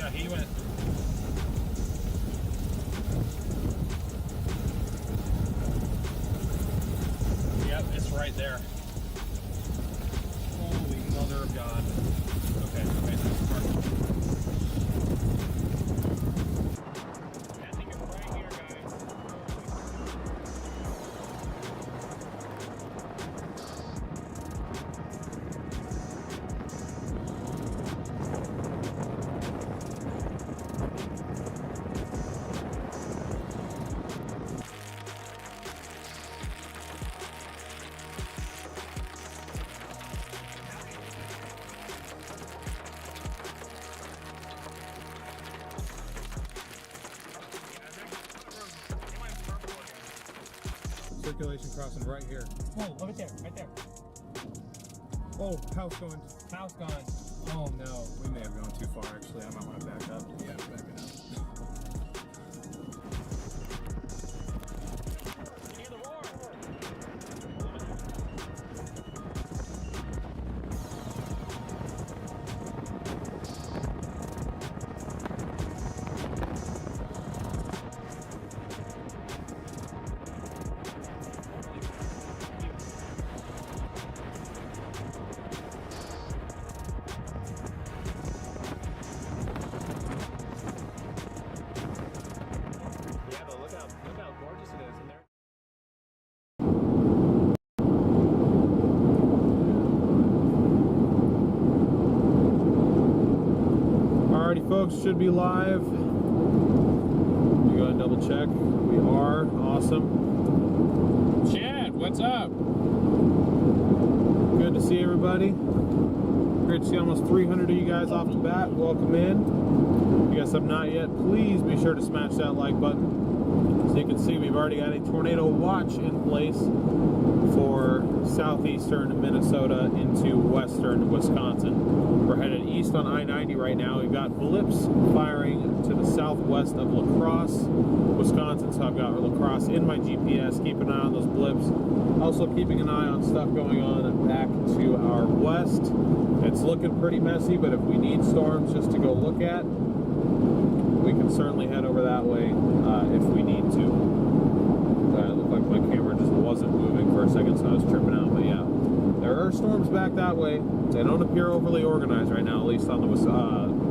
Yeah, he went. Yep, it's right there. Holy mother of God. Okay, perfect. Ending it right here, guys. Circulation crossing right here. Oh, look at there, right there. Oh, house going. House gone. Oh no, we may have gone too far actually. I might want to back up. Yeah, back it up. You hear the roar? Yeah, but look how gorgeous it is in there. Alrighty, folks, should be live. We go ahead and double check. We are. Awesome. Chad, what's up? Good to see everybody. Great to see almost 300 of you guys off the bat. Welcome in. If you guys have not yet, please be sure to smash that like button. So you can see we've already got a tornado watch in place for southeastern Minnesota into western Wisconsin. We're headed east on I-90 right now. We've got blips firing to the southwest of La Crosse, Wisconsin. So I've got La Crosse in my GPS. Keep an eye on those blips. Also keeping an eye on stuff going on back to our west. It's looking pretty messy, but if we need storms just to go look at, we can certainly head over that way if we need to. It looked like my camera just wasn't moving for a second, so I was tripping out. But yeah, there are storms back that way. They don't appear overly organized right now, at least on the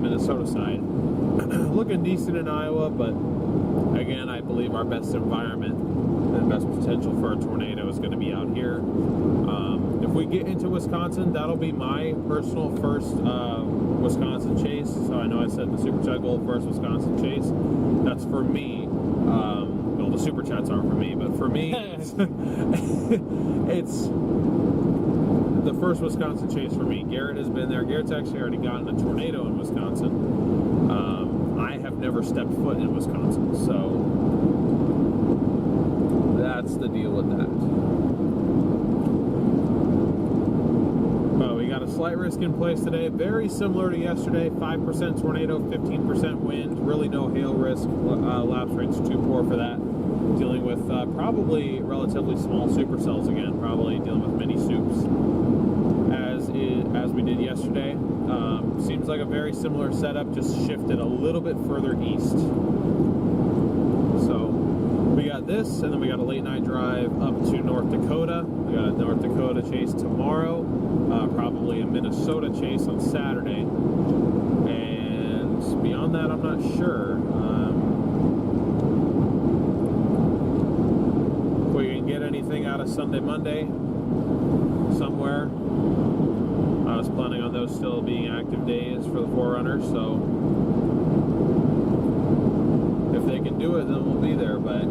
Minnesota side. Looking decent in Iowa, but again, I believe our best environment and best potential for a tornado is going to be out here. If we get into Wisconsin, that'll be my personal first Wisconsin chase. So I know I said the Super Chat goal first Wisconsin chase. That's for me. Well, the Super Chats aren't for me, but for me, it's the first Wisconsin chase for me. Garrett has been there. Garrett's actually already gotten a tornado in Wisconsin. I have never stepped foot in Wisconsin, so that's the deal with that. We got a slight risk in place today, very similar to yesterday. 5% tornado, 15% wind, really no hail risk. Lapse rate's too poor for that. Dealing with probably relatively small supercells again, probably dealing with mini soups as we did yesterday. Seems like a very similar setup, just shifted a little bit further east. So we got this, and then we got a late night drive up to North Dakota. We got a North Dakota chase tomorrow, probably a Minnesota chase on Saturday, and beyond that I'm not sure. If we can get anything out of Sunday, Monday, somewhere. I was planning on those still being active days for the Forerunners, so if they can do it, then we'll be there. But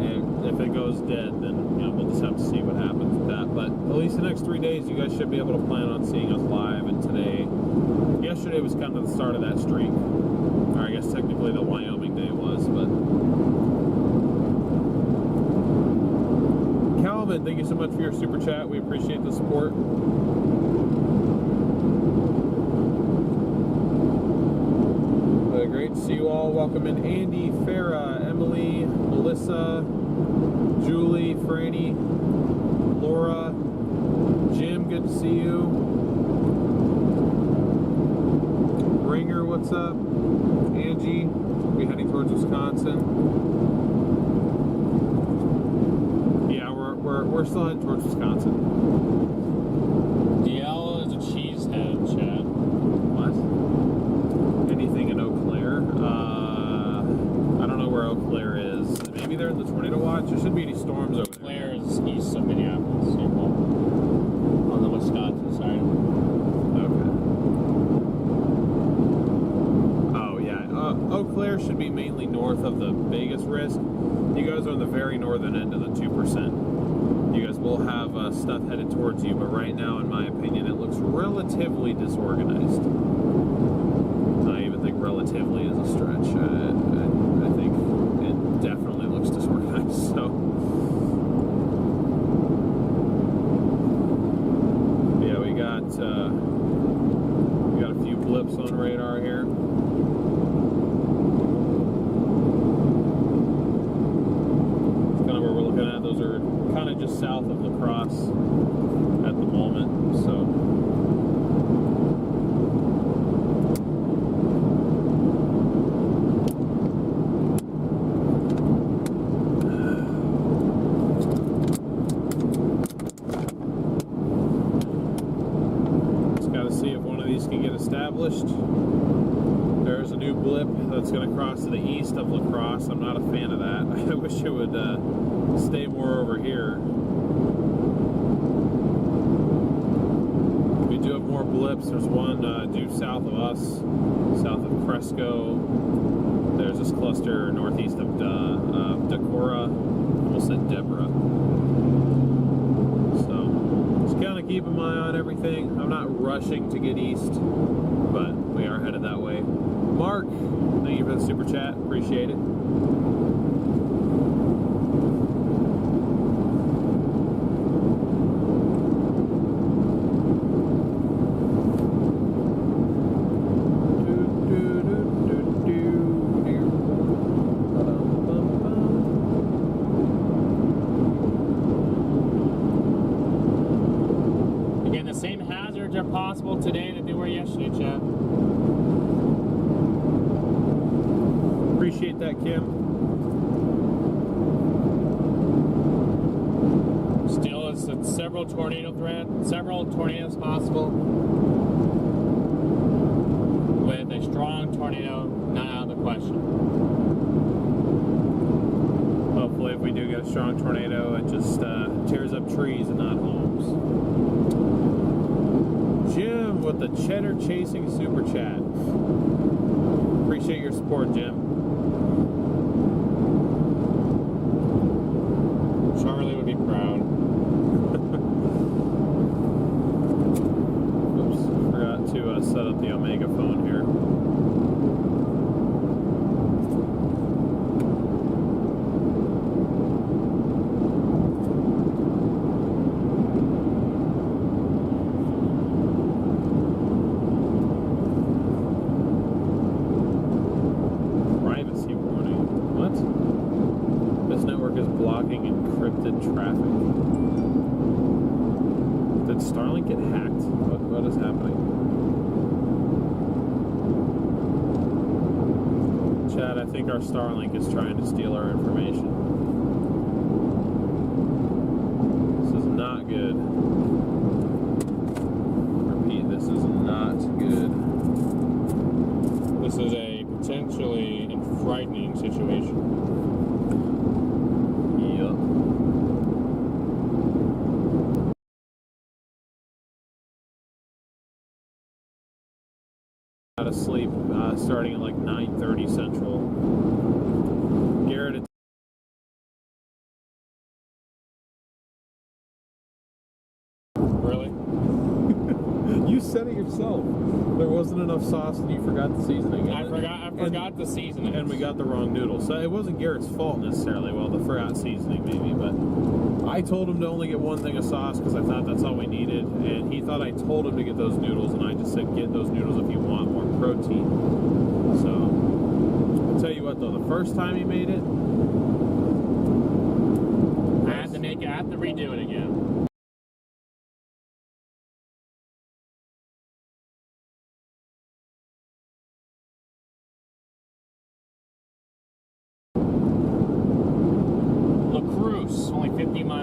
if it goes dead, then we'll just have to see what happens with that. But at least the next 3 days, you guys should be able to plan on seeing us live. And today, yesterday was kind of the start of that streak, or I guess technically the Wyoming day was. But Calvin, thank you so much for your super chat. We appreciate the support. Great to see you all. Welcome in Andy, Farah, Emily, Melissa, Julie, Franny, Laura, Jim, good to see you. Ringer, what's up? Angie. Wisconsin. Yeah, we're still heading towards Wisconsin. DL is a cheesehead, Chad. What? Anything in Eau Claire? I don't know where Eau Claire is. Maybe they're in the tornado watch. There shouldn't be any storms over there. Claire is east of Minneapolis, St. Paul, on the Wisconsin side. Okay. Oh yeah, Eau Claire should be mainly north of the biggest risk. You guys are on the very northern end of the 2%. You guys will have stuff headed towards you, but right now, in my opinion, it looks relatively disorganized. I even think relatively is a stretch. I think it definitely looks disorganized. So, yeah, we got a few blips on radar here. It's kind of where we're looking at. Those are kind of just south of La Crosse at the moment. So. Established. There's a new blip that's going to cross to the east of La Crosse. I'm not a fan of that. I wish it would stay more over here. We do have more blips. There's one due south of us, south of Cresco. There's this cluster northeast of Decorah. Almost said Deborah. Kind of keep an eye on everything. I'm not rushing to get east, but we are headed that way. Mark, thank you for the super chat. Appreciate it. Possible today that they were yesterday, Chad. Appreciate that, Kim. Still, it's several tornadoes possible. With a strong tornado not out of the question. Hopefully, if we do get a strong tornado, it just tears up trees and not homes. Jim with the cheddar chasing super chat. Appreciate your support, Jim. Charlie would be proud. Oops, forgot to set up the Omega phone here. Traffic. Did Starlink get hacked? What is happening? Chad, I think our Starlink is trying to steal our information. This is not good. Repeat, this is not good. This is a potentially frightening situation. Out of sleep starting at like 9:30 Central. Garrett. Really? You said it yourself. There wasn't enough sauce and you forgot the seasoning. I forgot the seasoning. And we got the wrong noodles. So it wasn't Garrett's fault necessarily. Well, the forgot seasoning maybe, but I told him to only get one thing of sauce because I thought that's all we needed. And he thought I told him to get those noodles, and I just said get those noodles if you want more protein. So I'll tell you what though, the first time he made it, I had to redo it again.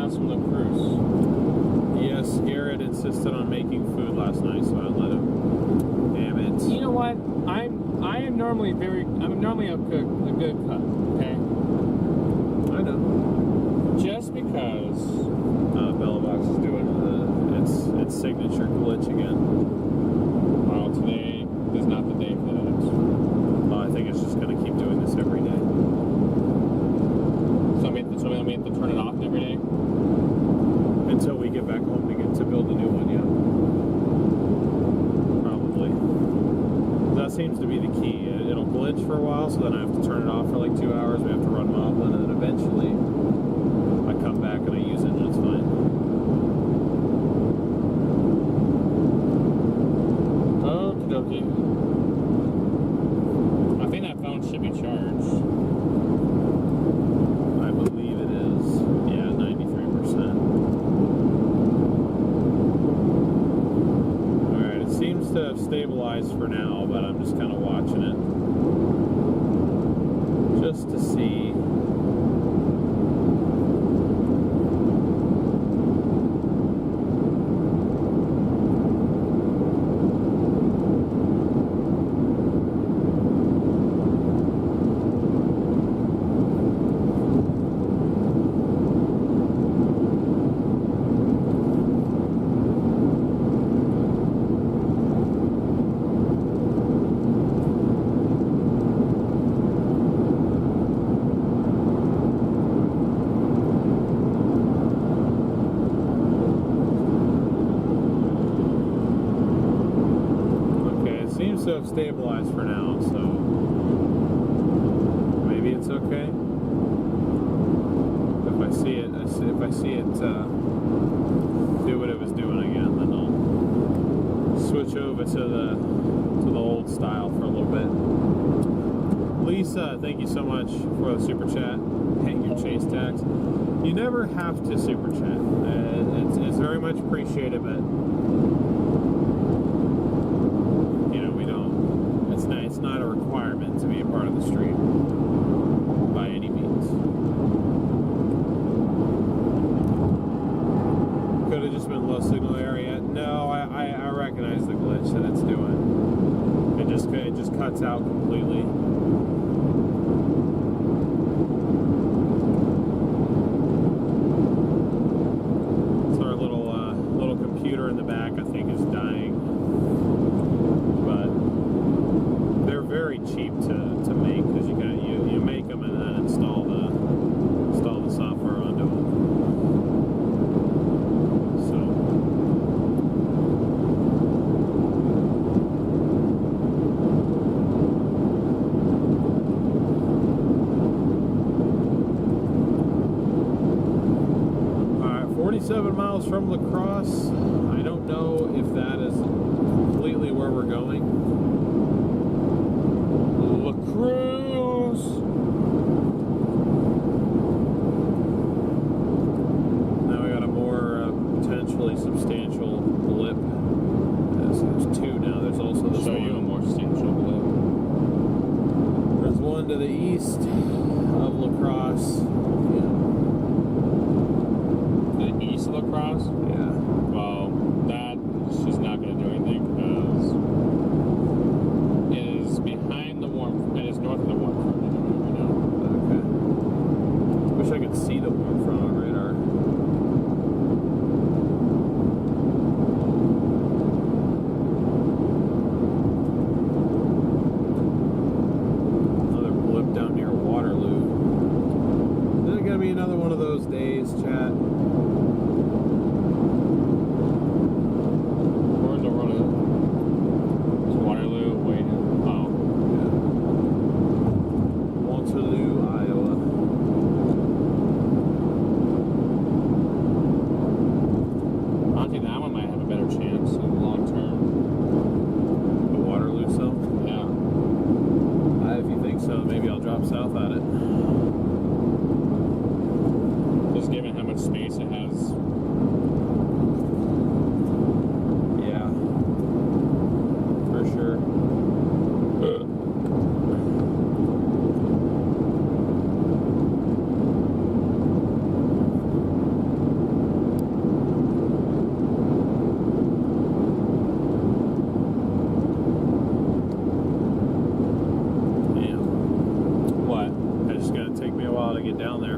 miles from the cruise. Yes, Garrett insisted on making food last night, so I let him. Damn it. You know what? I'm normally a good cook, okay? I know. Just because Bellbox is doing its signature glitch again. well today is not the day for that. Well, I think it's just going to keep doing this every day. So we have to turn it off every day? Until we get back home to build a new one, yeah. Probably. That seems to be the key. It'll glitch for a while, so then I have to turn it off for like 2 hours. We have to run Moblin, and then eventually I come back and I use it, and it's fine. Okie dokie. I think that phone should be charged. I believe it is. Yeah, 93%. Alright, it seems to have stabilized for now, but I'm just kind of watching it. Just to see. To have stabilized for now, so maybe it's okay. If I see it do what it was doing again, then I'll switch over to the old style for a little bit. Lisa, thank you so much for the super chat. Hang your chase tags. You never have to super chat. It's very much appreciated, but it's not a requirement to be a part of the stream by any means. Could have just been low signal area. No, I recognize the glitch that it's doing. It just cuts out completely. So our little computer in the back, I think, is dying. But they're very cheap to make because you make them and then install the software onto them. So all right, 47 miles from La Crosse. I don't know if that is completely where we're going. Cruise. Now we got a more potentially substantial blip. There's two now. There's also this one. Show you a more substantial blip. There's one to the east of La Crosse. Yeah. The east of La Crosse? Yeah. Well, that she's not going to do anything because it is behind the warm. It is north of the warm front right now. Okay. Wish I could see the warm front on radar. Another blip down near Waterloo. Is it gonna be another one of those days, chat? Where's the run? It's Waterloo. Wait. Oh. Waterloo, Iowa. Honestly, that one might have a better chance in the long term. The Waterloo cell? Yeah. If you think so, maybe I'll drop south at it. Just given how much space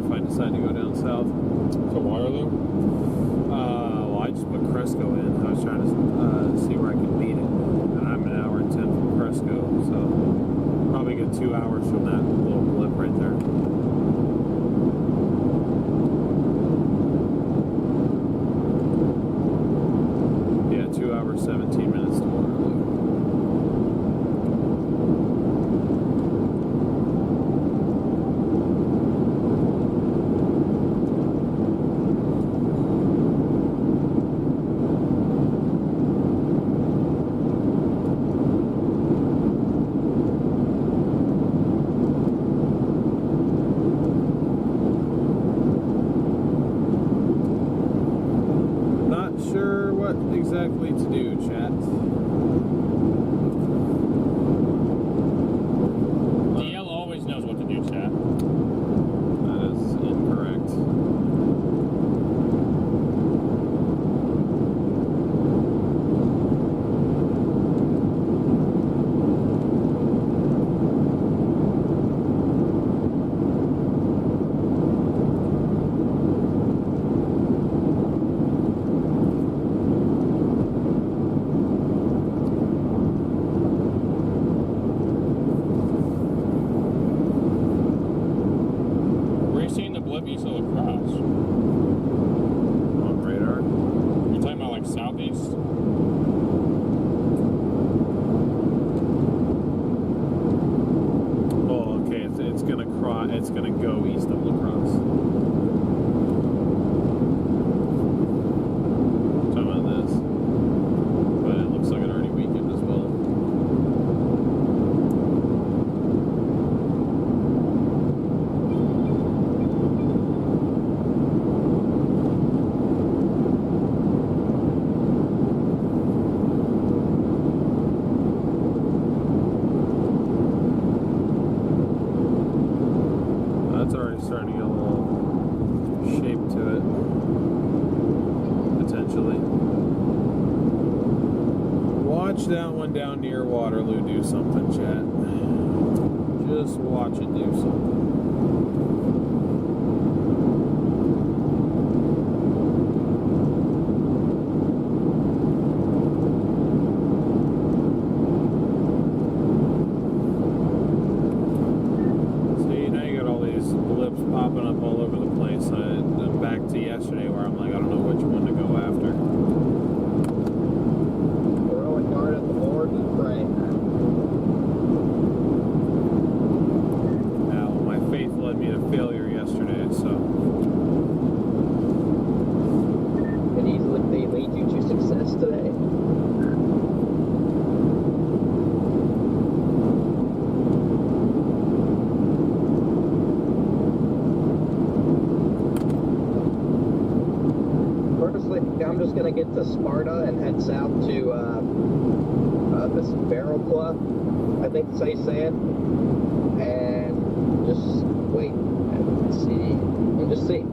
if I decide to go down south. To Waterloo? Well, I just put Cresco in. I was trying to see where I could beat it. And I'm an hour and 10 from Cresco, so probably get 2 hours from that little blip right there. Yeah, 2 hours, 17 minutes to Waterloo. Exactly to do, chat. DL always knows what to do, chat. That is incorrect. It's going to go east of La Crosse. Talking about this. But it looks like it already weakened as well. Starting to get a little shape to it, potentially. Watch that one down near Waterloo do something, chat. Just watch it do something. Popping up all over the place. I'm back to yesterday where I'm like, I don't know which one to go after. Throw a dart at the Lord and pray. Now, my faith led me to failure yesterday, so. Could easily lead you to success today. I'm just gonna get to Sparta and head south to this Barrel Club, I think that's how you say it, and just wait and see, and just see.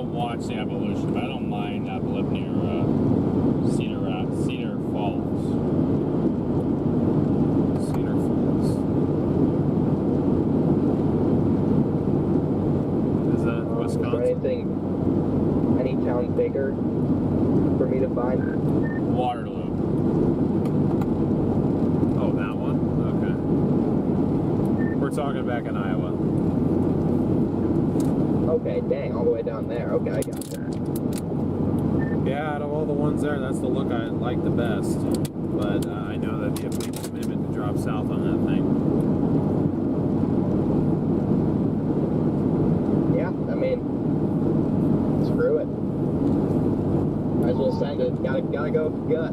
Watch the evolution, but I don't mind that blip near Cedar Falls. Cedar Falls. Is that Wisconsin? Any town bigger for me to find? Waterloo. Oh, that one? Okay. We're talking back in Iowa. Okay, dang, all the way down there. Okay, I got that. Yeah, out of all the ones there, that's the look I like the best. But I know that'd be a big commitment to drop south on that thing. Yeah, I mean, screw it. Might as well send it. Gotta go gut.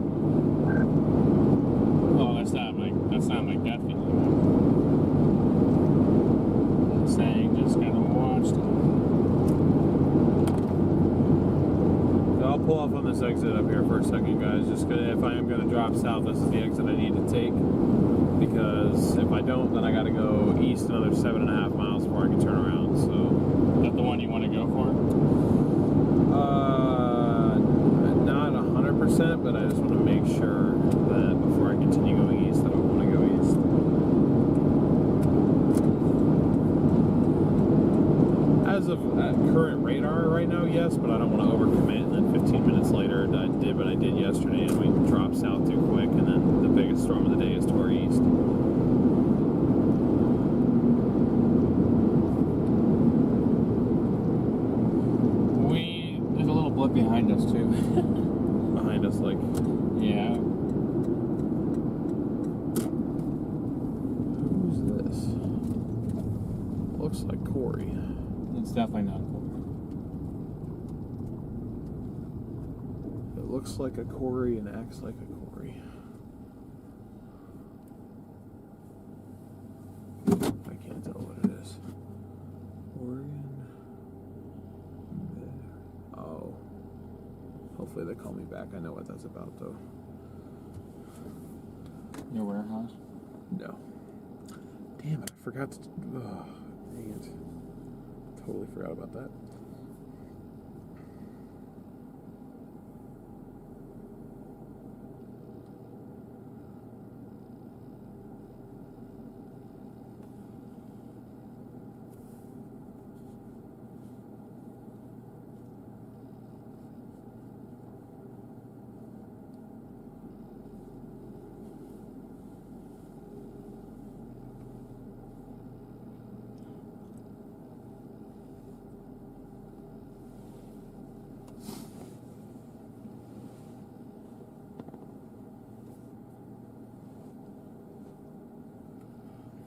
Oh, that's not my gut feeling. I'm saying just gotta watch it. I'll pull off on this exit up here for a second, guys. Just if I am going to drop south, this is the exit I need to take. Because if I don't, then I got to go east another 7.5 miles before I can turn around. So. Is that the one you want to go for? Not 100%, but I just want to make sure that before I continue going east, that I want to go east. As of current radar right now, yes, but I don't want to overcommit. And then 15 minutes later, I did what I did yesterday, and we dropped south too quick. And then the biggest storm of the day is to our east. There's a little blip behind us too. Behind us, like. Yeah. Who's this? Looks like Corey. It's definitely not cool. It looks like a Corey and acts like a Corey. I can't tell what it is. Oregon. Oh. Hopefully they call me back. I know what that's about, though. Your warehouse? No. Damn it, I forgot to... Oh, dang it. Totally forgot about that.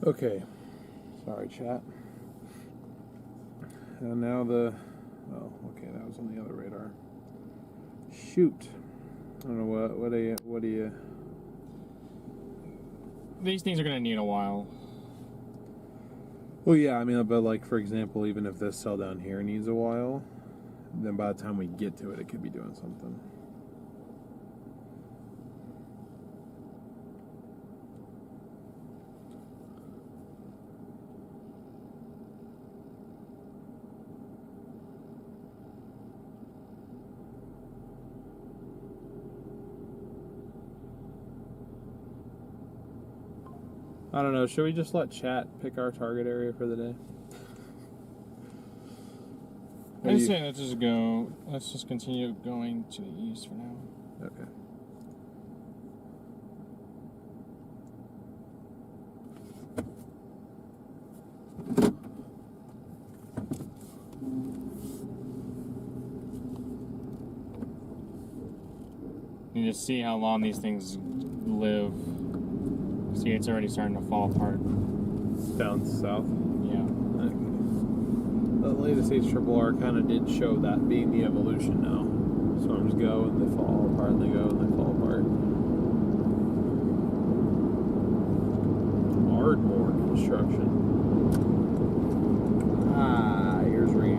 Okay, sorry chat. And now the, oh, okay, that was on the other radar. Shoot. I don't know what do you? These things are going to need a while. Well, yeah, I mean, but like, for example, even if this cell down here needs a while, then by the time we get to it, it could be doing something. I don't know. Should we just let chat pick our target area for the day? I'd say let's just go. Let's just continue going to the east for now. Okay. You just see how long these things live. See, it's already starting to fall apart. Down south. Yeah. Okay. The latest HRRR kind of did show that being the evolution now. Storms go and they fall apart, and they go and they fall apart. Ardmore construction. Ah, here's Reed.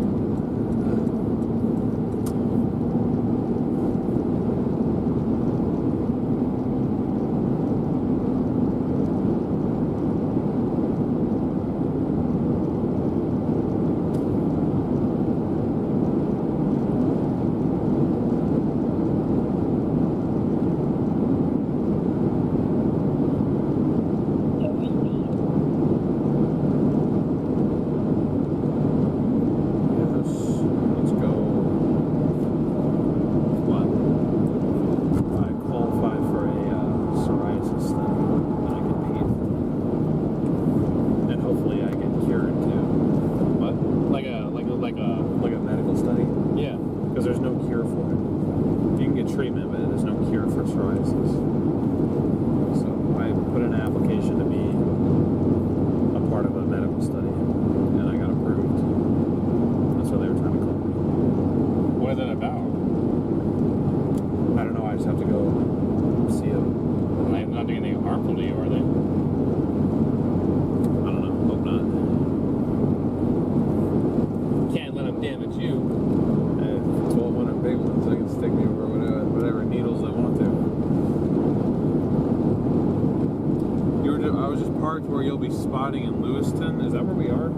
Where you'll be spotting in Lewiston. Is that where we are?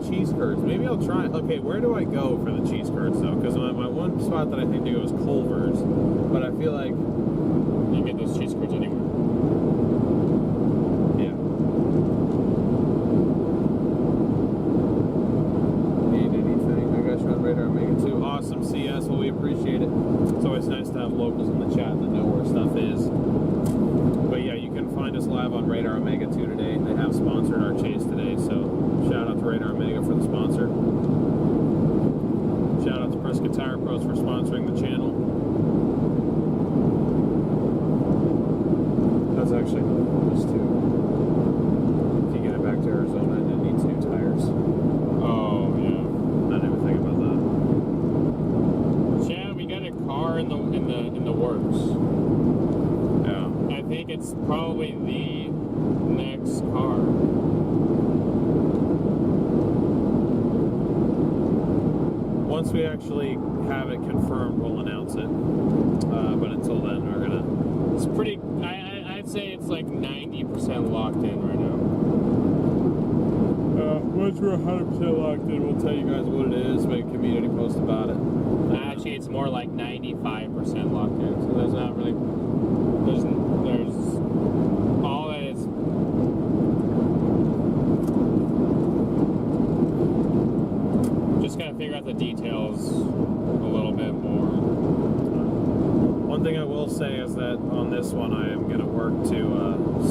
cheese curds. Maybe I'll try. Okay, where do I go for the cheese curds though? Because my one spot that I think to go is Culver's, but I feel like You get those cheese curds anywhere. yeah. Need anything? I got you on Radar Omega too. Awesome, CS. Well, we appreciate it. It's always nice to have locals in the chat that know where stuff is. But yeah, you can find us live on Radar Omega 2 today. They have sponsored our chase today, so shout out to Radar Omega for the sponsor. Shout out to Prescott Tire Pros for sponsoring the channel. That's actually another bonus too. If you get it back to Arizona and it needs new tires. Oh yeah. I didn't even think about that. Chad, we got a car in the works. Yeah. I think it's probably the next car. Once we actually have it confirmed, we'll announce it. But until then, we're gonna. It's pretty. I'd say it's like 90% locked in right now. Once we're 100% locked in, we'll tell you guys what it is. Make a community post about it. Actually, it's more like 95% locked in. So there's not really. There's all that is. Just gotta figure out the details a little bit more. One thing I will say is that on this one, I am going to work to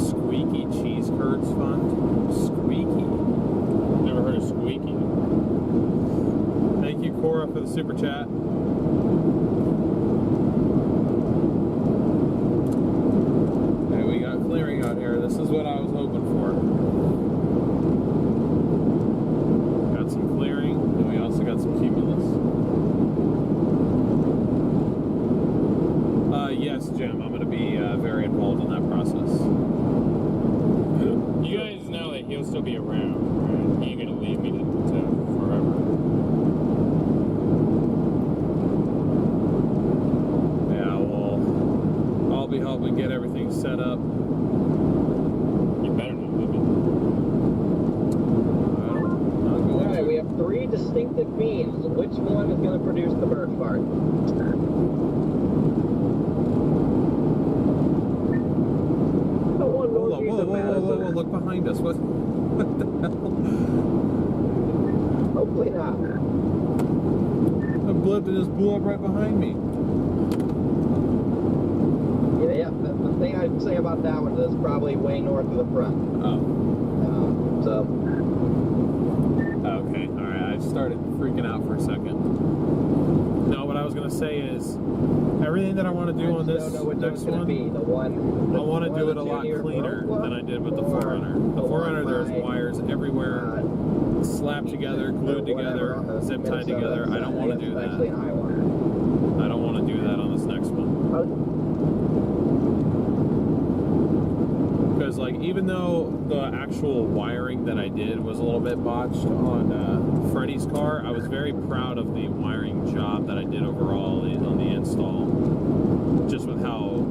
Squeaky Cheese Curds Fund. Squeaky. Never heard of Squeaky. Thank you, Cora, for the super chat. Okay, we got clearing out here. This is what I was hoping for. Got some clearing, and we also got some cumulus. Yes, Jim, I'm going to be very involved in that process. You guys know that he'll still be around, right? He ain't gonna leave me to forever. Yeah, well, I'll be helping get everything set up. You better not leave me. I'll go Alright, into we have 3 distinctive beans. Which one is going to produce the birch bark? Whoa, look behind us. What the hell? Hopefully not. A blip that just blew up right behind me. Yeah, the thing I'd say about that one is it's probably way north of the front. Oh. Okay, alright. I started freaking out for a second. No, what I was going to say is everything that I want to do on this next one, I want to do it a lot cleaner than I did with the Forerunner. The Forerunner, there's wires everywhere, slapped together, glued together, zip tied together. I don't want to do that. I don't want to do that on this next one. Because, like, even though the actual wiring that I did was a little bit botched on Freddie's car, I was very proud of the wiring job that I did overall on the install. Just with how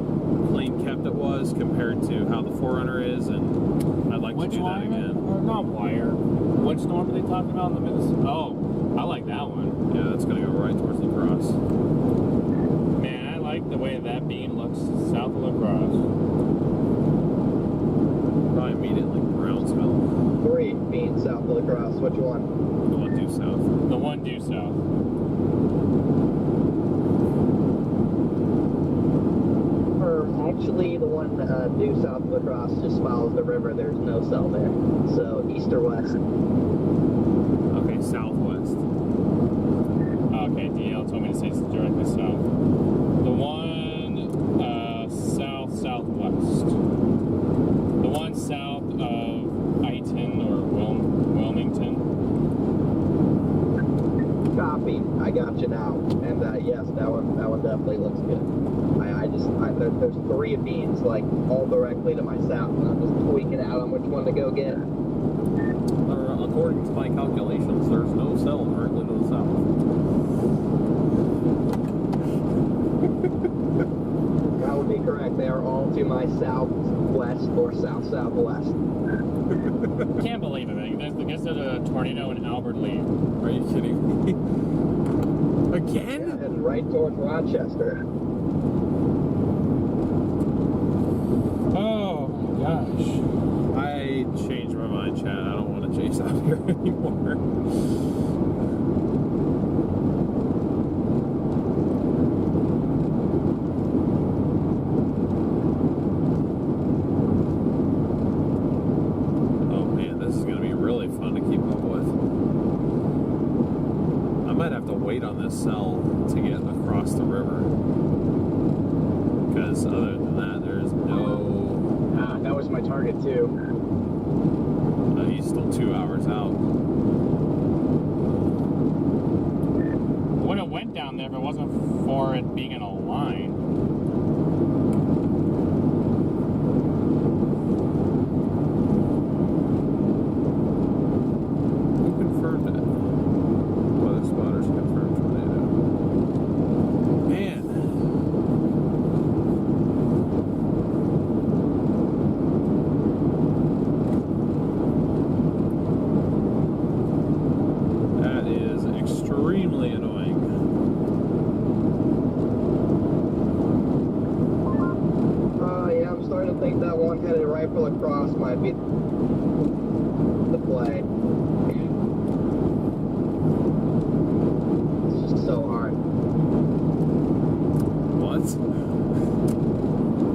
clean kept it was compared to how the Forerunner is, and I'd like to do that again. Or not wire. Which storm are they talking about in the middle? Oh, I like that one. Yeah, that's going to go right towards La Crosse. Man, I like the way that bean looks south of La Crosse. Probably immediately Brownsville. 3 beans south of La Crosse. Which one? The one due south. The one due south. Actually, the one due south of La Crosse just follows the river. There's no cell there. So, east or west? Okay, southwest. Okay, DL told me to say directly south. The one south-southwest. The one south of Iton or Wilmington. Copy. I got you now. And yes, that one definitely looks good. There's 3 beans like all directly to my south, and I'm just tweaking out on which one to go get. According to my calculations, there's no cell directly to the south. That would be correct. They are all to my southwest or south-southwest. Can't believe it, man. I guess there's a tornado in Albuquerque. cowardly. Are you kidding me? Yeah, Again? heading right towards Rochester. Oh my gosh. I changed my mind, Chad. I don't want to chase out here anymore. Oh man, this is going to be really fun to keep up with. I might have to wait on this cell to get across the river. Because other than that, there's no... That was my target too. he's still 2 hours out. Would have went down there if it wasn't for it being in a line. Who confirmed it? Weather spotters confirmed tornado. Man. That is extremely annoying. Yeah, I'm starting to think that one-headed rifle across might be the play. It's just so hard. What?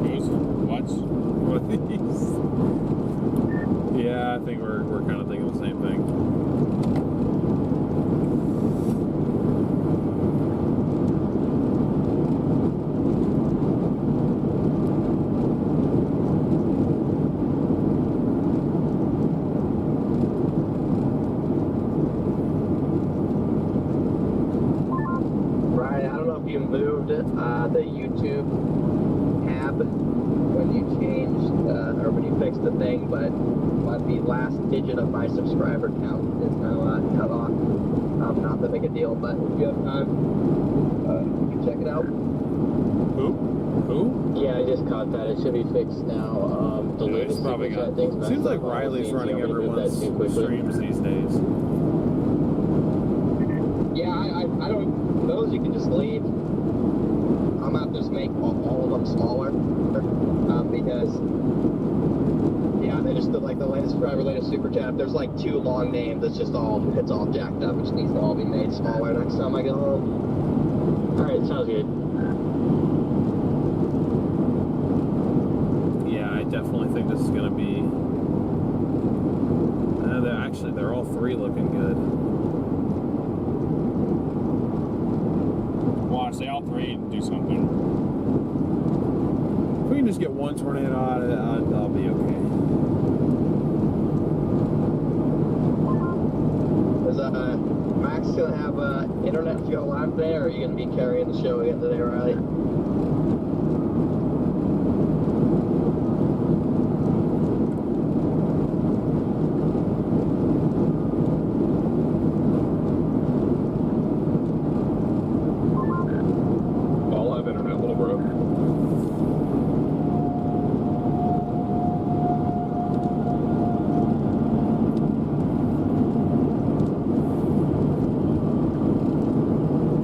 Who's what? What are these? Yeah, I think we're kind of thinking the same thing. Right, I don't know if you moved the YouTube tab when you changed, or when you fixed the thing, but the last digit of my subscriber count is now cut off. Not that big a deal, but if you have time, you can check it out. Who? Yeah, I just caught that. It should be fixed now. The Yeah, latest it's probably super chat got. thing's messed Seems like up on the Riley's scenes. running You want me to move that everyone's too quickly? streams these days. Yeah, I don't, those you can just leave. I'm gonna just make all of them smaller, because, yeah, they just did like the latest subscriber, latest super chat. There's like 2 long names. It's all jacked up. It just needs to all be made smaller next time I go home. Alright, sounds good. Yeah, I definitely think this is going to be... they're all 3 looking good. Watch, they all 3 do something. If we can just get one tornado out of it, I'll be okay. Is Max gonna have internet if you go live today, or are you gonna be carrying the show again today, Riley? I'll have internet, little bro.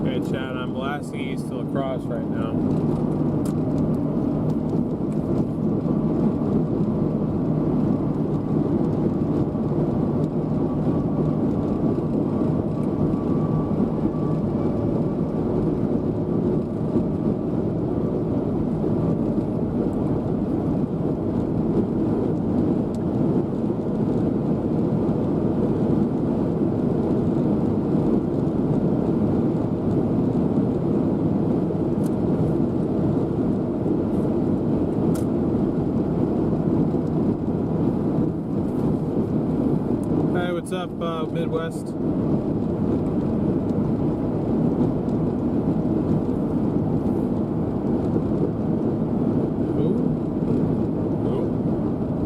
Okay, Chad, I'm blasting east to lacrosse right now. Hey, what's up, Midwest? Who?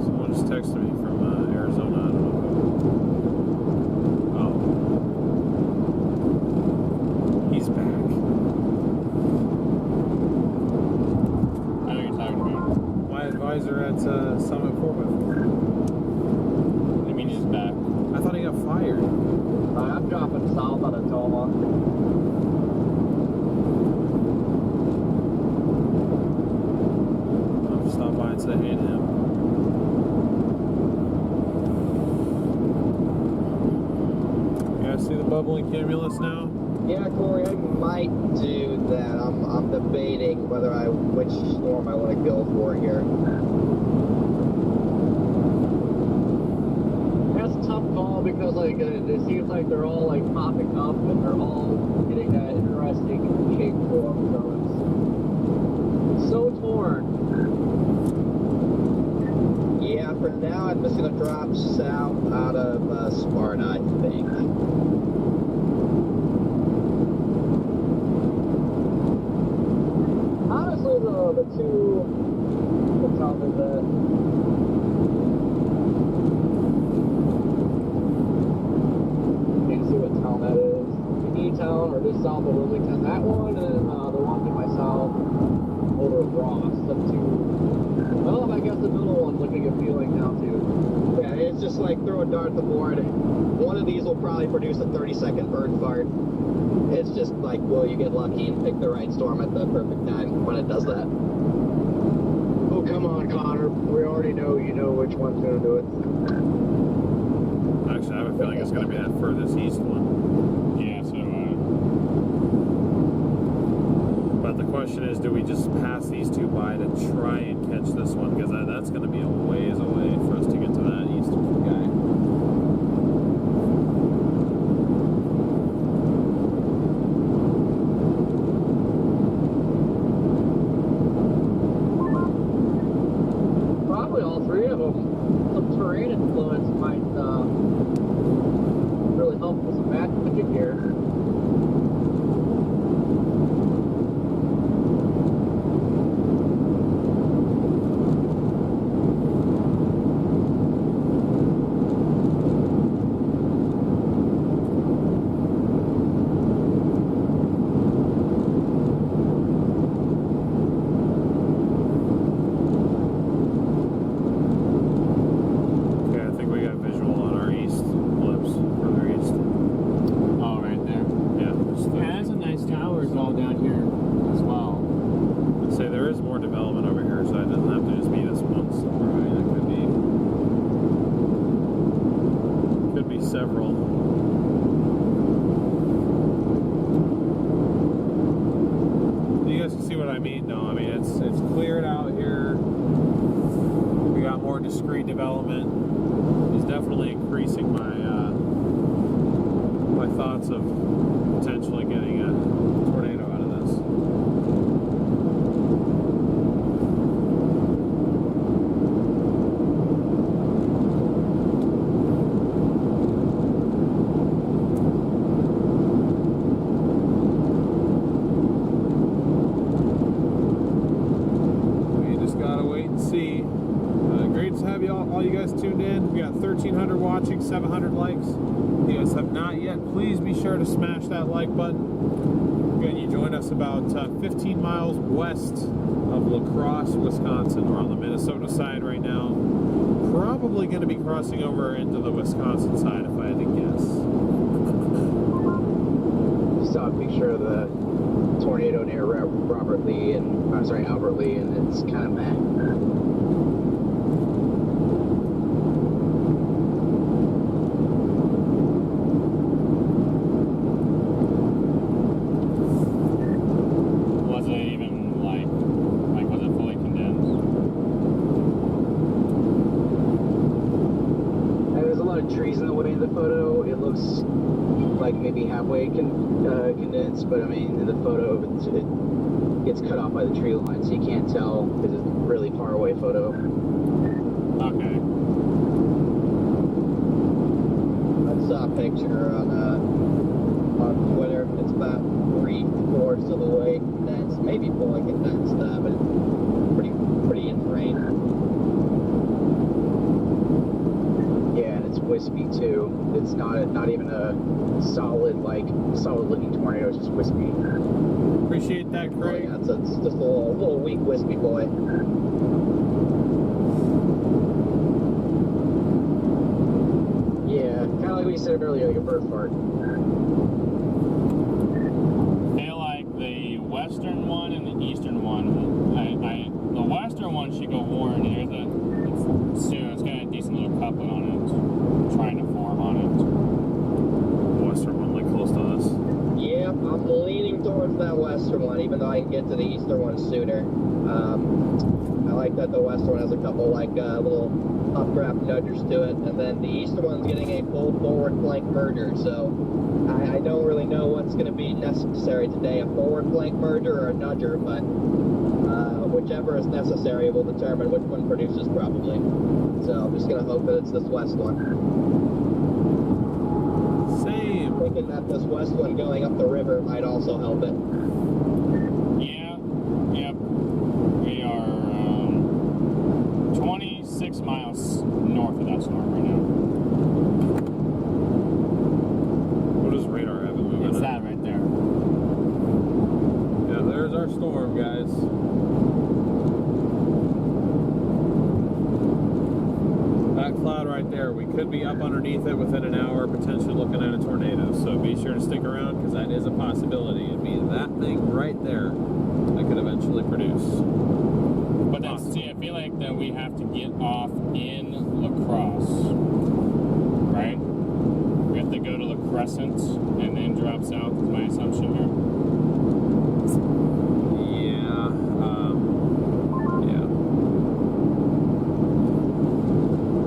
Someone just texted me from Arizona. I don't know who. Oh. He's back. I know you're talking about. My advisor at Summit 4x4. I mean, he's back. I thought he got fired. I cumulus now? Yeah, Corey, I might do that. I'm debating which storm I want to go for here. That's a tough call because like it seems like they're all like popping up and they're all getting that interesting shape to them. So it's so torn. Yeah, for now I'm just gonna drop south out of Sparta, I think. Honestly, the two, what town is that? Can't see what town that is. E-town or just south of Wilmington. That one, and then the one to my south over Ross. The two. Well, I guess the middle one's looking appealing now too. Yeah, it's just like throw a dart at the board. One of these will probably produce a 30-second bird fart. It's just like, will you get lucky and pick the right storm at the perfect time when it does that? Oh, come on, Connor. We already know you know which one's going to do it. Actually, I have a feeling it's going to be that furthest east one. Yeah, so But the question is, do we just pass these two by to try and catch this one? Because that's going to be a ways away for us to get to that eastern guy. Probably all three of them. Some terrain influence might really help with some magic here. Okay, I think we got visual on our east blips, further east. oh, right there. Yeah, just Yeah, that's some nice towers all down here as well. I'd say there is more development over here, so it doesn't have to just be this one somewhere. I mean, it could be several. You guys can see what I mean, though. I mean, it's cleared out here. We got more discrete development. It's definitely increasing my my thoughts of potentially getting a tornado out of this. We just gotta wait and see. Great to have all you guys tuned in. We got 1,300 watching, 700 likes. If you guys have not yet, please be sure to smash that like button. Again, you joined us about 15 miles west of La Crosse, Wisconsin. We're on the Minnesota side right now. Probably going to be crossing over into the Wisconsin side if I had to guess. Saw a picture of the tornado near Albert Lee, and it's kind of mad. Was it even like was it fully condensed? And there's a lot of trees in the way of the photo. It looks like maybe halfway condensed, but I mean, in the photo, it gets cut off by the tree line, so you can't tell because it's a really far away photo. Okay. I saw a picture on Twitter. It's about 3/4 of the way condensed, maybe fully condensed, but it's pretty in rain. Yeah, and it's wispy too. It's not even a solid looking tornado. It's just wispy. Appreciate that, Craig. Yeah, it's just a little weak wispy boy. Yeah, kind of like we said earlier, like a bird fart. I feel like the western one and the eastern one. The western one should go warm, and it's got a decent little couplet on it, trying to form on it. The western one, like close to us. towards that western one, even though I can get to the eastern one sooner. I like that the western one has a couple like little updraft nudgers to it, and then the eastern one's getting a full forward flank merger. So I don't really know what's going to be necessary today, a forward flank merger or a nudger, but whichever is necessary will determine which one produces probably. So I'm just going to hope that it's this west one. Same. Thinking that this west one going up the river might also help it. Yeah. Yep. We are 26 miles north of that storm right now. What does radar have it moving? It's at? that right there. Yeah, there's our storm, guys. That cloud right there, we could be up underneath it within an hour, potentially looking at a tornado. So be sure to stick around because that is a possibility. It'd be that thing right there that could eventually produce. But then, see, I feel like that we have to get off in La Crosse, right? We have to go to La Crescent and then drop south, is my assumption here. Yeah. Yeah.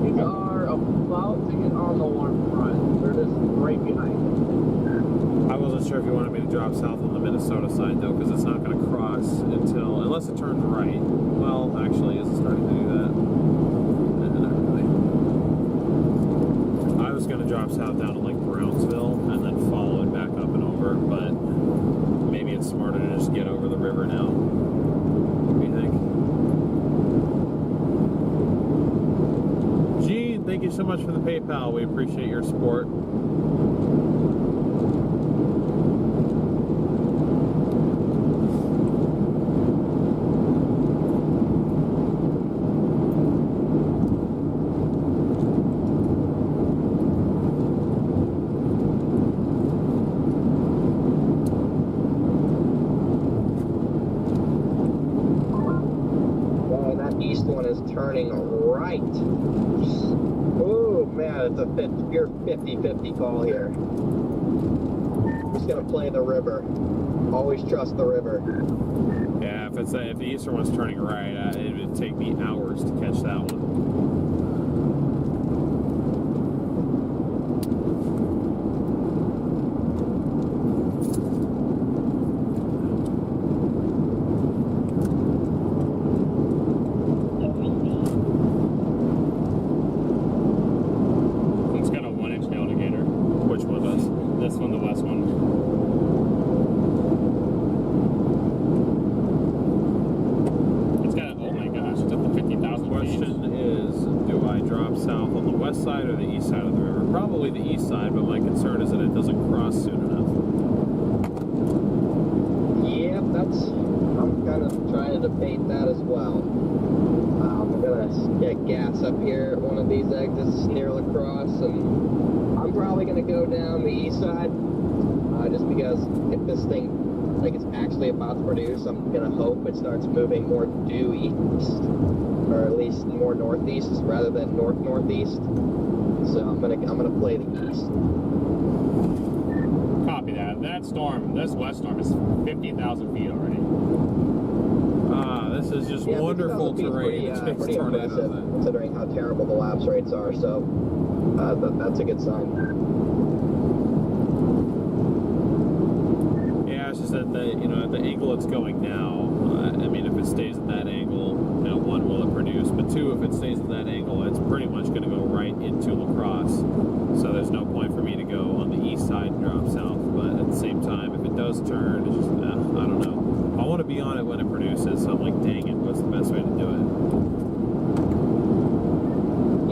These are about to get on the warm front. They're just right behind it. I wasn't sure if you wanted me to drop south on the Minnesota side though, because it's not going to cross until, unless it turns right. Well, actually, is it starting to do that? Not really. I was going to drop south down to like Brownsville and then follow it back up and over, but maybe it's smarter to just get over the river now. What do you think? Gene, thank you so much for the PayPal. We appreciate your support. Turning right. Oh man, it's a pure 50-50 call here. I'm just gonna play the river. Always trust the river. Yeah, if the eastern one's turning right, it would take me hours to catch that one. Up here at one of these exits near La Crosse, and I'm probably going to go down the east side just because if this thing is actually about to produce, I'm going to hope it starts moving more due east, or at least more northeast rather than north-northeast. So I'm gonna play the east. Copy that. That storm, this west storm, is 50,000 feet already. This is just wonderful terrain. Pretty impressive considering how terrible the lapse rates are. So that's a good sign. Yeah, it's just that at the angle it's going now. I mean, if it stays at that angle, one, will it produce? But two, if it stays at that angle, it's pretty much going to go right into La Crosse. So there's no point for me to go on the east side and drop south. But at the same time, if it does turn, it's just I don't know. I want to be on it when it produces, so I'm like, dang it, what's the best way to do it?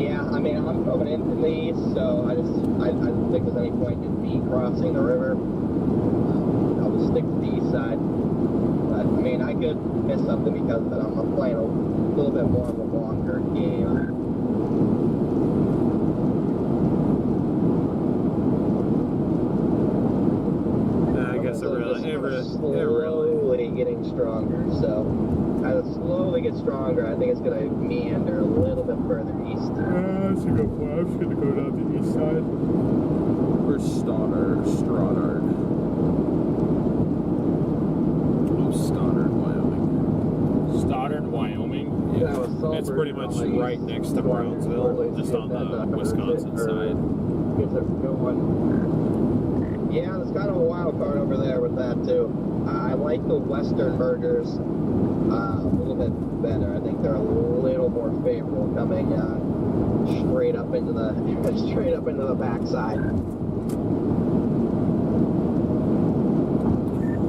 Yeah, I mean, I'm coming in from the east, so I don't think there's any point in me crossing the river. I'll just stick to the east side. But, I mean, I could miss something because of it. I'm playing a little bit more of a longer game. Slowly getting stronger, so as it slowly gets stronger, I think it's going to meander a little bit further east. That's a good point. I'm just going to go down the east side. Where's Stoddard? saw It's pretty much right next to Brownsville, just on the Wisconsin side. Gets it going. Yeah, there's kind of a wild card over there with that too. I like the western mergers a little bit better. I think they're a little more favorable coming straight up into the backside.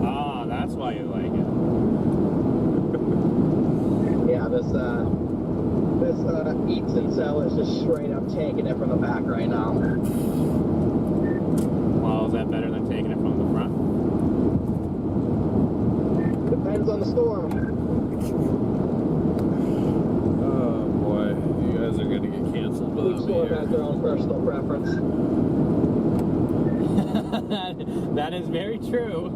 Ah, that's why you like it. Yeah, this Eaton cell is just straight up taking it from the back right now. Well, is that better than taking it from the front? Depends on the storm. Oh boy, you guys are gonna get canceled Each without me storm has here. their own personal preference. That is very true.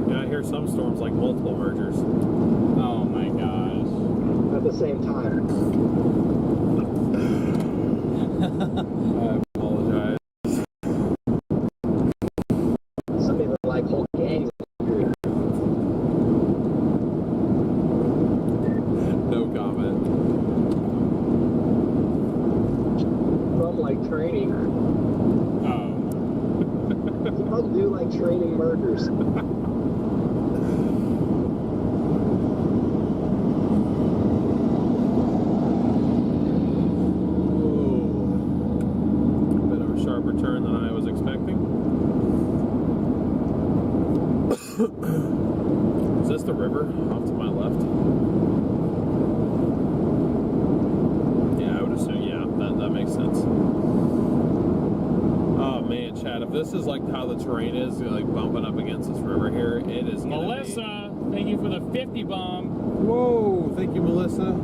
Yeah, I hear some storms like multiple mergers. Oh my gosh. At the same time. I apologize. Some people like whole gangs. No comment. Some like training. Oh. Some do like training murders. Bit of a sharper turn than I was expecting. Is this the river off to my left? Yeah, I would assume, yeah, that makes sense. Oh man, Chad, if this is like how the terrain is, like bumping up against this river here, it is gonna Melissa, thank you for the 50 bomb. Whoa, thank you, Melissa.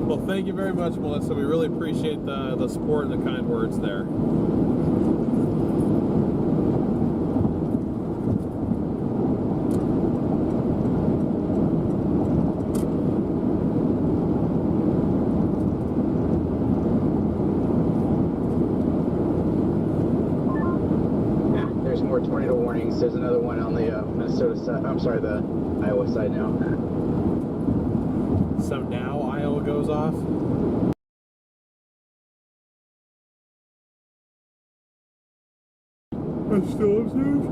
Well, thank you very much, Melissa. We really appreciate the support and the kind words there. Yeah, there's more tornado warnings. There's another one on the Minnesota side. I'm sorry, the Iowa side now. So now Iowa goes off. I still upstairs?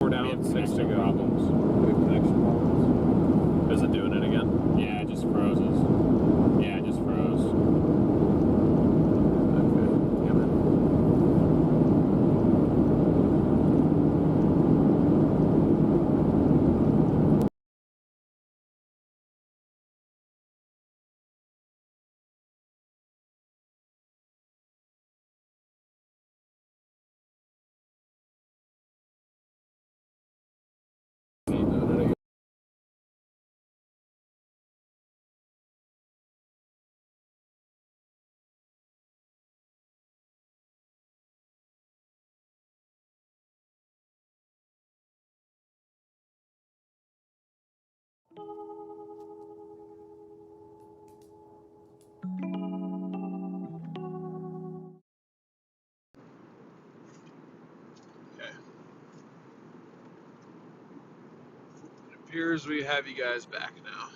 We're down, 6 to go. Problems. We have connection problems. Is it doing it again? Yeah, it just froze. Yeah, it just froze. Okay, damn it. Ain't doing it again. Okay. It appears we have you guys back now.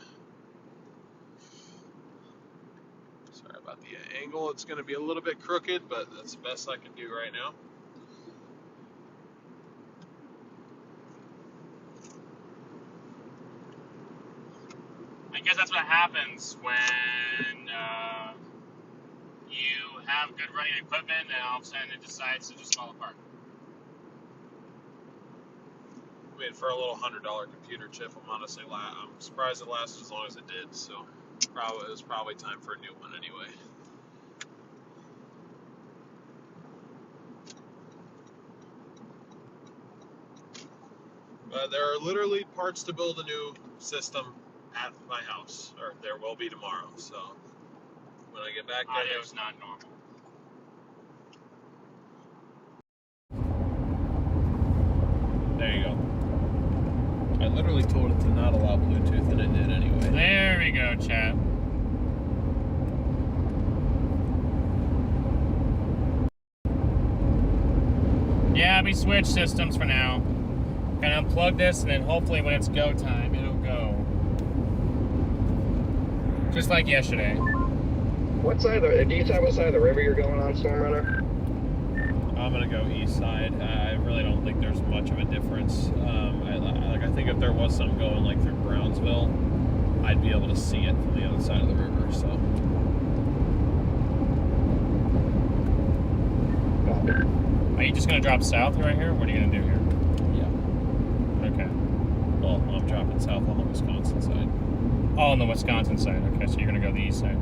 Sorry about the angle. It's going to be a little bit crooked, but that's the best I can do right now. Because that's what happens when you have good running equipment and all of a sudden it decides to just fall apart. I mean, for a little $100 computer chip, I'm surprised it lasted as long as it did. So, it was probably time for a new one anyway. But there are literally parts to build a new system at my house, or there will be tomorrow. So, when I get back there, Audio's not normal. there you go. I literally told it to not allow Bluetooth, and it did anyway. There we go, chat. Yeah, we switched systems for now. Gonna unplug this, and then hopefully when it's go time, it'll go. Just like yesterday. What side of the, do you tell what side of the river you're going on, StormRunner? I'm gonna go east side. I really don't think there's much of a difference. I think if there was something going like through Brownsville, I'd be able to see it from the other side of the river. So. Are you just gonna drop south right here? What are you gonna do here? Yeah. Okay. Well, I'm dropping south on the Wisconsin side. Oh, on the Wisconsin side. Okay, so you're gonna go the east side.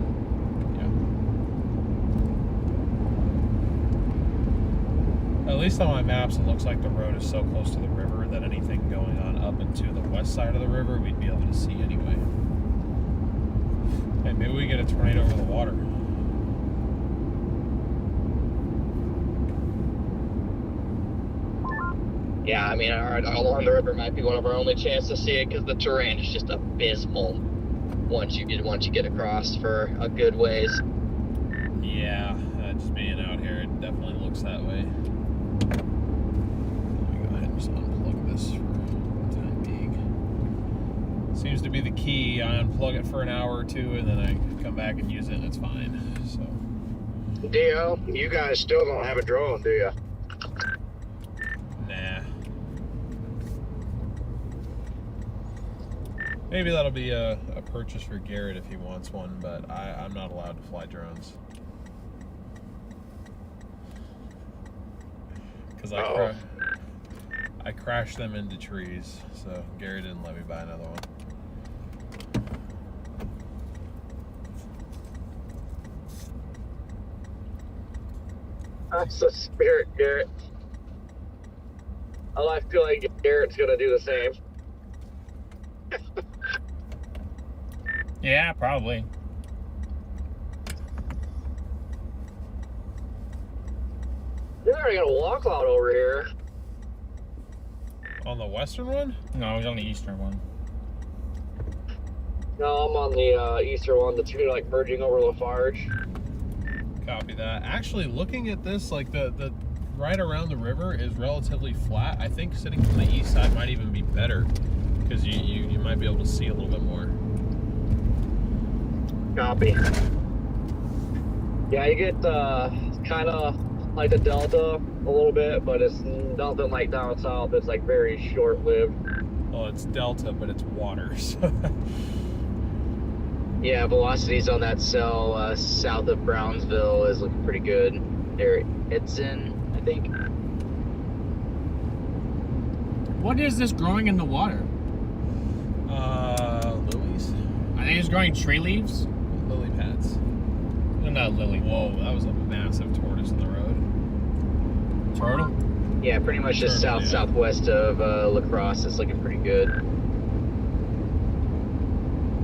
At least on my maps, it looks like the road is so close to the river that anything going on up and to the west side of the river, we'd be able to see anyway. Hey, maybe we get a tornado over the water. Yeah, I mean, along the river might be one of our only chances to see it because the terrain is just abysmal once you get across for a good ways. Yeah, just being out here, it definitely looks that way. Let me go ahead and just unplug this for the time being. Seems to be the key. I unplug it for an hour or two, and then I come back and use it, and it's fine. So. Dio, you guys still don't have a drone, do you? Nah. Maybe that'll be a purchase for Garrett if he wants one, but I'm not allowed to fly drones. Because I crashed them into trees, so Garrett didn't let me buy another one. That's the spirit, Garrett. I feel like Garrett's gonna do the same. Yeah, probably. You're already gonna walk out over here. On the western one? No, it was on the eastern one. No, I'm on the eastern one. The two like merging over Lafarge. Copy that. Actually, looking at this, like the right around the river is relatively flat. I think sitting from the east side might even be better because you might be able to see a little bit more. Copy. Yeah, you get kind of like the Delta a little bit, but it's nothing like down south. It's like very short-lived. Well, it's Delta, but it's water. So. Yeah, velocities on that cell south of Brownsville is looking pretty good. There, it's in, I think. What is this growing in the water? Lilies. Are they just growing tree leaves? Lily pads. No, not lily. Whoa, that was a massive tortoise in the road. Turtle? Yeah, pretty much just Turtle, yeah. southwest of La Crosse. It's looking pretty good.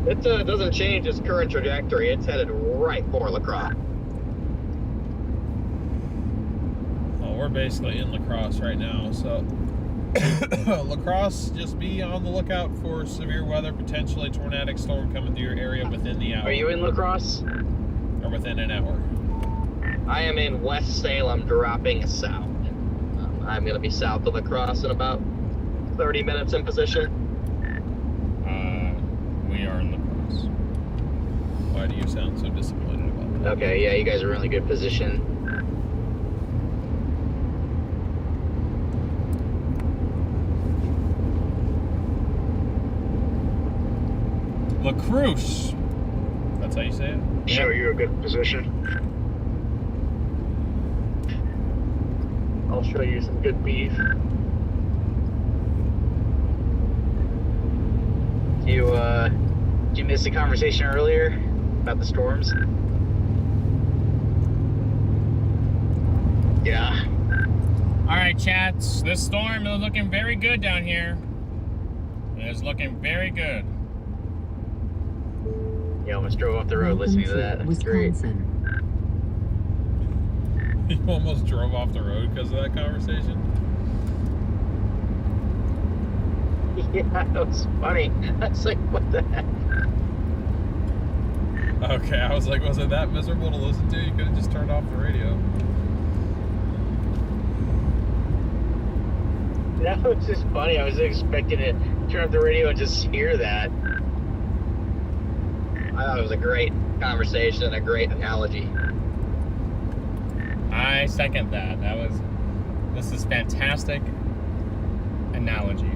It doesn't change its current trajectory. It's headed right for La Crosse. Well, we're basically in La Crosse right now, so La Crosse, just be on the lookout for severe weather, potentially tornadic storm coming through your area within the hour. Are you in La Crosse? Or within an hour. I am in West Salem, dropping south. I'm going to be south of La Crosse in about 30 minutes in position. We are in La Crosse. Why do you sound so disappointed about that? Okay, yeah, you guys are in really good position. LaCruz. That's how you say it? Show you a good position. I'll show you some good beef. Did you miss the conversation earlier about the storms? Yeah. All right, chats. This storm is looking very good down here. It is looking very good. You almost drove off the road listening to that. That's great. You almost drove off the road because of that conversation? Yeah, that was funny. I was like, what the heck? Okay, I was like, was it that miserable to listen to? You could have just turned off the radio. That was just funny. I was expecting to turn up the radio and just hear that. I thought it was a great conversation and a great analogy. I second that. This is fantastic analogy.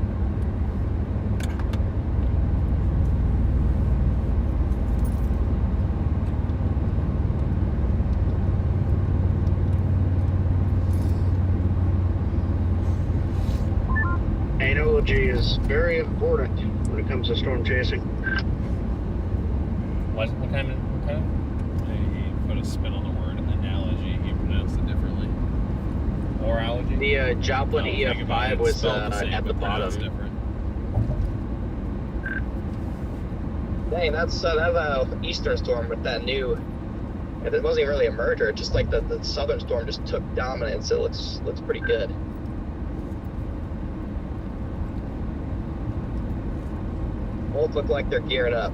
Analogy is very important when it comes to storm chasing. What kind of? He put a spin on the word analogy. He pronounced it differently. Orology? The Joplin No, think about EF5 it. was Spelled the same, at the but pronounced bottom. different. Dang, that's that eastern storm with that new. It wasn't even really a merger. Just like the southern storm just took dominance. It looks pretty good. Both look like they're geared up.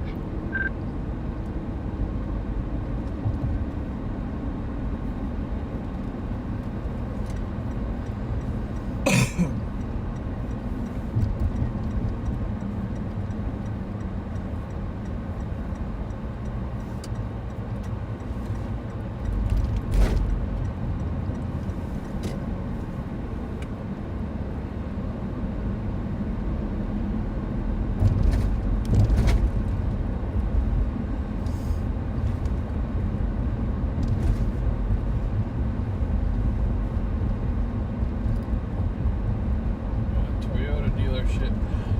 Toyota dealership,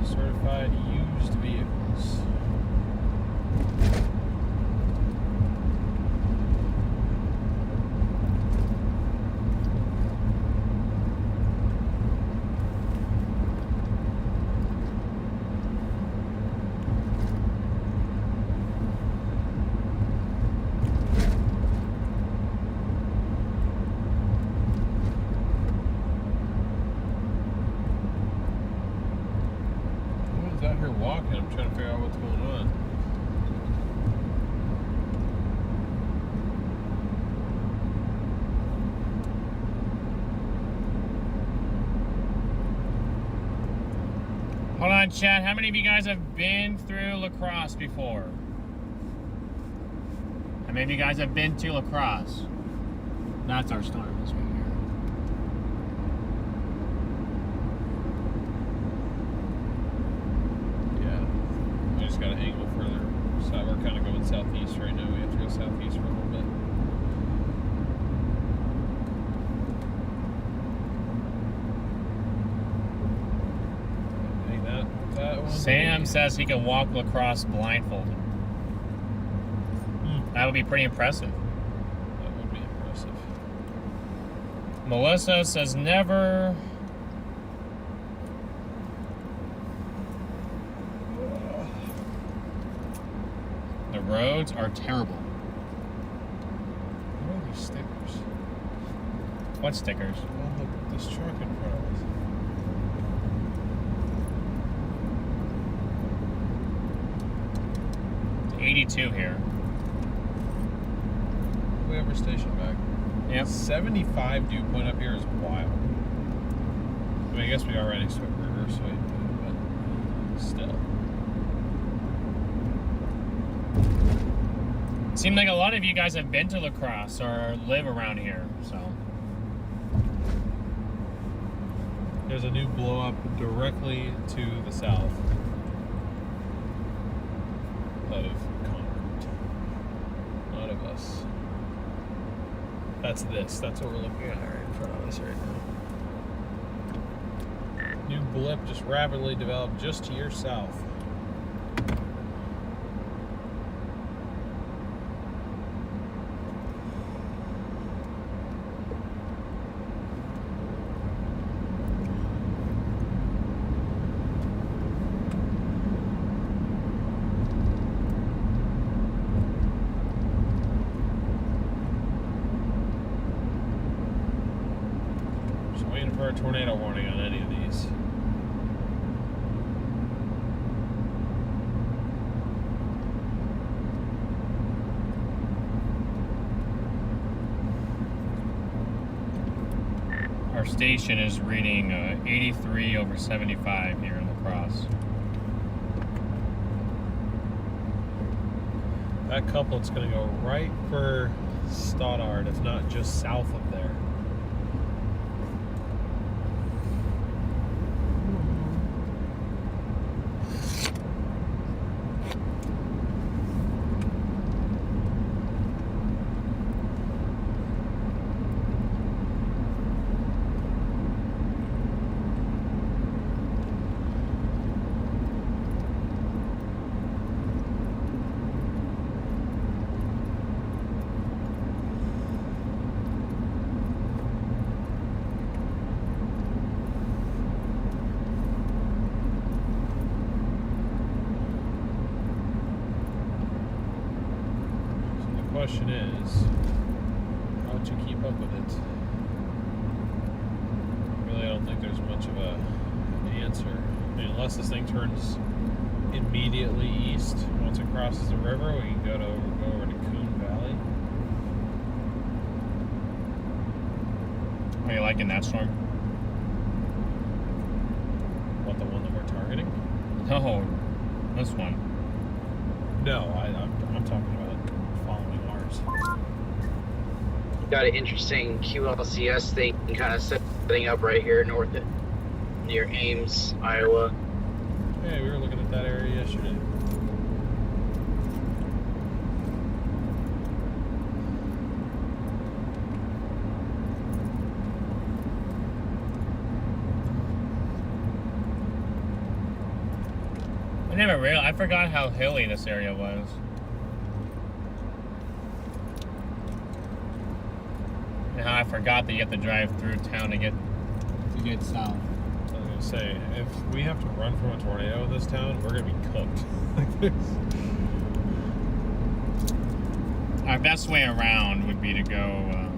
certified used vehicles. Everyone's out here walking. I'm trying to figure out what's going on. Hold on, chat. How many of you guys have been through La Crosse before? How many of you guys have been to La Crosse? That's our storm this right here. Yeah. We just got to angle further. So we're kind of going southeast right now. We have to go southeast for a little bit. That one. Sam says he can walk La Crosse blindfolded. That would be pretty impressive. That would be impressive. Melissa says never. The roads are terrible. What are these stickers? What stickers? Oh, look, this truck in front of us. 82 here. We have our station back. Yep. 75 dew point up here is wild. I mean, I guess we are right next to a river, so but still. Seemed like a lot of you guys have been to La Crosse or live around here, so. There's a new blow up directly to the south. of concrete. Not of us. That's this. That's what we're looking at right in front of us right now. New blip just rapidly developed just to your south. For a tornado warning on any of these. Our station is reading 83 over 75 here in La Crosse. That couplet's going to go right for Stoddard, if not just south of there. The question is, how to keep up with it? Really, I don't think there's much of an answer. I mean, unless this thing turns immediately east once it crosses the river, we can go over to Coon Valley. Are you liking that storm? What, the one that we're targeting? No, this one. No, I'm talking about following ours. Got an interesting QLCS thing kind of setting up right here north of, near Ames, Iowa. Hey, we were looking at that area yesterday. I forgot how hilly this area was. And how I forgot that you have to drive through town to get south. I was gonna say, if we have to run from a tornado in this town, we're gonna be cooked. Like this. Our best way around would be to go.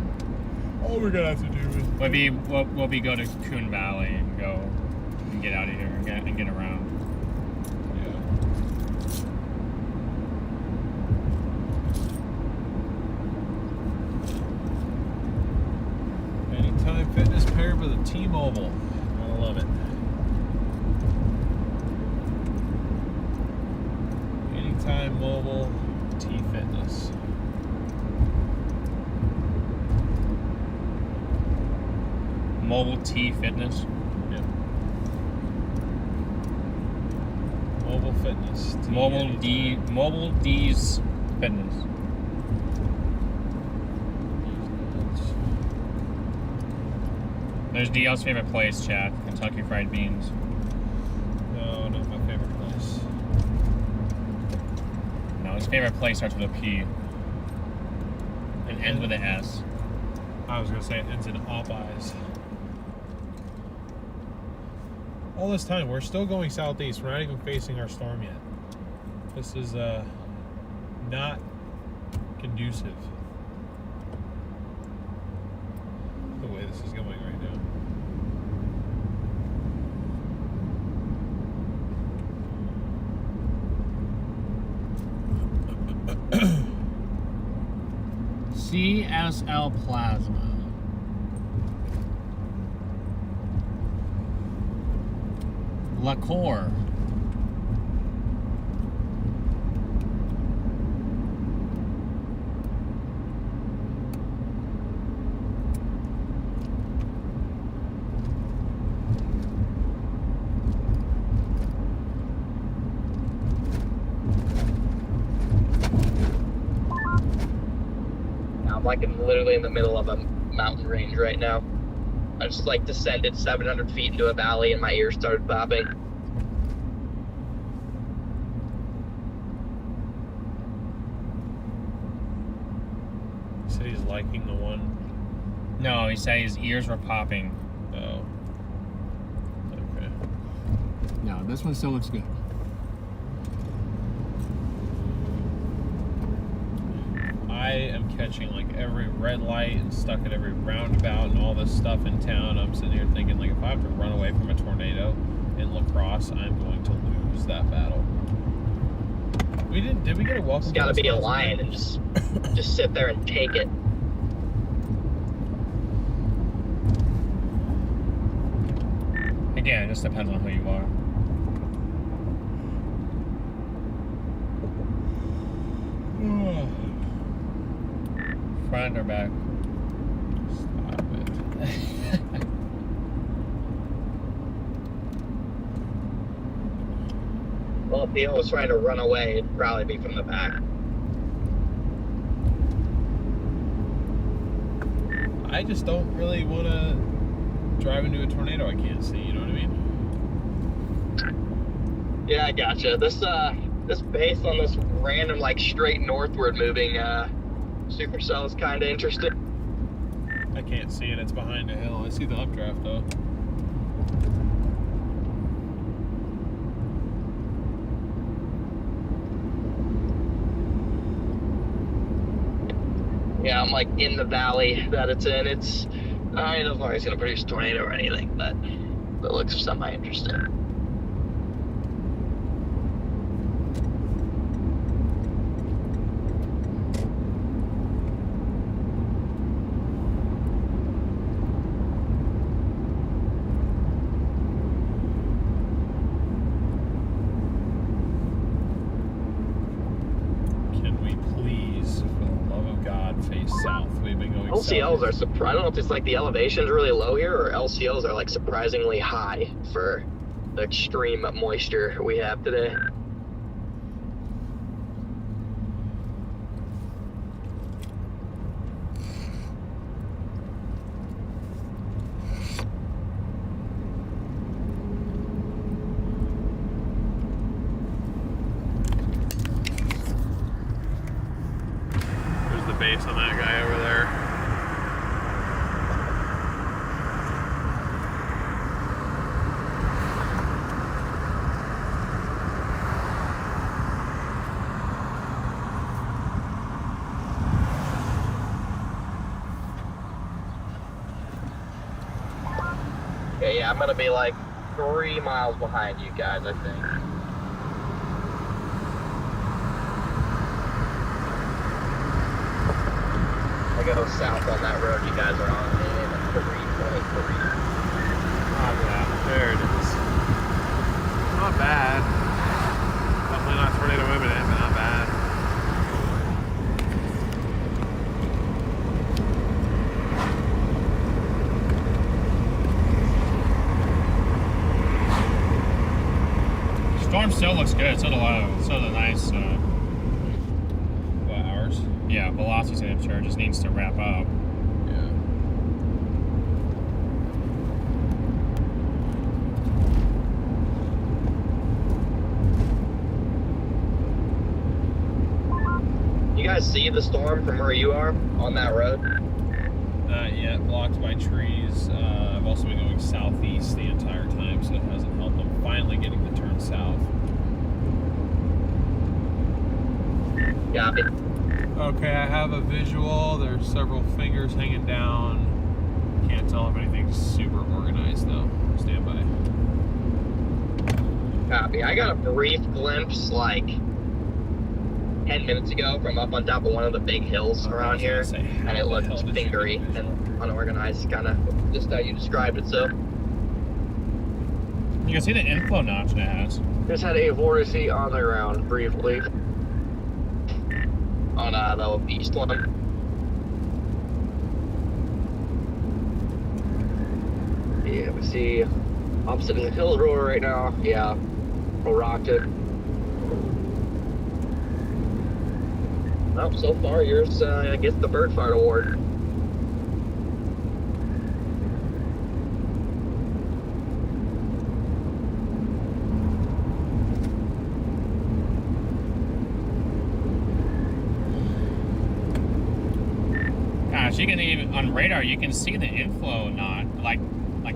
All we're gonna have to do is Would be go to Coon Valley and go and get out of here and get around. Anytime Fitness paired with a T-Mobile. Gotta love it. Anytime Mobile, T-Fitness. Mobile T Fitness. Yep. Mobile Fitness. T Mobile D's Fitness. There's DL's favorite place, chat. Kentucky Fried Beans. No, not my favorite place. No, his favorite place starts with a P and ends with an S. I was gonna say it ends in Popeyes. All this time, we're still going southeast. We're not even facing our storm yet. This is not conducive. The way this is going right now. CSL Plasma. LaCour. like literally in the middle of a mountain range right now. I just like descended 700 feet into a valley and my ears started popping. He said he's liking the one. No, he said his ears were popping. Oh. Okay. No, this one still looks good. I am catching like every red light and stuck at every roundabout and all this stuff in town. I'm sitting here thinking, like, if I have to run away from a tornado in La Crosse, I'm going to lose that battle. Did we get a welcome? It's gotta be a lion and just sit there and take it. Again, it just depends on who you are. Front or back? Stop it. Well, if Theo was trying to run away, it'd probably be from the back. I just don't really want to drive into a tornado I can't see, you know what I mean? Yeah, I gotcha. This base on this random, like, straight northward moving supercell is kind of interesting. I can't see it, it's behind a hill. I see the updraft though. Yeah, I'm like in the valley that it's in. It's, I don't know if it's gonna produce a tornado or anything, but it looks semi-interesting. LCLs are I don't know if it's like the elevation's really low here or LCLs are like surprisingly high for the extreme moisture we have today. There's the base on that guy over there. Okay, yeah, I'm gonna be like 3 miles behind you guys, I think. I go south on that road you guys are on in 323. Oh yeah, there it is. Not bad. Definitely not tornado imminent, but not bad. Storm still looks good. So the nice. What, hours? Yeah, velocity signature just needs to wrap up. Yeah. You guys see the storm from where you are on that road? Not yet, blocked by trees. I've also been going southeast the entire time, so it hasn't helped. I'm finally getting to turn south. Copy. Okay, I have a visual. There's several fingers hanging down. Can't tell if anything's super organized though. Stand by. Copy. I got a brief glimpse like 10 minutes ago from up on top of one of the big hills around here, and it looked fingery and unorganized, kind of just how you described it. So You can see the inflow notch it has. just had a vortice on the ground briefly on the east one. Yeah, we see opposite of the Hills Road right now. Yeah, we rocked it. Well, so far yours gets the bird fart award. Gosh, you can even on radar you can see the inflow, not like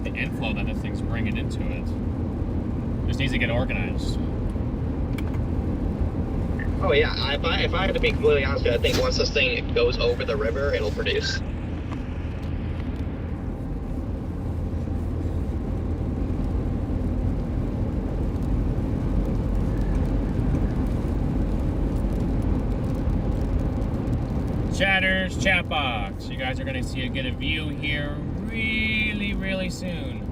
the inflow that the thing's bringing into it. Just needs to get organized. Oh yeah, if I had to be completely honest with you, I think once this thing goes over the river, it'll produce. Chatters, chat box. You guys are gonna get a view here really soon.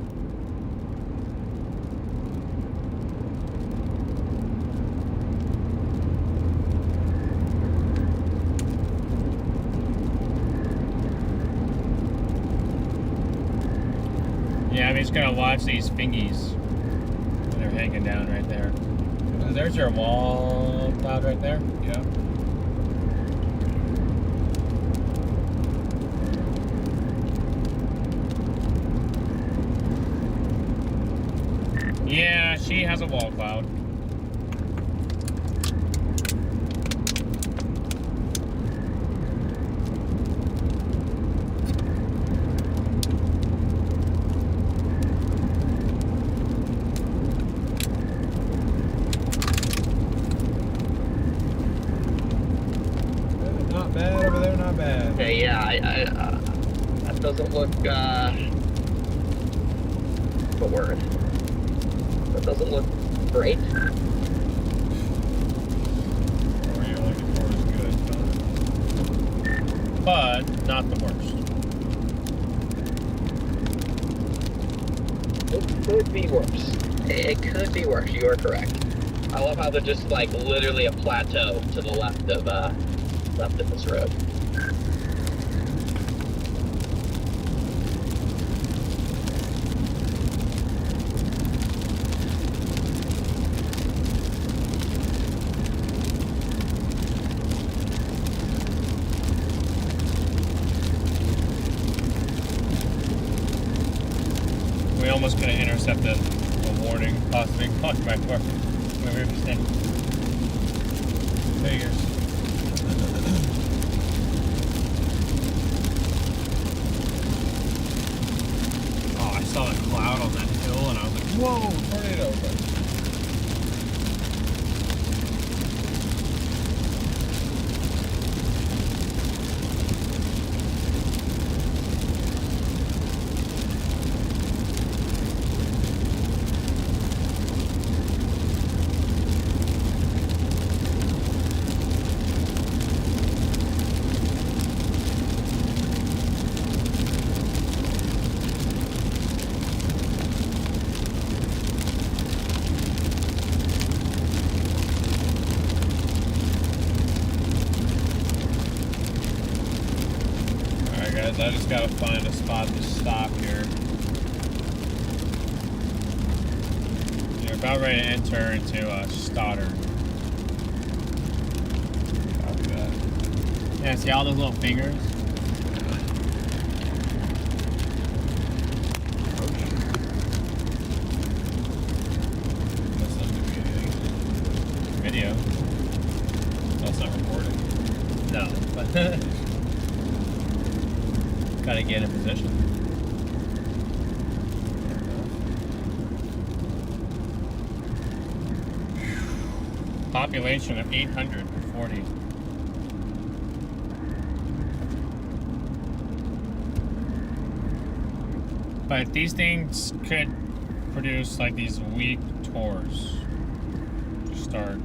Yeah, I'm just gonna watch these fingies. They're hanging down right there. There's your wall cloud right there. Yeah. Yeah, she has a wall cloud. Not bad over there, not bad. Okay, yeah, that doesn't look, the word. That doesn't look great. What you're looking for is good, But not the worst. It could be worse. It could be worse, you are correct. I love how they're just like literally a plateau to the left of this road. We almost could have intercepted a warning, possibly caught by far. Where we were standing. Figures. Oh, I saw a cloud on that hill and I was like, whoa, tornado. I just gotta find a spot to stop here. You're about ready to enter into Stoddard. Copy that. Yeah, see all those little fingers? That's not doing anything. Video. That's not recording. No. Gotta get in position. Population of 840. But these things could produce like these weak tours to start.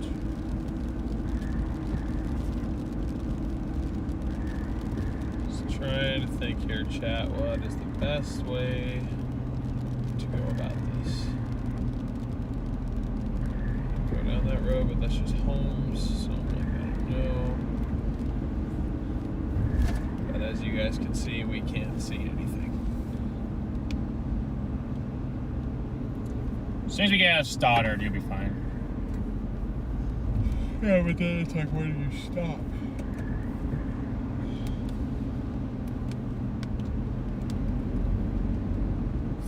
Trying to think here, chat. What is the best way to go about this? Go down that road, but that's just homes, so I'm like, I don't know. But as you guys can see, we can't see anything. As soon as we get out of Stoddard, you'll be fine. Yeah, but then it's like, where do you stop?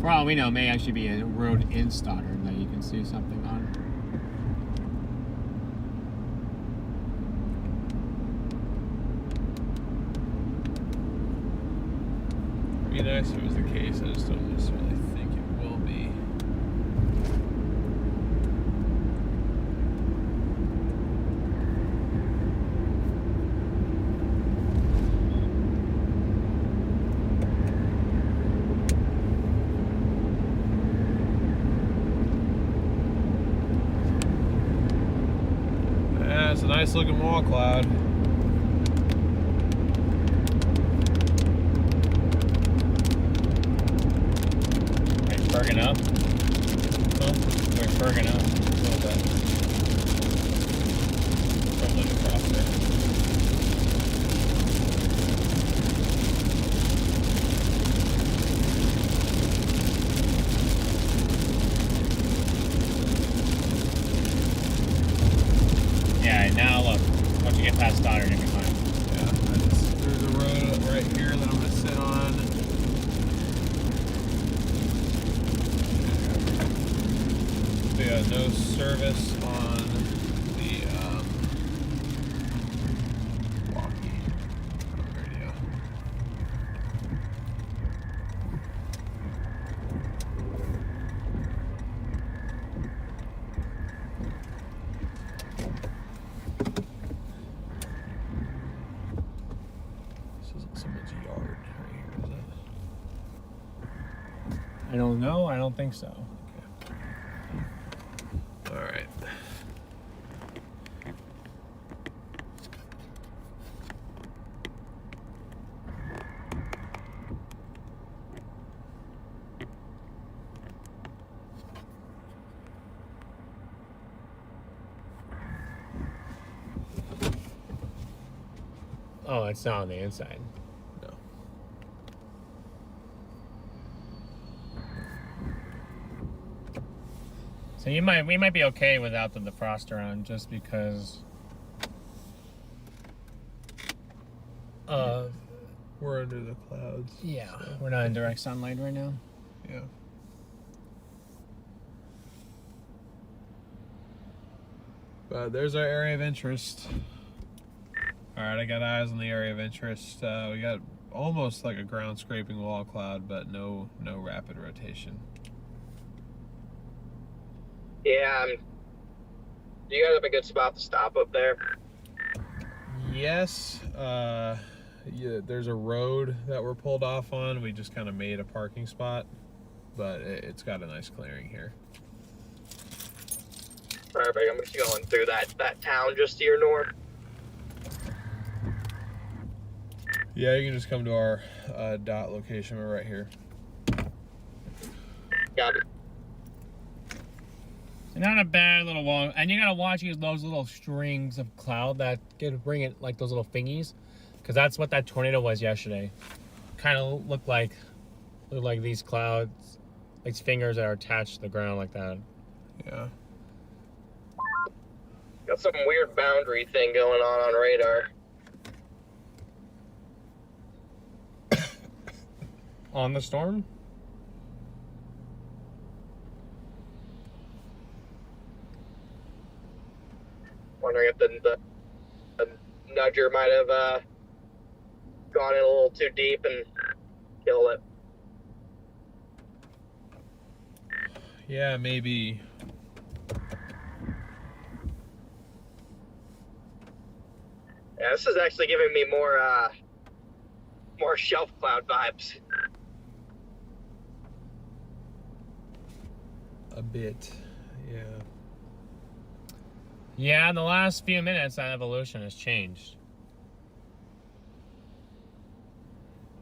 For all we know, it may actually be a road in Stoddard that you can see something on. It'd be nice if it was the case. I just don't necessarily think it will be. Yeah, it's a nice looking wall cloud. Bergen up. Huh? We're Bergen up. A little bit. From the across there. Yeah, now look. Once you get past Stoddard, you'll be fine. Yeah, there's a road right here that I'm gonna sit on. Yeah, no service on the walkie radio. This isn't someone's yard right here, is it? I don't know. I don't think so. All right. Oh, it's not on the inside. No. So we might be okay without the defroster on, just because We're under the clouds. yeah, so. we're not in direct sunlight right now. Yeah. But there's our area of interest. All right, I got eyes on the area of interest. We got almost like a ground scraping wall cloud, but no rapid rotation. Yeah, do you guys have a good spot to stop up there? Yes, yeah, there's a road that we're pulled off on. We just kind of made a parking spot, but it's got a nice clearing here. Perfect. I'm just going through that town just to your north. Yeah, you can just come to our dot location. We're right here. Got it. Not a bad little wall, and you gotta watch those little strings of cloud that can bring it, like those little thingies, because that's what that tornado was yesterday. Kind of looked like these clouds, like fingers that are attached to the ground like that. Yeah. Got some weird boundary thing going on radar. On the storm? Wondering if the nudger might have gone in a little too deep and killed it. Yeah, maybe. Yeah, this is actually giving me more shelf cloud vibes. A bit, yeah. Yeah, in the last few minutes, that evolution has changed.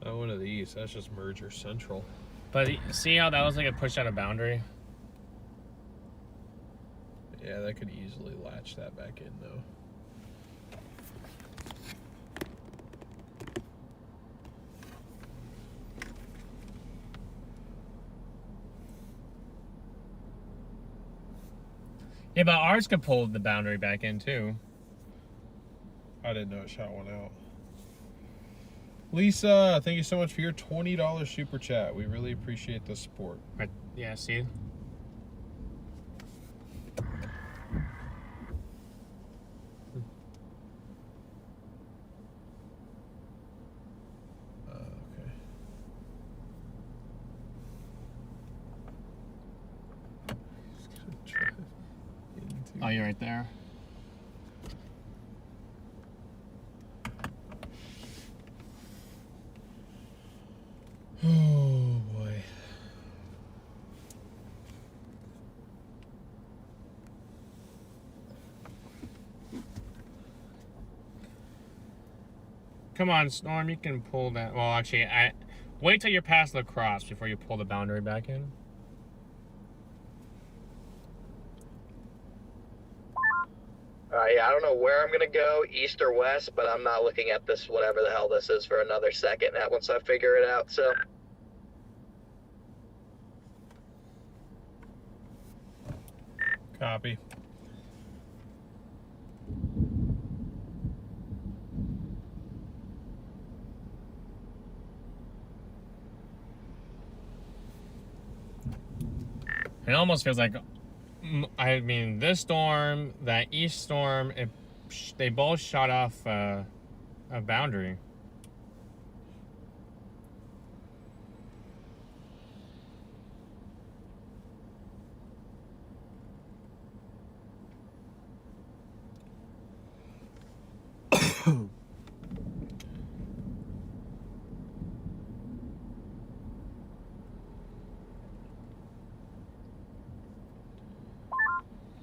Not one of these. That's just Merger Central. But see how that was like a push out of boundary? Yeah, that could easily latch that back in, though. Yeah, but ours could pull the boundary back in too. I didn't know it shot one out. Lisa, thank you so much for your $20 super chat. We really appreciate the support. Right, yeah, see? Okay. Just gonna drive into- Oh, you're right there. Oh boy. Come on, Storm, you can pull that. Well, actually, wait till you're past La Crosse before you pull the boundary back in. Yeah, I don't know where I'm gonna go, east or west, but I'm not looking at this, whatever the hell this is, for another second. Once I figure it out, so. Copy. It almost feels like, I mean, this storm, that east storm, they both shot off a boundary.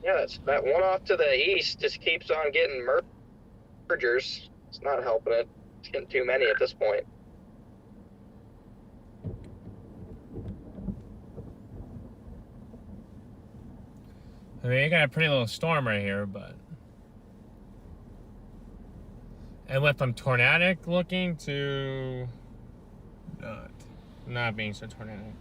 Yeah, that one off to the east just keeps on getting mergers. It's not helping it. It's getting too many at this point. I mean, you got a pretty little storm right here, but it went from tornadic looking to not being so tornadic.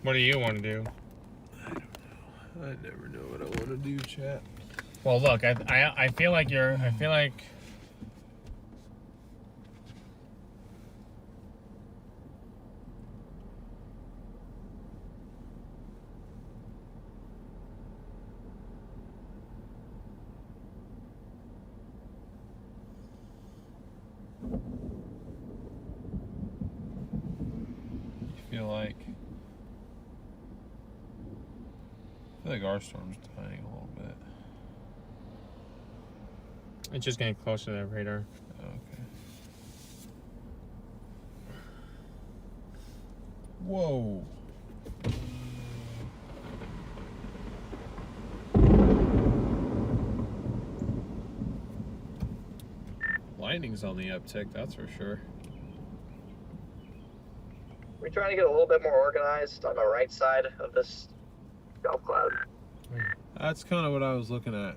What do you want to do? I never know what I want to do, chat. Well, look, I feel like I feel like our storm's dying a little bit. it's just getting closer to the radar. Okay. Whoa. Lightning's on the uptick, that's for sure. We're trying to get a little bit more organized on the right side of this golf cloud. That's kind of what I was looking at.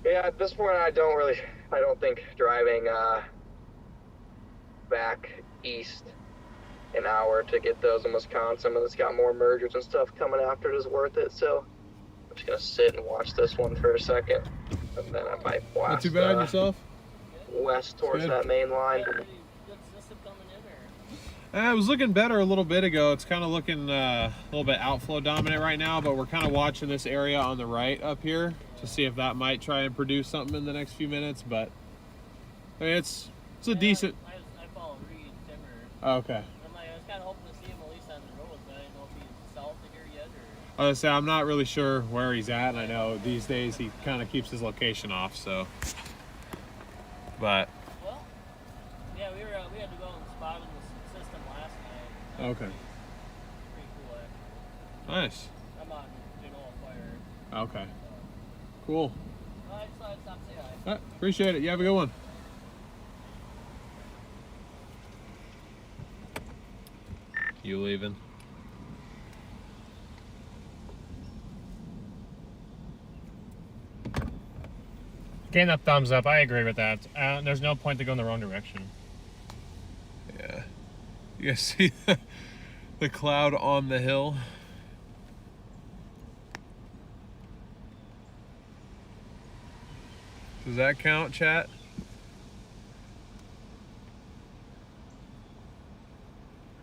Yeah, at this point, I don't think driving back east an hour to get those in Wisconsin, and it's got more mergers and stuff coming after it, is worth it. So I'm just gonna sit and watch this one for a second, and then I might blast. Not too bad yourself? West towards Good. that main line. It was looking better a little bit ago. It's kind of looking a little bit outflow dominant right now, but we're kind of watching this area on the right up here to see if that might try and produce something in the next few minutes. But I mean, it's a decent. I follow Reed Timmer. Oh, okay. I was kind of hoping to see him at least on the road, but I didn't know if he's south of here yet or. I was gonna say I'm not really sure where he's at, and I know these days he kind of keeps his location off. So, but Well, yeah, we had to go and spot in the system last night. okay, Pretty cool, actually. nice. I'm on Fire. Okay, cool. I just thought I'd stop and say hi. All right, appreciate it. You have a good one. You leaving? Getting that thumbs up, I agree with that. There's no point to go in the wrong direction. Yeah. You guys see The cloud on the hill. Does that count, chat?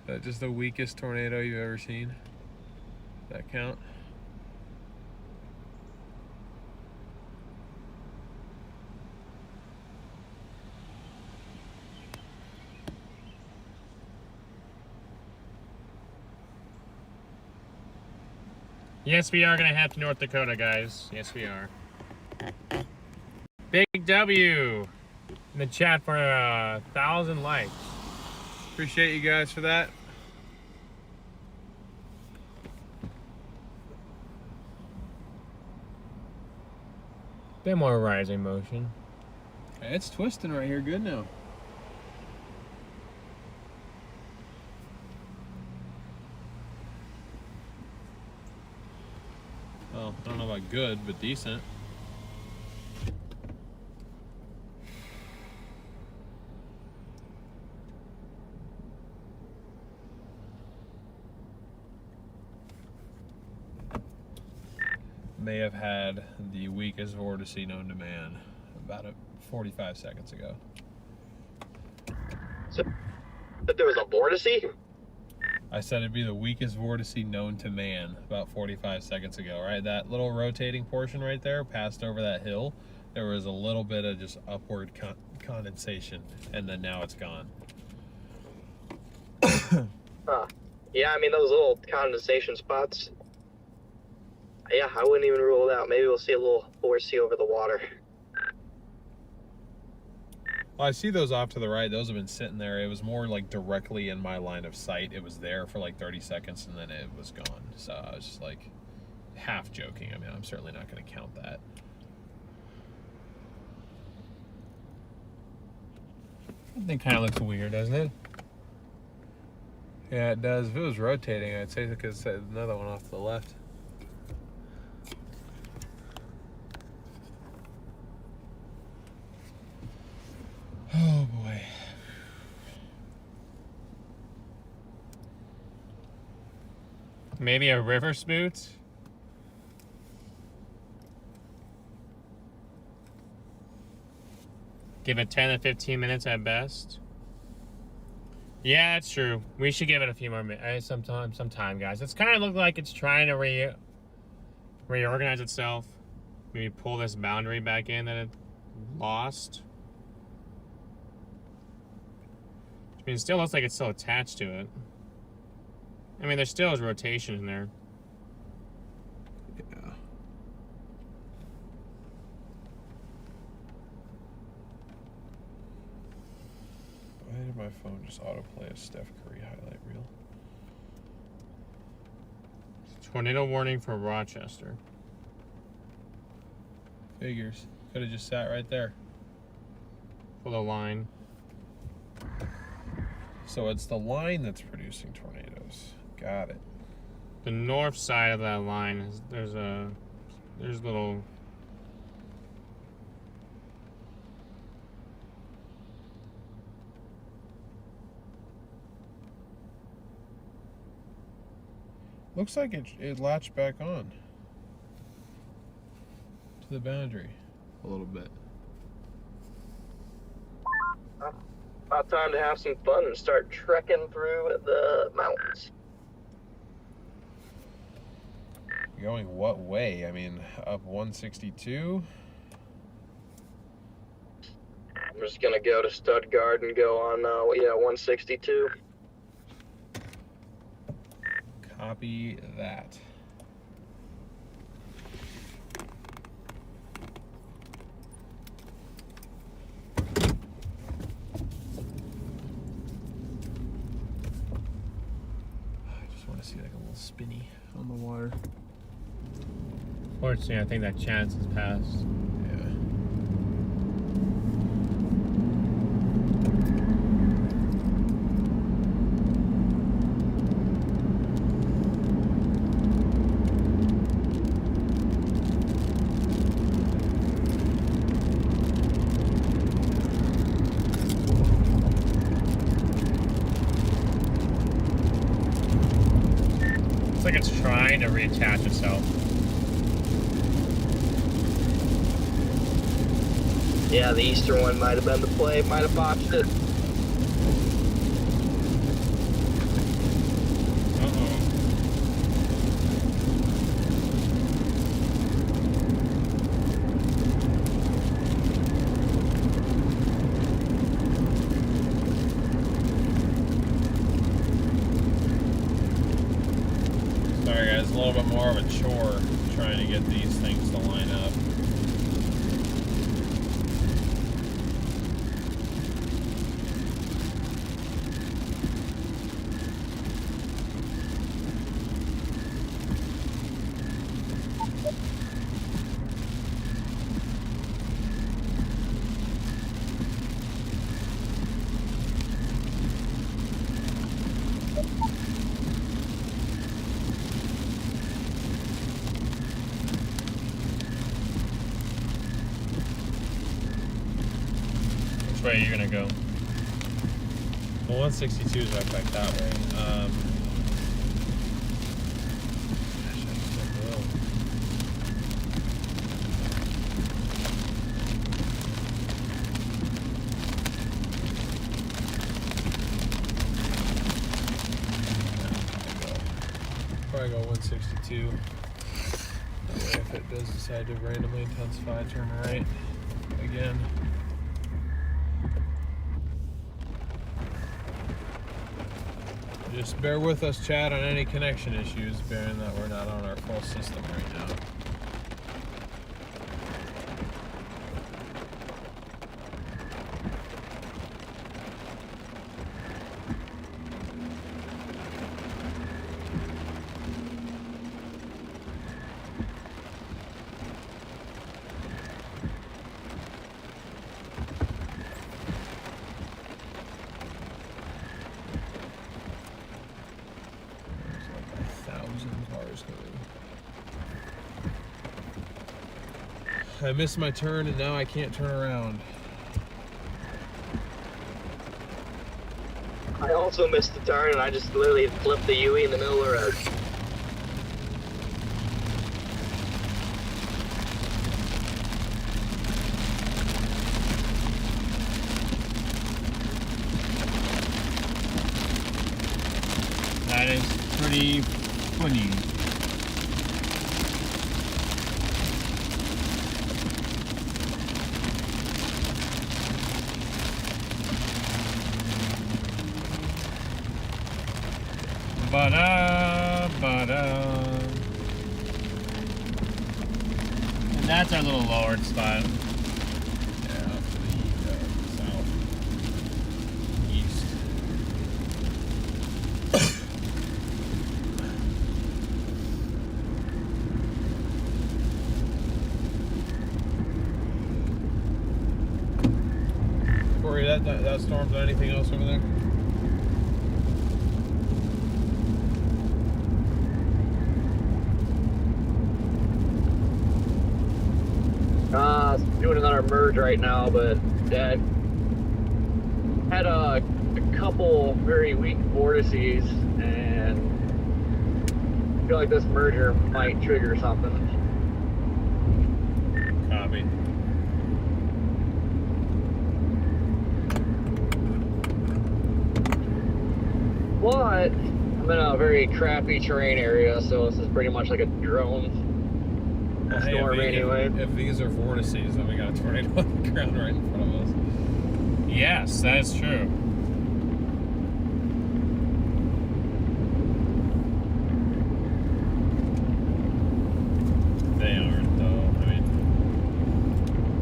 Is that just the weakest tornado you've ever seen? Does that count? Yes, we are going to head to North Dakota, guys. Yes, we are. Big W in the chat for 1,000 likes. Appreciate you guys for that. Bit more rising motion. It's twisting right here good now. Well, I don't know about good, but decent. May have had the weakest vortice known to man about 45 seconds ago. So, but there was a vortice? I said it'd be the weakest vortice known to man about 45 seconds ago, right? That little rotating portion right there passed over that hill. There was a little bit of just upward condensation, and then now it's gone. Yeah, I mean, those little condensation spots. Yeah, I wouldn't even rule it out. Maybe we'll see a little vortice over the water. Well, I see those off to the right. Those have been sitting there. It was more like directly in my line of sight. It was there for like 30 seconds and then it was gone. So I was just like half joking. I mean, I'm certainly not going to count that. That thing kind of looks weird, doesn't it? Yeah, it does. If it was rotating, I'd say because another one off to the left. Oh boy. Maybe a river spoot? Give it 10 to 15 minutes at best. Yeah, that's true. We should give it a few more minutes, some time, guys. It's kind of look like it's trying to reorganize itself. Maybe pull this boundary back in that it lost. I mean, it still looks like it's still attached to it. I mean, there still is rotation in there. Yeah. Why did my phone just autoplay a Steph Curry highlight reel? Tornado warning for Rochester. Figures. Could have just sat right there. For the line. So it's the line that's producing tornadoes. Got it. The north side of that line is there's little. Looks like it latched back on to the boundary a little bit. About time to have some fun and start trekking through the mountains. Going what way? I mean, up 162? I'm just gonna go to Stuttgart and go on, 162. Copy that. See like a little spinny on the water. Fortunately, I think that chance has passed. Yeah. waiting to reattach itself. Yeah, the Eastern one might have been the play, might have botched it. Sorry guys, a little bit more of a chore trying to get these things to line up. Which way are you gonna go? Well, 162 is right back that way. Gosh, I don't know. Probably go 162. That way, if it does decide to randomly intensify, turn right again. Just bear with us, Chad, on any connection issues, bearing that we're not on our full system right now. I missed my turn and now I can't turn around. I also missed the turn and I just literally flipped the UE in the middle of the road. That is pretty funny. And that's our little lowered spot. Yeah, off to the south. East. Corey, that storm's on anything else over there? Doing another merge right now, but had a couple very weak vortices, and I feel like this merger might trigger something. Copy. But I'm in a very crappy terrain area, so this is pretty much like a drone storm anyway. If these are vortices, then we got a tornado on the ground right in front of us. Yes, that is true. They aren't, though. I mean,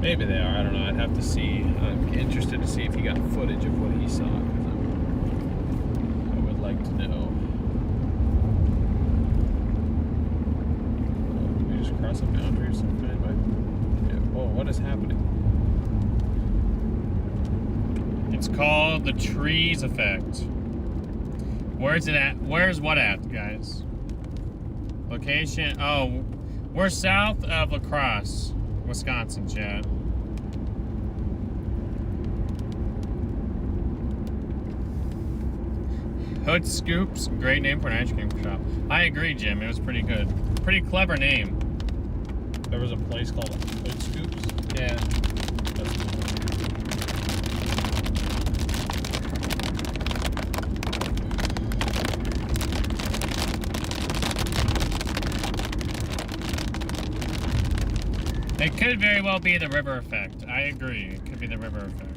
maybe they are. I don't know. I'd have to see. I'm interested to see if he got footage of what he saw. 'Cause I would like to know. Did we just cross a boundary or something? Yeah. Whoa, what is happening? It's called the trees effect. Where's it at? Where's what at, guys? Location. Oh, we're south of La Crosse, Wisconsin, Chad. Hood Scoops, great name for an ice cream shop. I agree, Jim. It was pretty good. Pretty clever name. There was a place called Hood Scoops. Yeah. That's cool. It could very well be the river effect. I agree. It could be the river effect.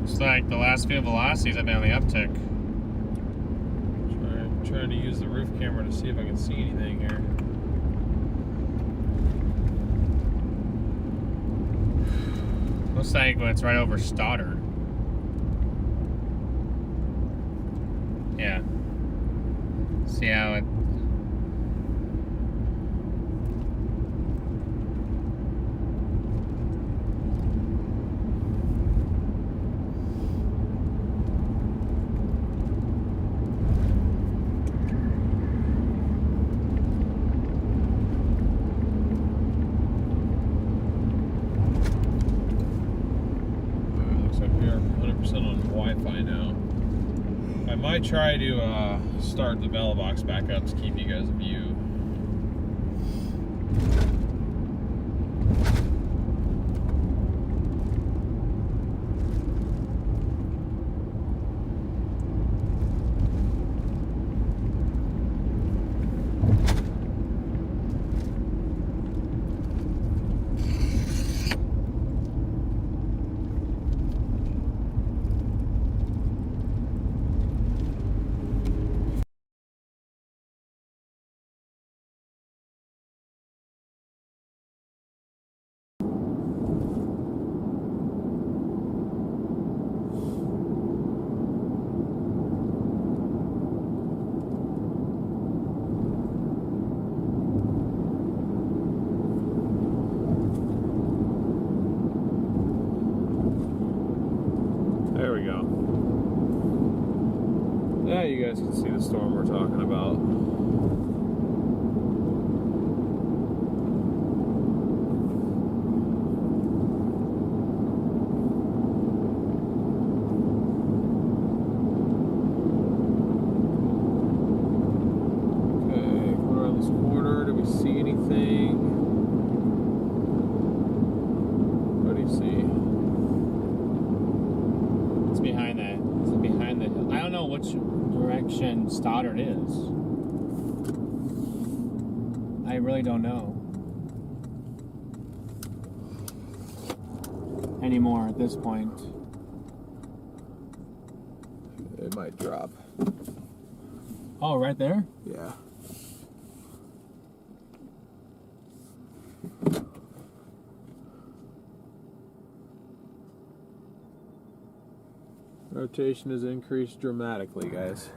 Looks like the last few velocities have been on the uptick. Trying to use the roof camera to see if I can see anything here. Looks like it's right over Stoddard. Yeah. See how it... Looks like we are 100% on Wi-Fi now. I might try to start the bell box back up to keep you guys a view. There we go. Now you guys can see the storm we're talking about. Okay, going around this corner, do we see anything? What do you see? It's behind that. It's behind the hill. I don't know which direction Stoddard is. I really don't know anymore at this point. It might drop. Oh, right there? Yeah. Rotation has increased dramatically, guys.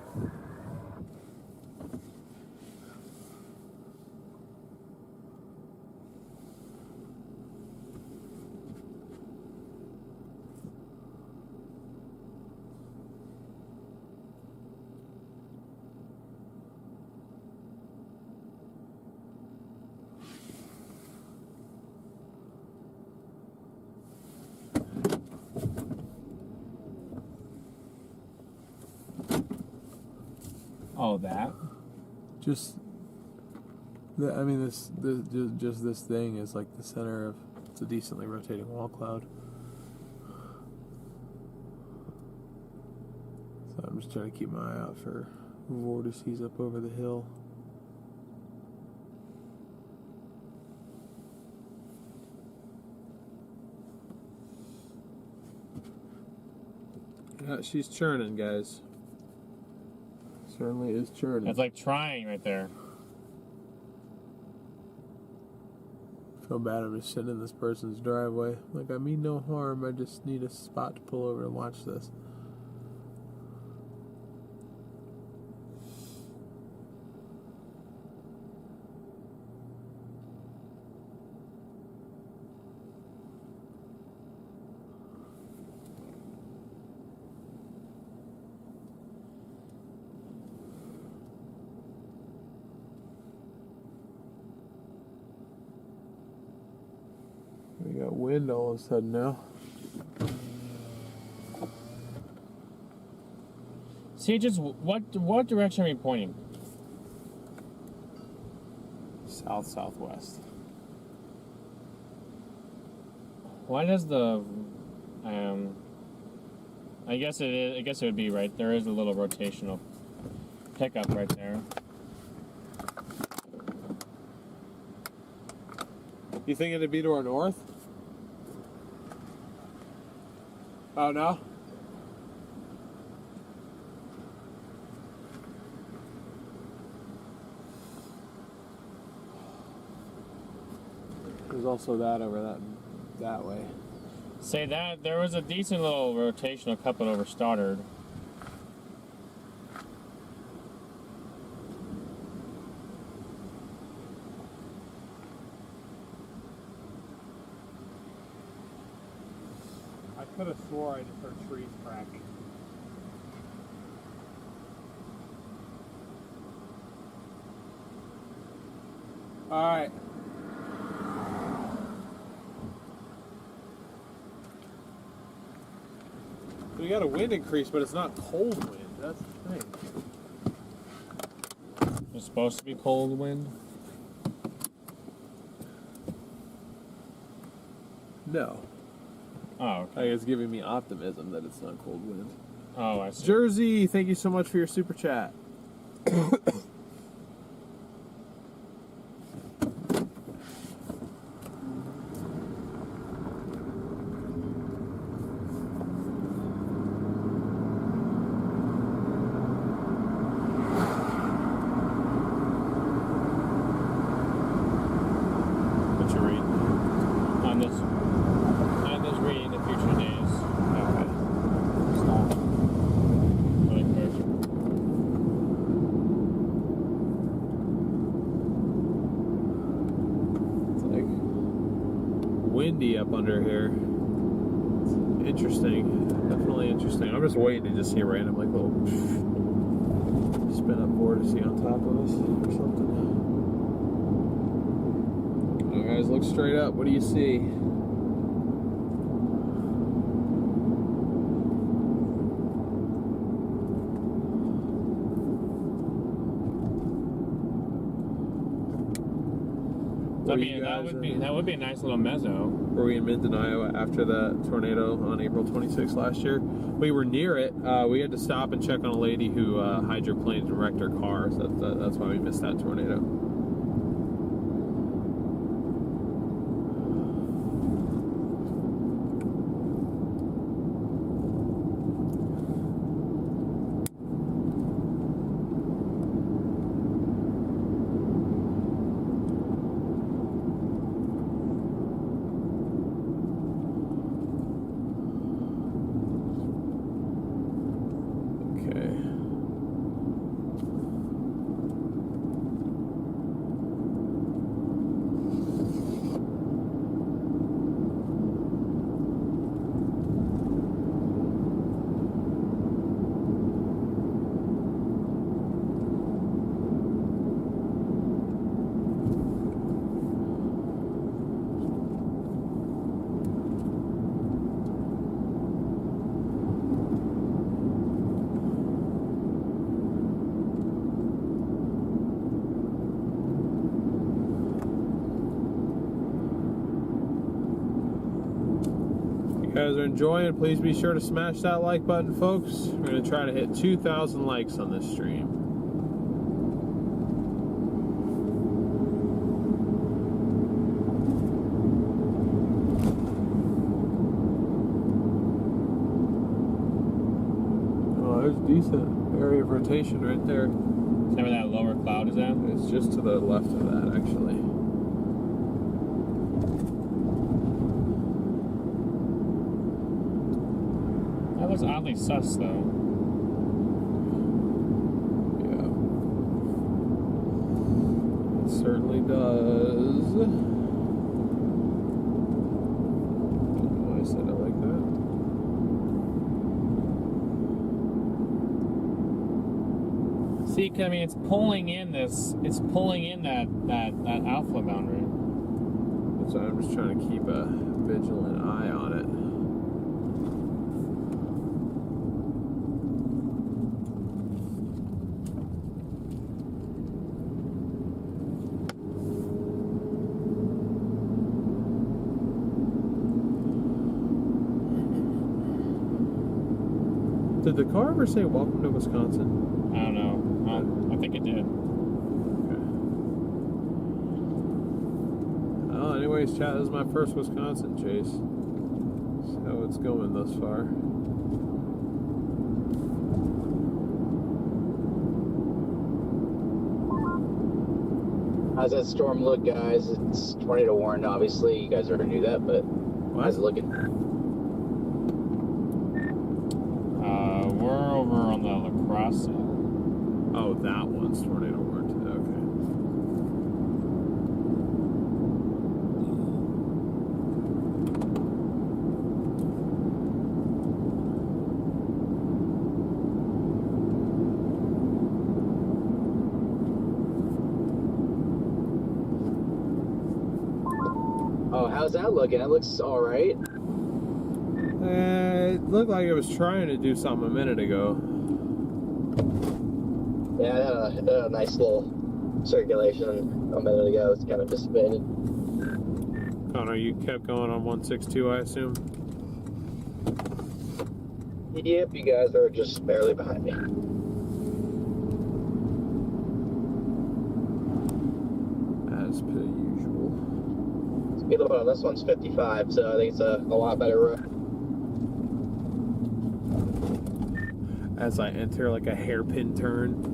Oh, that? Just, I mean, just this thing is like the center of, it's a decently rotating wall cloud. So I'm just trying to keep my eye out for vortices up over the hill. Yeah, she's churning, guys. Certainly is churning. It's like trying right there. Feel bad I'm just sitting in this person's driveway. Like, I mean no harm, I just need a spot to pull over and watch this. wind all of a sudden now. See, just what direction are we pointing? South-southwest. Why does the I guess it would be right. There is a little rotational pickup right there. You think it'd be to our north? Oh no? There's also that over that way. Say that there was a decent little rotational couple over Stoddard. I could have swore I just heard trees cracking. All right. We got a wind increase, but it's not cold wind. That's the thing. It's supposed to be cold wind. No. Oh, okay. It's giving me optimism that it's not cold wind. Oh, I see. Jersey, thank you so much for your super chat. What you read? On this reading the future days. Okay. Stop. Really quick. It's like windy up under here. It's interesting. Definitely interesting. I'm just waiting to just see a random like little spin up vortice on top of us or something. Oh, guys, look straight up. What do you see? That would be a nice little mezzo. Were we in Minden, Iowa after the tornado on April 26th last year? We were near it. We had to stop and check on a lady who hydroplaned and wrecked her car. So that's why we missed that tornado. Guys are enjoying, please be sure to smash that like button, folks. We're going to try to hit 2,000 likes on this stream. Oh, there's a decent area of rotation right there. Is that where that lower cloud is at? It's just to the left of that, actually. That looks oddly sus, though. Yeah. It certainly does. I don't know why I said it like that. See, I mean, it's pulling in that alpha boundary. So I'm just trying to keep a vigilant eye on it. Did the car ever say welcome to Wisconsin? I don't know. I think it did. Okay. Well, anyways, chat, this is my first Wisconsin chase. See how it's going thus far. How's that storm look, guys? It's tornado warned, obviously. You guys already knew that, but how's it looking? We're over on the La Crosse side. Oh, that one's tornado warned. Okay. Oh, how's that looking? It looks all right. It looked like it was trying to do something a minute ago. Yeah, it had a nice little circulation a minute ago. It's kind of dissipated. Connor, you kept going on 162, I assume? Yep, you guys are just barely behind me. As per usual. Speed limit on this one's 55, so I think it's a lot better road. As I enter like a hairpin turn.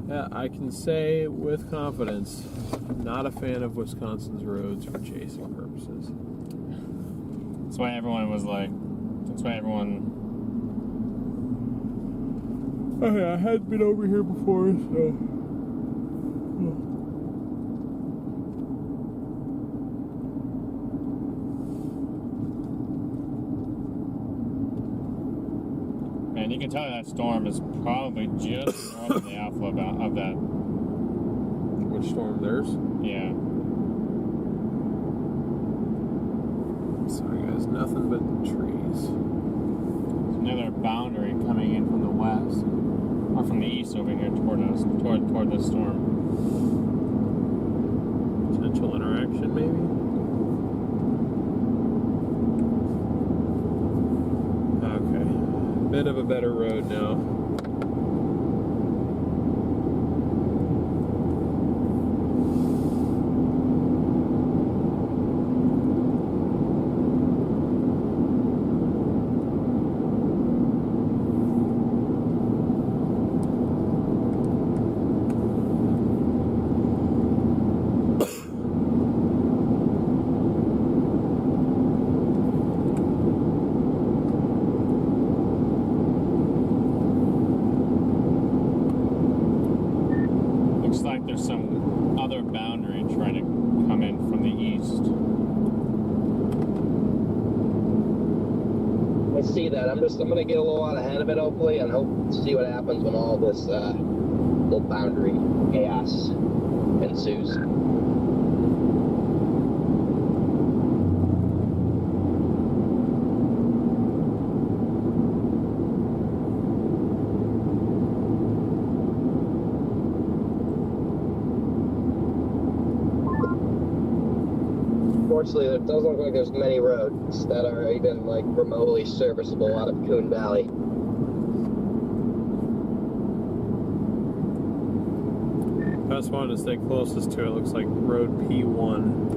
Yeah, I can say with confidence, not a fan of Wisconsin's roads for chasing purposes. That's why everyone was like, Okay, I had been over here before, so. and you can tell that storm is probably just north of the alpha of that. Which storm? Theirs? Yeah. Sorry guys, nothing but trees. There's another boundary coming in from the west, or from the east over here toward us, toward this storm. Potential interaction, maybe? Okay. Bit of a better road now. There's some other boundary trying to come in from the east. I see that. I'm gonna get a little out ahead of it, hopefully, and hope to see what happens when all this little boundary chaos ensues. Unfortunately, it doesn't look like there's many roads that are even like remotely serviceable out of Coon Valley. Best one to stay closest to it looks like Road P1.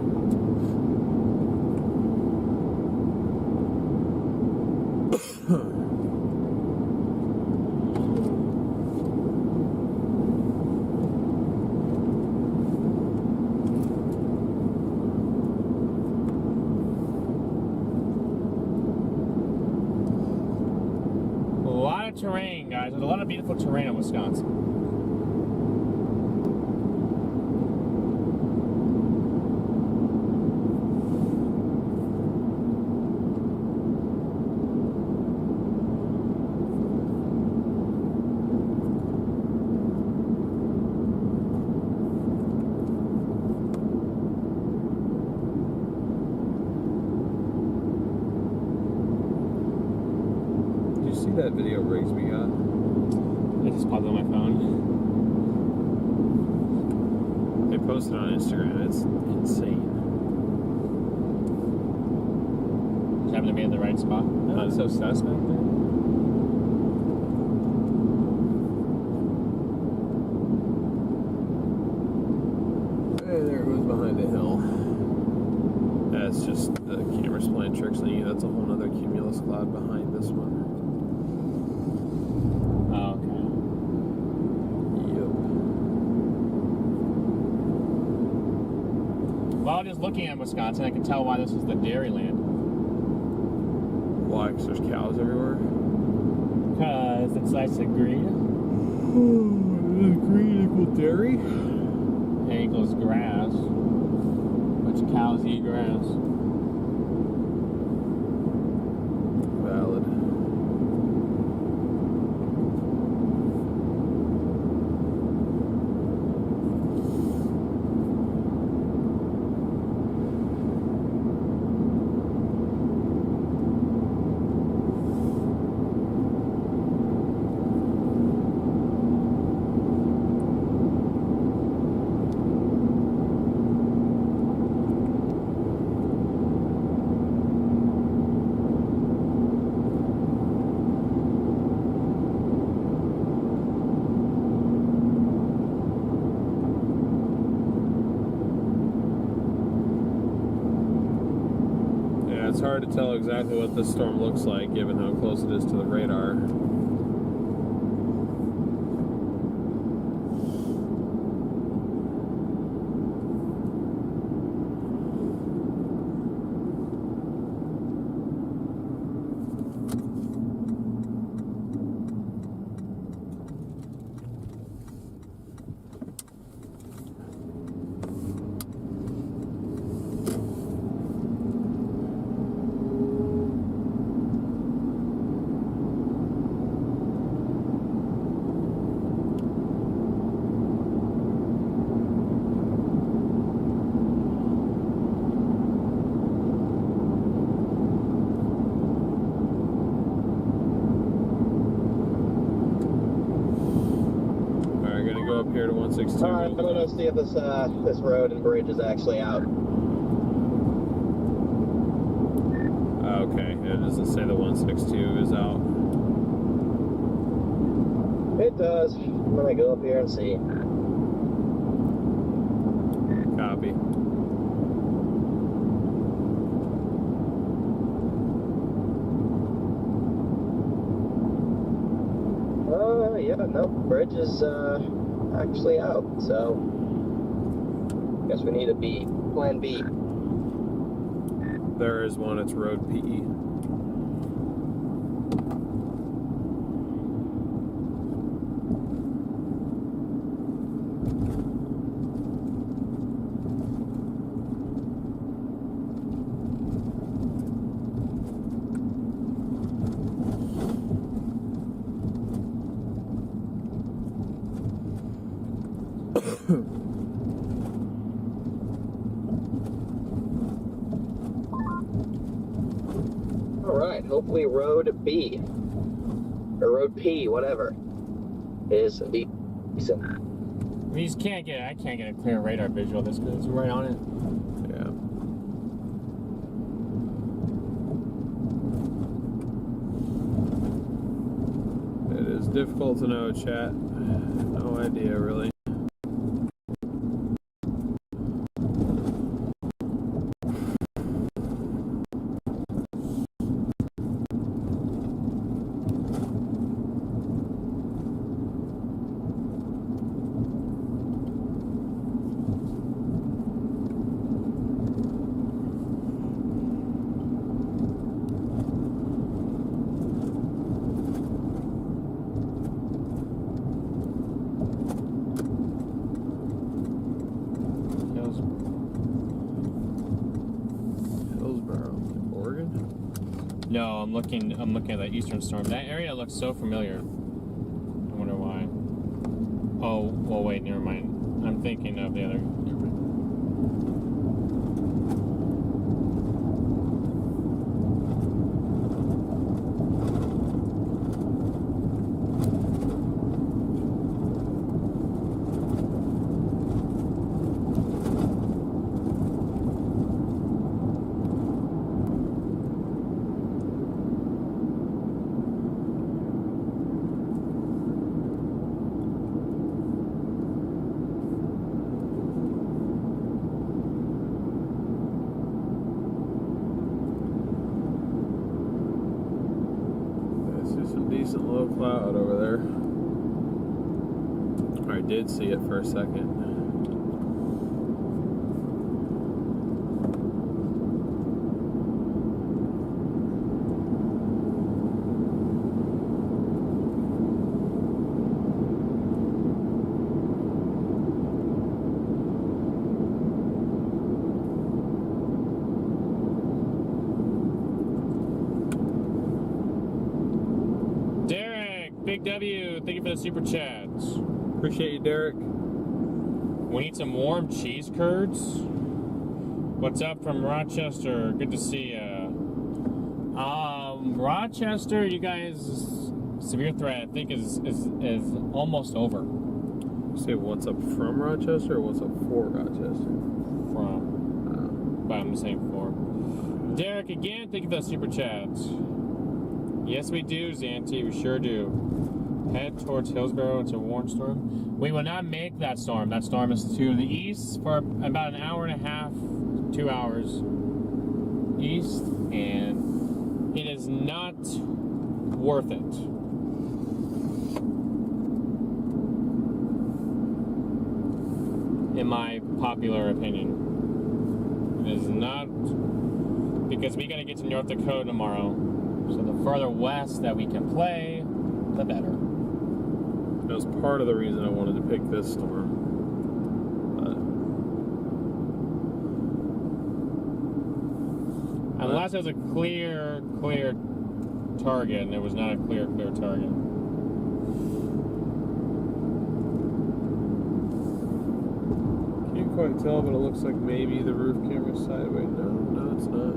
Terrain, guys. There's a lot of beautiful terrain in Wisconsin. that video rigs we got? It just popped on my phone. They posted on Instagram. It's insane. Just happened to be in the right spot. Oh, it's so sus back there. Hey, there it goes behind a hill. That's just the camera's playing tricks on you. That's a whole nother cumulus cloud behind this one. Oh, okay. Yep. While just looking at Wisconsin, I can tell why this is the dairy land. Why? Because there's cows everywhere? Because it's nice and green. Green equal dairy? And equals grass. Which cows eat grass. Valid. It's hard to tell exactly what this storm looks like given how close it is to the radar. Up here to 162. Alright, I'm gonna see if this this road and bridge is actually out. Okay, it doesn't say the 162 is out. It does. I'm gonna go up here and see. Copy. Yeah, no, bridge is actually out, so guess we need a B, plan B. There is one, it's road PE. Alright, hopefully road B, or road P, whatever, is decent. We just can't get, I can't get a clear radar visual of this because it's right on it. Yeah. It is difficult to know, chat. No idea, really. No, I'm looking at that eastern storm. That area looks so familiar. I wonder why. Oh, well, wait, never mind. I'm thinking of the other. no cloud over there. I did see it for a second. Big W, thank you for the super chats. Appreciate you, Derek. We need some warm cheese curds. What's up from Rochester? Good to see ya. Rochester, you guys, severe threat I think is almost over. Say what's up from Rochester or what's up for Rochester? From, but I'm saying for. Derek again, thank you for the super chats. Yes, we do, Zanti. We sure do. Head towards Hillsborough. It's a warm storm. We will not make that storm. That storm is to the east for about an hour and a half, 2 hours east, and it is not worth it. In my popular opinion, it is not, because we got to get to North Dakota tomorrow. So the further west that we can play, the better. That was part of the reason I wanted to pick this storm. Unless it was a clear target, and it was not a clear target. Can't quite tell, but it looks like maybe the roof camera's sideways. No, it's not.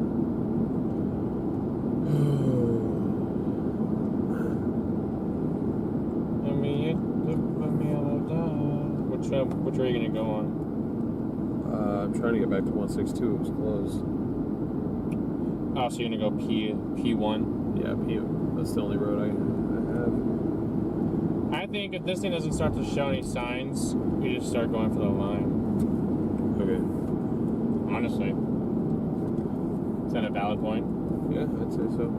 Which way are you going to go on? I'm trying to get back to 162. It was closed. Oh, so you're going to go P1? Yeah, P. That's the only road I have. I think if this thing doesn't start to show any signs, you just start going for the line. Okay. Honestly. Is that a valid point? Yeah, I'd say so.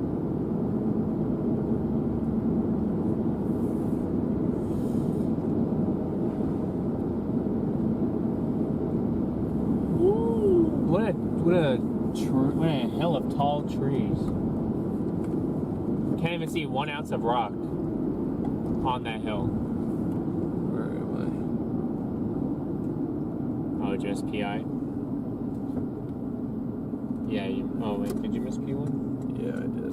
What a hill of tall trees. Can't even see 1 ounce of rock on that hill. Where am Oh, just PI? Yeah, oh wait, did you miss P1? Yeah, I did.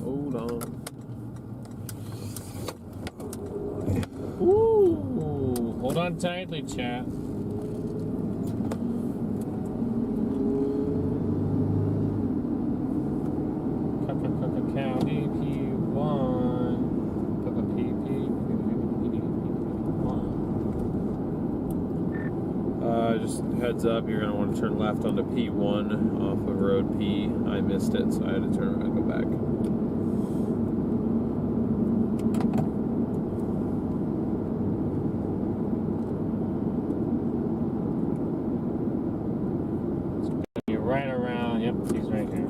Hold on. Ooh, hold on tightly, chat. County P1. Just heads up, you're going to want to turn left onto P1 off of road P. I missed it, so I had to turn around and go back. You're right around, yep, he's right here.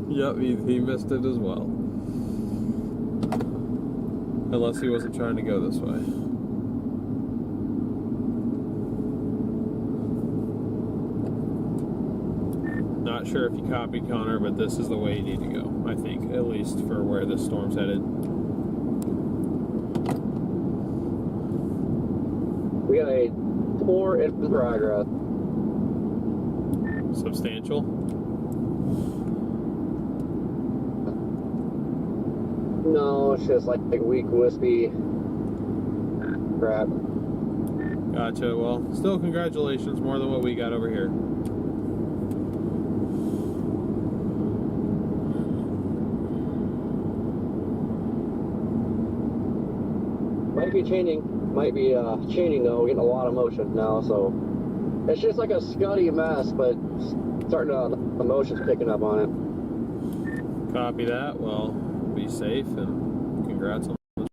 Yep, he missed it as well. Unless he wasn't trying to go this way. Not sure if you copied, Connor, but this is the way you need to go, I think, at least for where this storm's headed. We got a tour in progress. Substantial. No, it's just like weak, wispy crap. Gotcha. Well, still congratulations, more than what we got over here. Might be changing though. We're getting a lot of motion now, so it's just like a scuddy mess, but starting to, the motion's picking up on it. Copy that. Well, be safe and congrats on the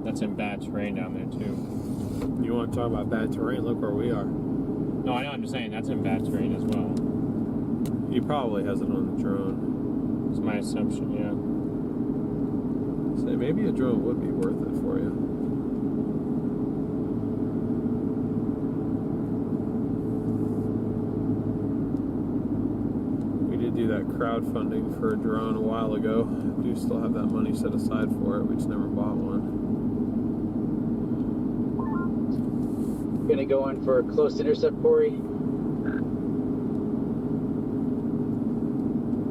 That's in bad terrain down there too. You want to talk about bad terrain? Look where we are. No, I know. I'm just saying that's in bad terrain as well. He probably has it on the drone. It's my assumption. Yeah. Say maybe a drone would be worth it for you. We did do that crowdfunding for a drone a while ago. I do still have that money set aside for it. We just never bought one. Gonna go in for a close intercept, Corey.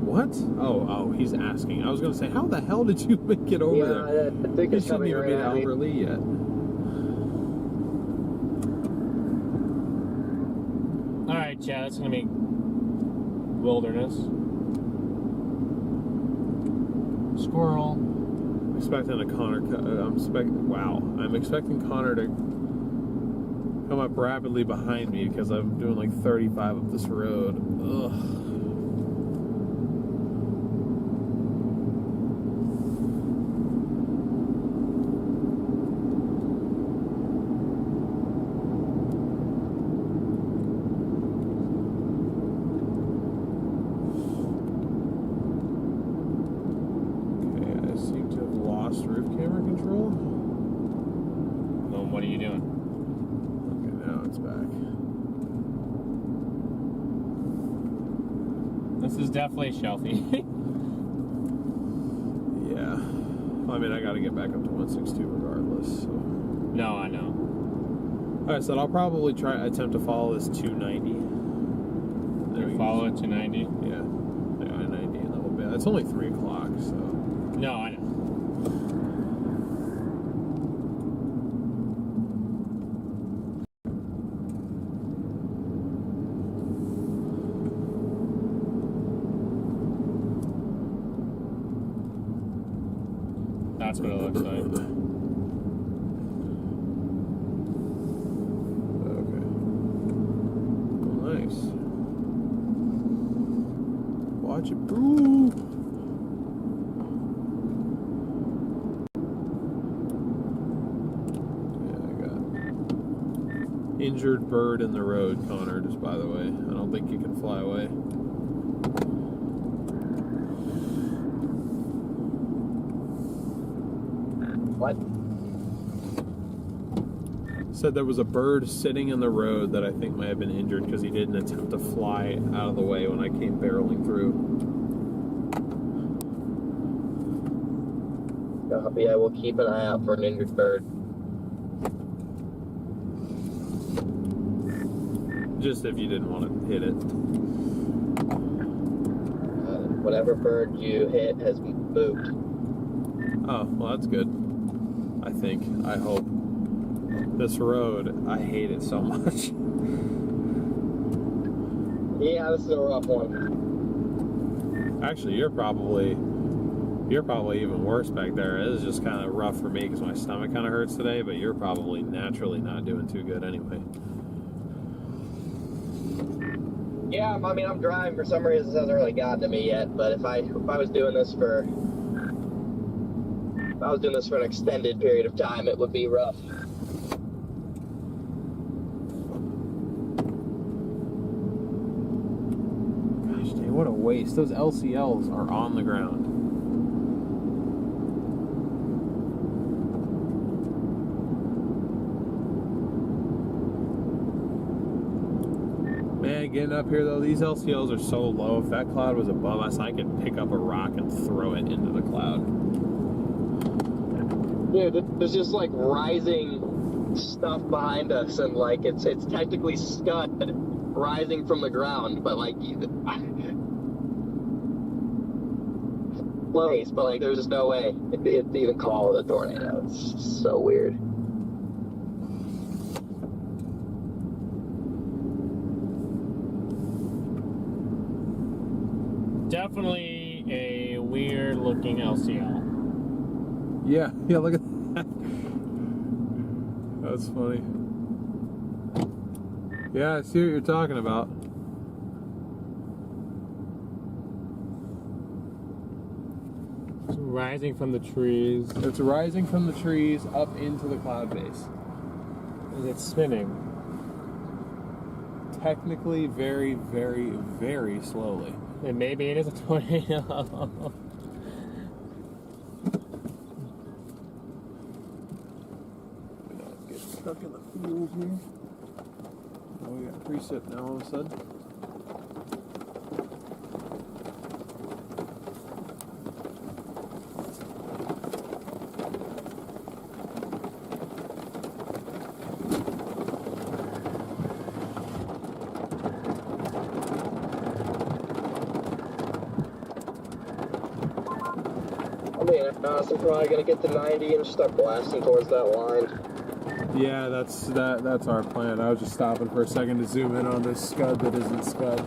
What? Oh, he's asking. I was going to say, how the hell did you make it over there? I think You it's shouldn't coming even right be at at me. Albert Lee yet. All right, yeah, that's gonna be wilderness. Squirrel. I'm expecting a Connor. I'm expecting Connor to come up rapidly behind me because I'm doing like 35 up this road. Ugh. What are you doing? Okay, now it's back. This is definitely shelfy. Yeah. I mean, I got to get back up to 162 regardless. So. No, I know. All right, so I'll probably attempt to follow this 290. Follow it to 90? Yeah. I got a 90 in a little bit. It's only 3 o'clock, so. No, I know. That's what it looks like. Okay. Well, nice. Watch it, bro. Yeah, I got injured bird in the road, Connor, just by the way. I don't think you can fly away. What? Said there was a bird sitting in the road that I think might have been injured because he didn't attempt to fly out of the way when I came barreling through. Yeah, we'll keep an eye out for an injured bird. Just if you didn't want to hit it. Whatever bird you hit has moved. Oh, well, that's good. I think. I hope. This road, I hate it so much. Yeah, this is a rough one. Actually, you're probably even worse back there. It is just kind of rough for me because my stomach kind of hurts today, but you're probably naturally not doing too good anyway. Yeah, I mean, I'm driving. For some reason, it hasn't really gotten to me yet. But if I was doing this for an extended period of time, it would be rough. Gosh dang, what a waste. Those LCLs are on the ground. Man, getting up here though, these LCLs are so low. If that cloud was above us, I could pick up a rock and throw it into the cloud. Dude, there's just like rising stuff behind us, and like it's technically scud rising from the ground, but like place, but like there's just no way it'd even call it a tornado. It's so weird. Definitely a weird looking LCL. Yeah, look at that. That's funny. Yeah, I see what you're talking about. rising from the trees. It's rising from the trees up into the cloud base. And it's spinning. Technically, very, very, very slowly. And maybe it is a tornado. Get stuck in the field here. Oh, we got precip now all of a sudden. I'm probably gonna get to 90 and start blasting towards that line. Yeah, that's our plan. I was just stopping for a second to zoom in on this scud that isn't scud.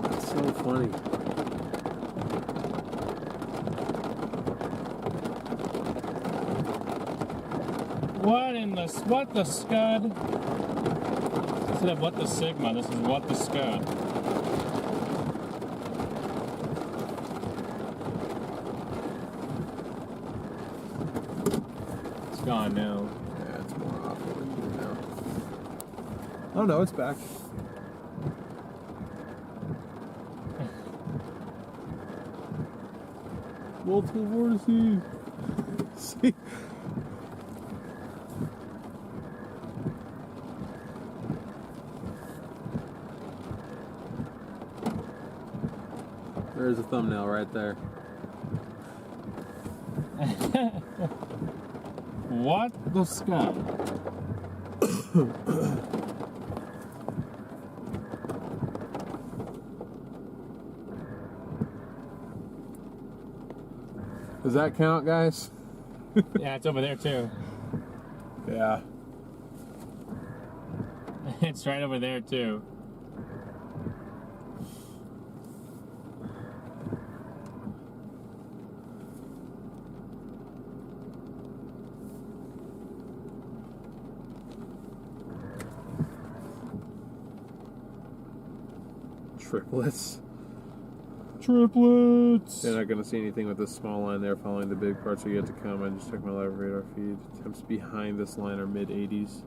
That's so funny. What the scud? Instead of what the sigma, this is what the scud. It's gone now. Yeah, it's more off now. Oh no, it's back. Multiple vortices. See? There's a thumbnail right there. What the scud? Does that count, guys? Yeah, it's over there too. Yeah. It's right over there too. Triplets. Triplets! You're not going to see anything with this small line there following the big parts are yet to come. I just took my live radar feed. Temps behind this line are mid-80s.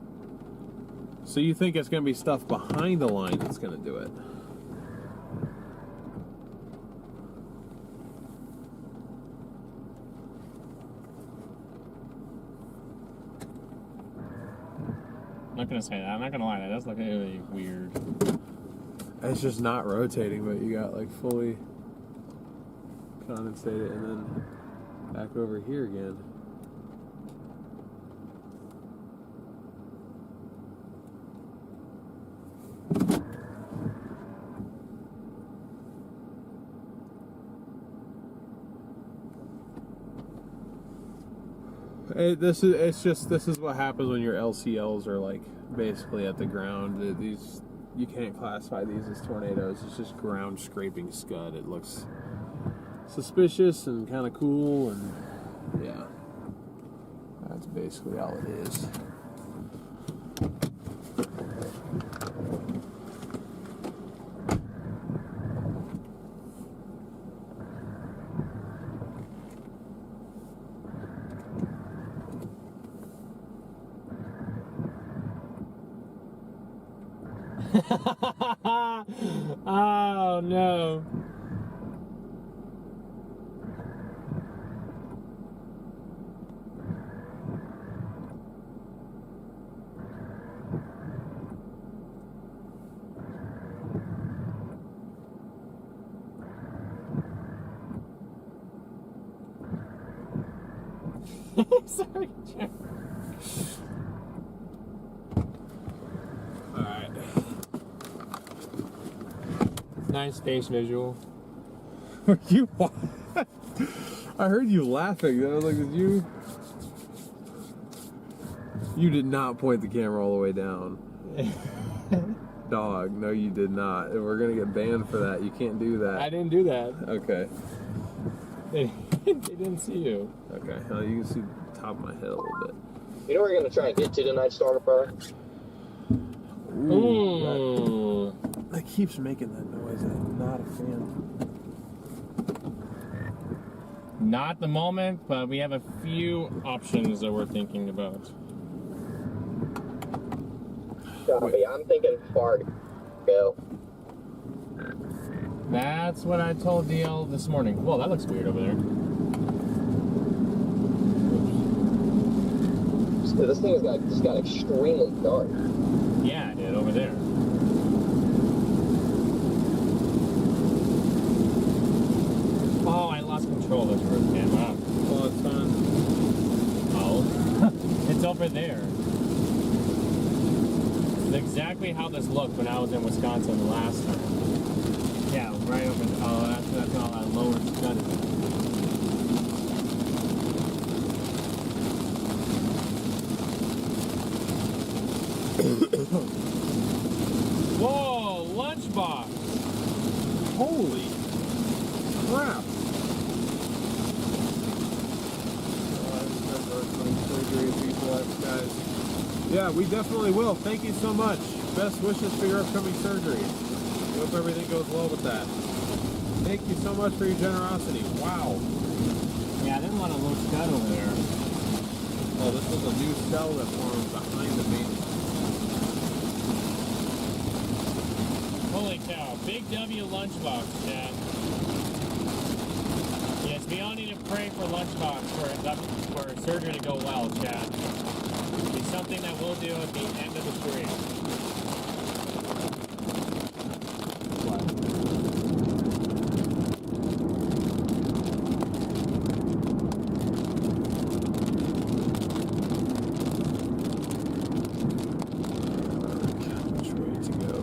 So you think it's going to be stuff behind the line that's going to do it? I'm not going to say that. I'm not going to lie. That does look really weird. It's just not rotating, but you got like fully condensated and then back over here again. This is what happens when your LCLs are like basically at the ground. These, you can't classify these as tornadoes. It's just ground scraping scud. It looks suspicious and kind of cool, and yeah, that's basically all it is. Oh no. Sorry, Jeff. Alright. Nice face visual. Are you? I heard you laughing. I was like, did you? You did not point the camera all the way down. Dog, no you did not. We're gonna get banned for that. You can't do that. I didn't do that. Okay. They didn't see you. Okay, you can see the top of my head a little bit. You know where you're gonna try and get to tonight, StormRunner? Ooh. That keeps making that noise. I'm not a fan. Not the moment, but we have a few options that we're thinking about. Copy. I'm thinking Fargo. That's what I told DL this morning. Whoa, that looks weird over there. This thing just got extremely dark. Yeah, it did over there. Oh, I lost control of this first game. Wow. Well, it's fun. Oh. It's over there. It's exactly how this looked when I was in Wisconsin the last time. Yeah, right over there. Oh, that's all that lower scud is. Whoa, lunchbox! Holy crap! Guys. Yeah, we definitely will. Thank you so much. Best wishes for your upcoming surgery. We hope everything goes well with that. Thank you so much for your generosity. Wow. Yeah, there's a lot of low scud over there. Oh, this is a new cell that formed behind the main. Holy cow, Big W lunchbox, Chad. Yes, we all need to pray for lunchbox for surgery to go well, Chad. It's something that we'll do at the end of the stream. Which way to go?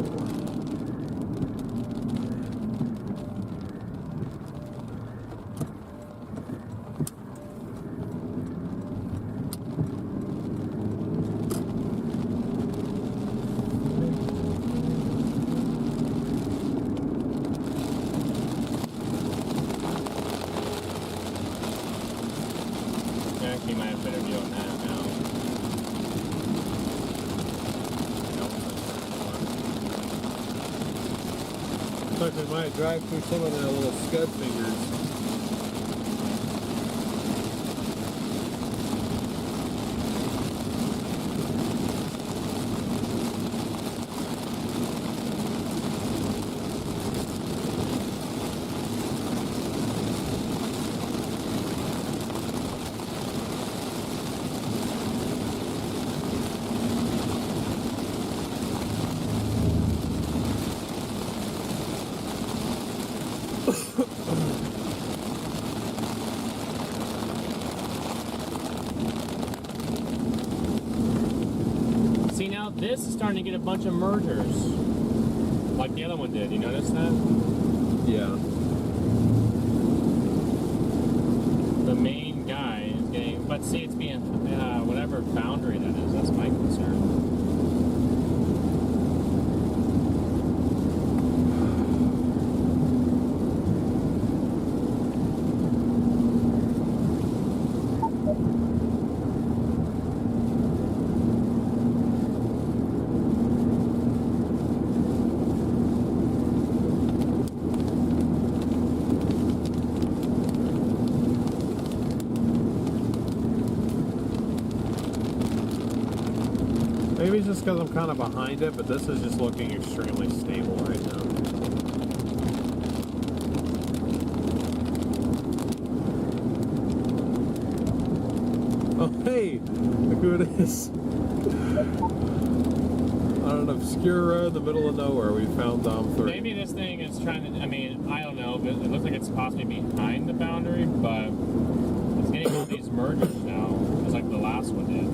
Actually, might have better view on that now. Looks like we might drive through some of the little scud fingers. See, now this is starting to get a bunch of mergers. Like the other one did. You notice that? Yeah. The main guy is getting... But see, it's being... whatever boundary that is. That's my concern. Maybe it's just because I'm kind of behind it, but this is just looking extremely stable right now. Oh, hey! Look who it is. On an obscure road in the middle of nowhere, we found Dom 3. Maybe this thing is trying to... I mean, I don't know. But it looks like it's possibly behind the boundary, but it's getting all these mergers now. Just like the last one did.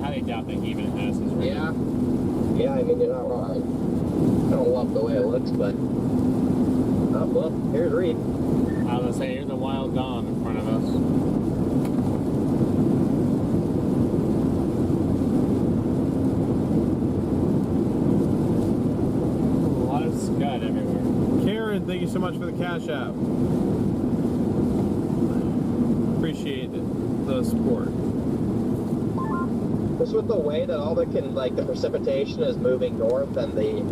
I doubt that he even has his rig. Yeah. Yeah, I mean, you're not wrong. I don't love the way it looks, but... Oh, well, here's Reed. I was gonna say, here's a wild dawn in front of us. A lot of scud everywhere. so much for the Cash App. Appreciate the support. Just with the way that all the precipitation is moving north and the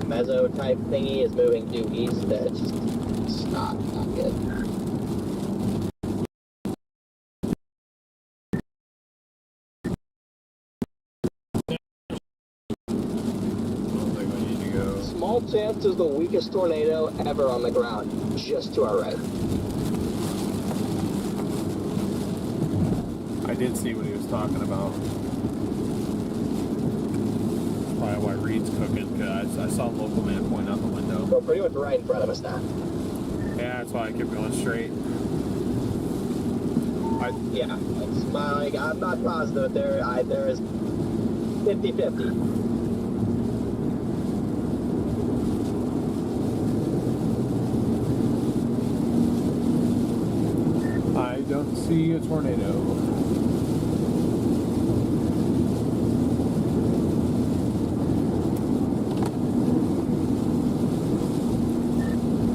meso type thingy is moving due east, it's just not good. Small chance is the weakest tornado ever on the ground, just to our right. I did see what he was talking about. That's probably why Reed's cooking, because I saw a local man point out the window. We're pretty much right in front of us now. Yeah, that's why I kept going straight. Yeah, I'm not positive there is 50-50. I don't see a tornado.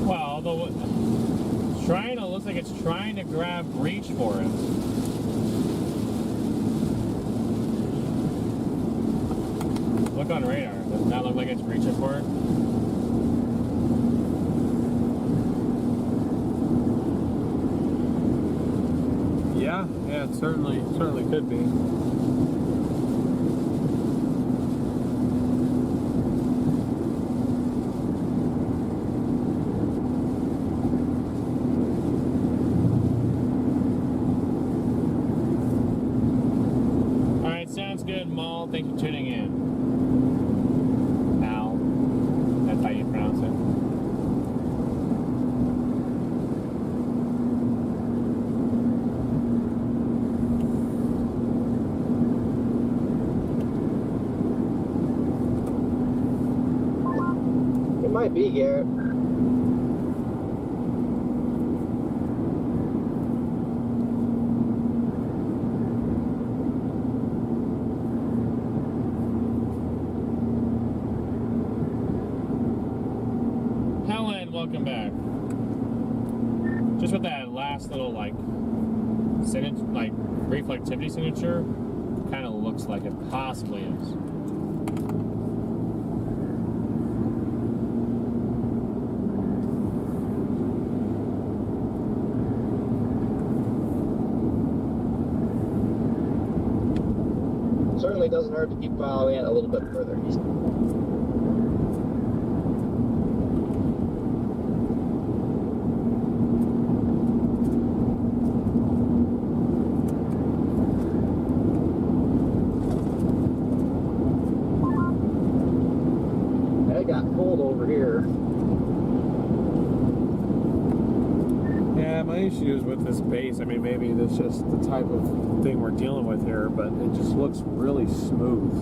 Well, looks like it's trying to grab reach for us. Look on radar. Does that look like it's reaching for it? Yeah, it certainly could be. All right, sounds good, Maul. Thanks for tuning in. Al, that's how you pronounce it. Might be, Garrett. Helen, welcome back. Just with that last little reflectivity signature, kind of looks like it possibly is. Certainly doesn't hurt to keep following it a little bit further east. It got cold over here. Yeah, my issue is with this base. I mean, maybe that's just the type of thing we're dealing with here, but it just looks really smooth.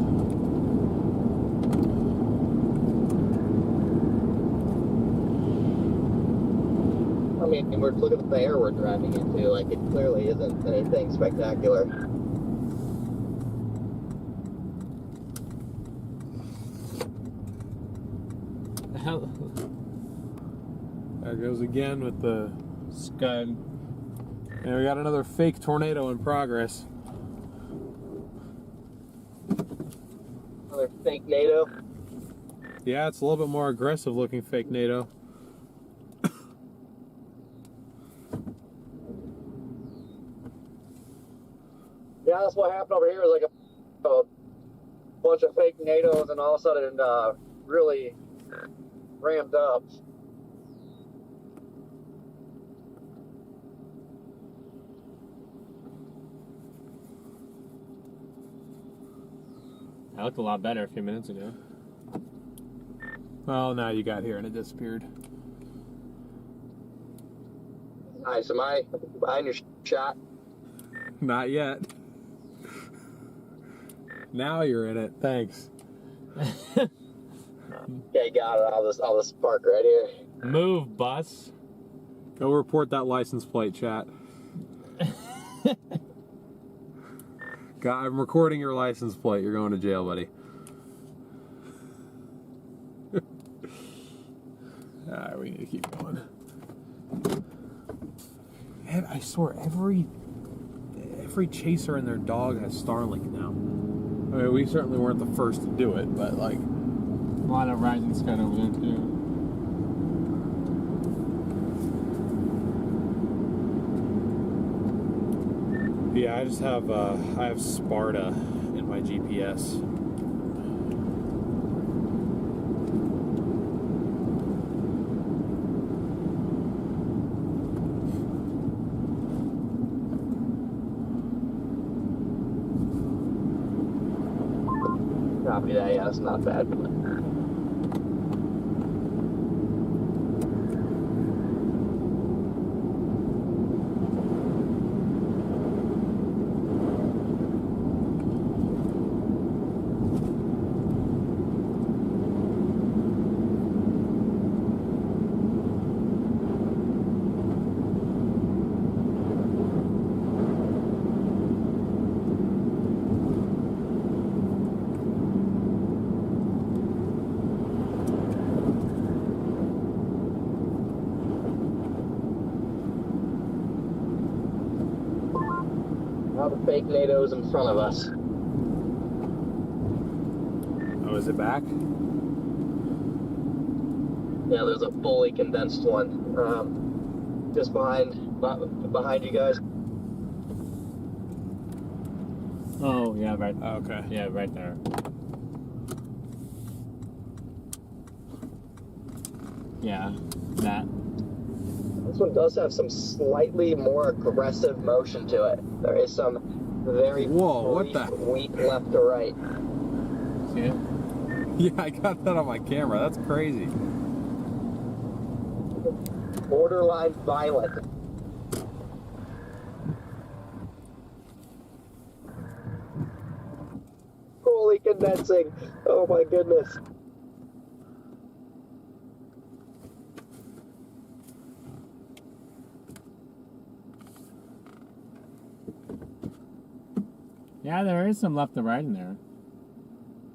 I mean, look at the air we're driving into. Like, it clearly isn't anything spectacular. There goes again with the Scud. And we got another fake tornado in progress. Another fake NATO. Yeah, it's a little bit more aggressive looking fake NATO. Yeah, that's what happened over here. It was like a bunch of fake NATOs, and all of a sudden really ramped up. That looked a lot better a few minutes ago. Well, now you got here and it disappeared. Nice. Am I behind your shot? Not yet. Now you're in it. Thanks. Okay, got it. All this spark right here. Move, bus. Go report that license plate, chat. I'm recording your license plate. You're going to jail, buddy. Alright, we need to keep going. I swear, every chaser and their dog has Starlink now. I mean, we certainly weren't the first to do it, but like... A lot of Rising Scud over there, too. Yeah, I just have, I have Sparta in my GPS. Copy that, yeah, that's not bad. Now the fake NATO's in front of us. Oh, is it back? Yeah, there's a fully condensed one. Just behind you guys. Oh, yeah, right. Okay. Yeah, right there. Yeah, that. This one does have some slightly more aggressive motion to it. There is some very weak left to right. See it? Yeah, I got that on my camera. That's crazy. Borderline violent. Fully condensing. Oh my goodness. Yeah, there is some left to right in there.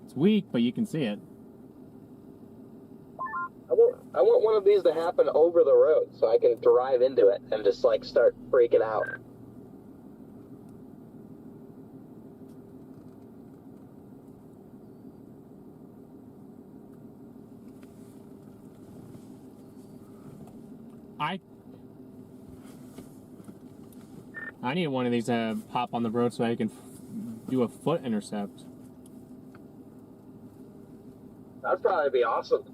It's weak, but you can see it. I want one of these to happen over the road so I can drive into it and just like start freaking out. I need one of these to pop on the road so I can do a foot intercept. That'd probably be awesome.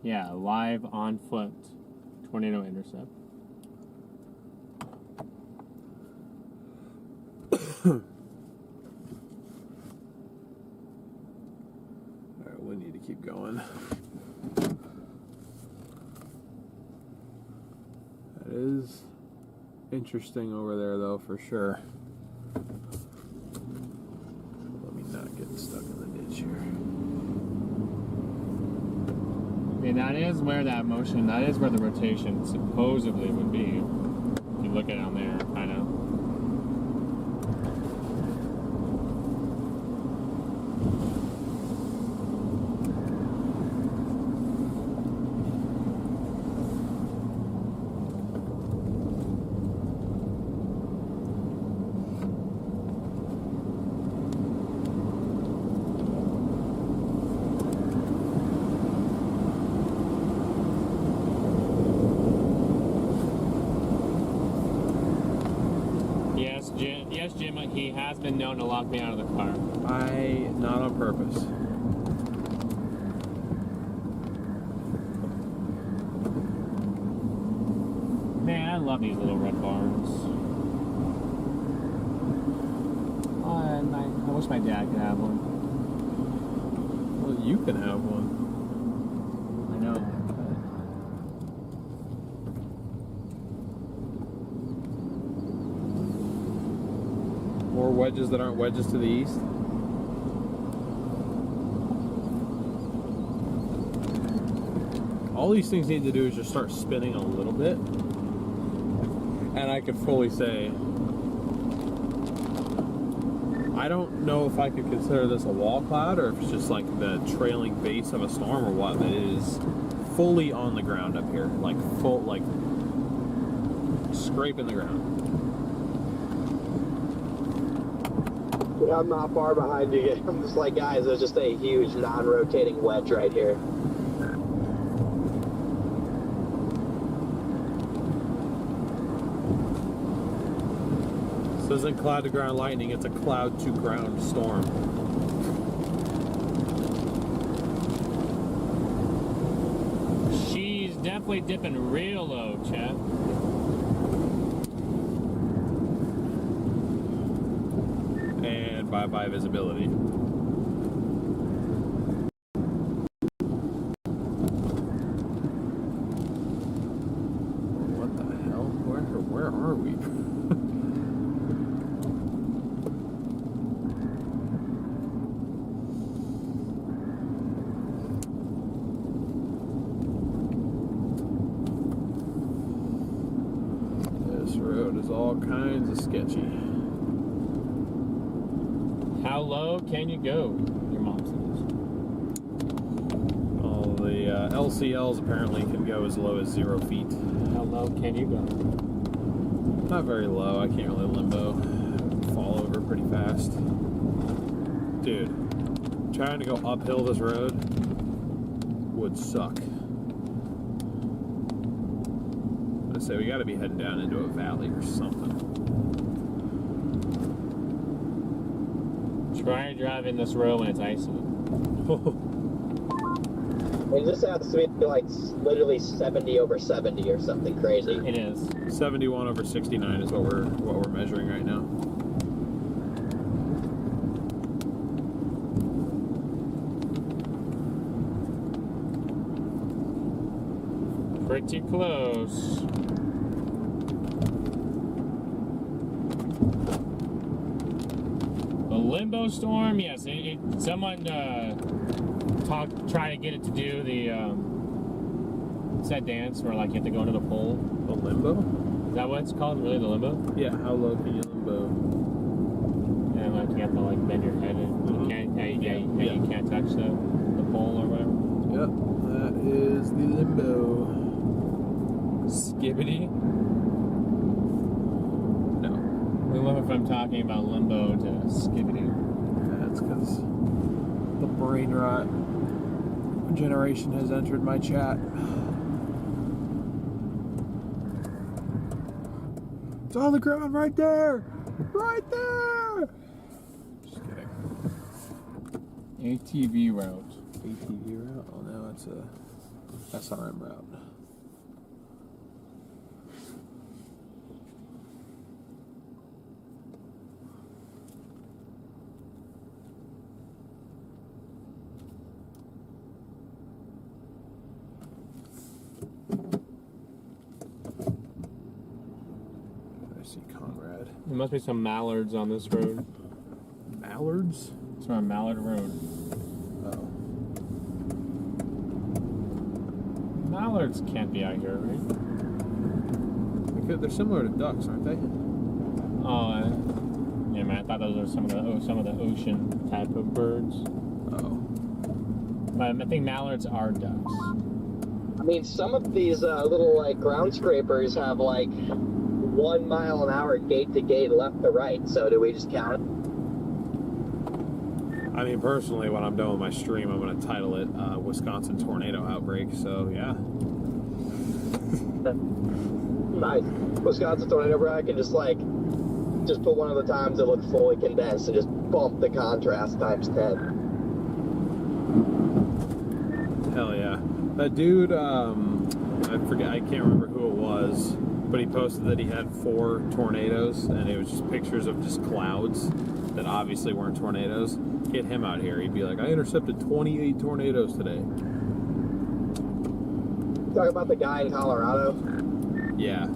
Yeah, live on foot tornado intercept. Alright, we need to keep going. That is interesting over there, though, for sure. Let me not get stuck in the ditch here. I mean, that is where that motion, that is where the rotation supposedly would be. If you look at it on there, kind of. Yes, Jim, he has been known to lock me out of the car. Not on purpose. Man, I love these little red bars. Oh, I wish my dad could have one. Well, you can have one. I know. More wedges that aren't wedges to the east. All these things need to do is just start spinning a little bit, and I could fully say I don't know if I could consider this a wall cloud or if it's just like the trailing base of a storm or what, but it is fully on the ground up here, like full, like scraping the ground. Yeah, I'm not far behind you. I'm just like, guys, there's just a huge non-rotating wedge right here. This isn't cloud to ground lightning, it's a cloud to ground storm. She's definitely dipping real low, Chad. And bye-bye visibility. What the hell? Where are we? This road is all kinds of sketchy. How low can you go? Your mom says. Well, the LCLs apparently can go as low as 0 feet. How low can you go? Not very low. I can't really limbo. Fall over pretty fast. Dude, trying to go uphill this road would suck. I say we got to be heading down into a valley or something. Try driving this road when it's icy. And this has to be like literally 70 over 70 or something crazy. It is. 71 over 69 is what we're measuring right now. Pretty close. A limbo storm, yes. Someone tried to get it to do the what's that dance where like you have to go into the pole? The limbo? Is that what it's called? Really, the limbo? Yeah. How low can you limbo? And like you have to like bend your head and you can't, you can't touch the pole or whatever. Yep. That is the limbo. Skibbity. No. We love if I'm talking about limbo to skibbity. That's because the brain rot generation has entered my chat. It's on the ground right there! Right there! Just kidding. ATV route. ATV route? Oh no, it's a SRM route. There must be some mallards on this road. Mallards? It's on Mallard Road. Oh. Mallards can't be out here, right? They're similar to ducks, aren't they? Oh, yeah, man. I thought those are some of the ocean type of birds. Oh. But I think mallards are ducks. I mean, some of these little like ground scrapers have like 1 mile an hour gate to gate left to right. So do we just count it? I mean, personally, when I'm done with my stream, I'm going to title it Wisconsin Tornado Outbreak, so yeah. Nice. Wisconsin tornado, bro. I can just put one of the times that look fully condensed and just bump the contrast times 10. Hell yeah. That dude, I can't remember who it was, but he posted that he had 4 tornadoes, and it was just pictures of just clouds that obviously weren't tornadoes. Get him out here. He'd be like, I intercepted 28 tornadoes today. Talk about the guy in Colorado. Yeah.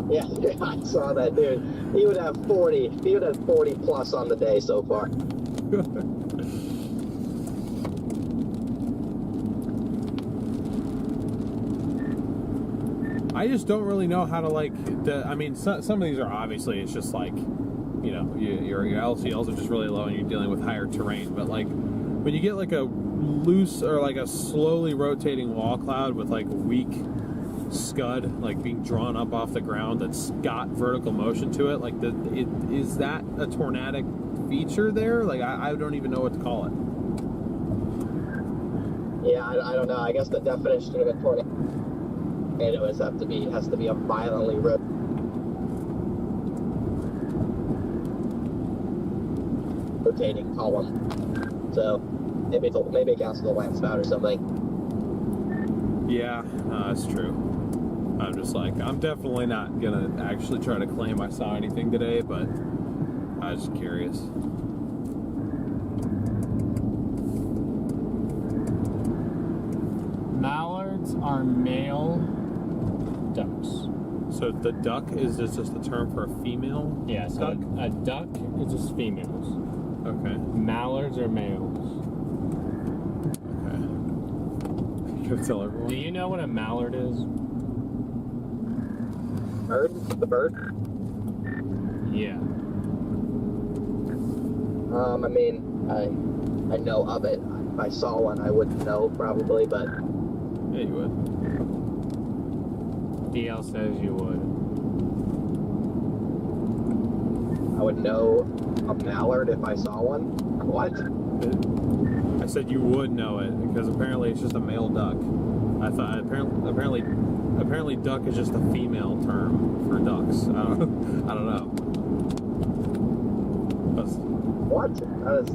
Yeah, I saw that dude. He would have 40. He would have 40 plus on the day so far. I just don't really know how to some of these are obviously, it's just like, you know, your LCLs are just really low and you're dealing with higher terrain. But like when you get like a loose or like a slowly rotating wall cloud with like weak scud, like being drawn up off the ground that's got vertical motion to it. Like, is that a tornadic feature there? Like, I don't even know what to call it. Yeah, I don't know. I guess the definition of a tornado has to be a violently rotating column. So maybe it counts as a landspout or something. Yeah, that's true. I'm just like, I'm definitely not gonna actually try to claim I saw anything today, but I was just curious. Mallards are male ducks. So the duck is just a term for a female? Yeah, so duck? a duck is just females. Okay. Mallards are males. Okay. You gotta tell everyone. Do you know what a mallard is? Bird? The bird? Yeah. I mean, I know of it. If I saw one, I wouldn't know probably, but Yeah, you would. DL says you would. I would know a mallard if I saw one. What? I said you would know it because apparently it's just a male duck. I thought apparently duck is just a female term for ducks. I don't know. What? That is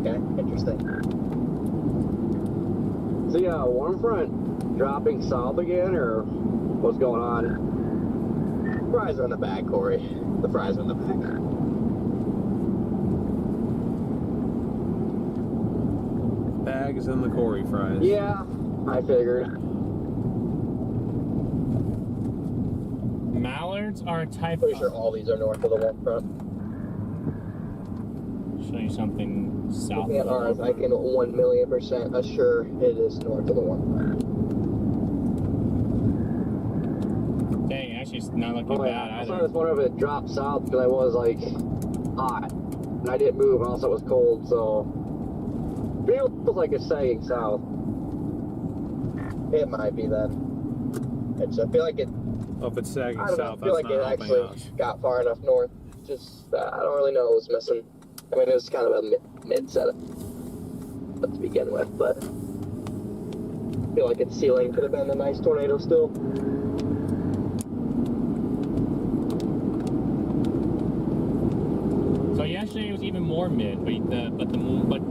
okay. Interesting. So yeah, warm front dropping south again, or what's going on? Fries are in the bag, Corey. The fries are in the bag. Bags and the Corey fries. Yeah, I figured. Mallards are a type Pretty sure of... all these are north of the warm front. Show you something south Looking of at the ours, I warm can 1,000,000% assure it is north of the warm front. front. Dang, actually it's not looking Oh, bad yeah. I either. just wondering if it dropped south because I was like hot and I didn't move, and also it was cold, so feels like it's sagging south. It might be then. I feel like it. Oh, if it's sagging I don't know. I south, feel that's like it not helping actually us. got far enough north. Just I don't really know what was missing. I mean, it was kind of a mid setup to begin with, but I feel like its ceiling could have been a nice tornado still. So yesterday it was even more mid, but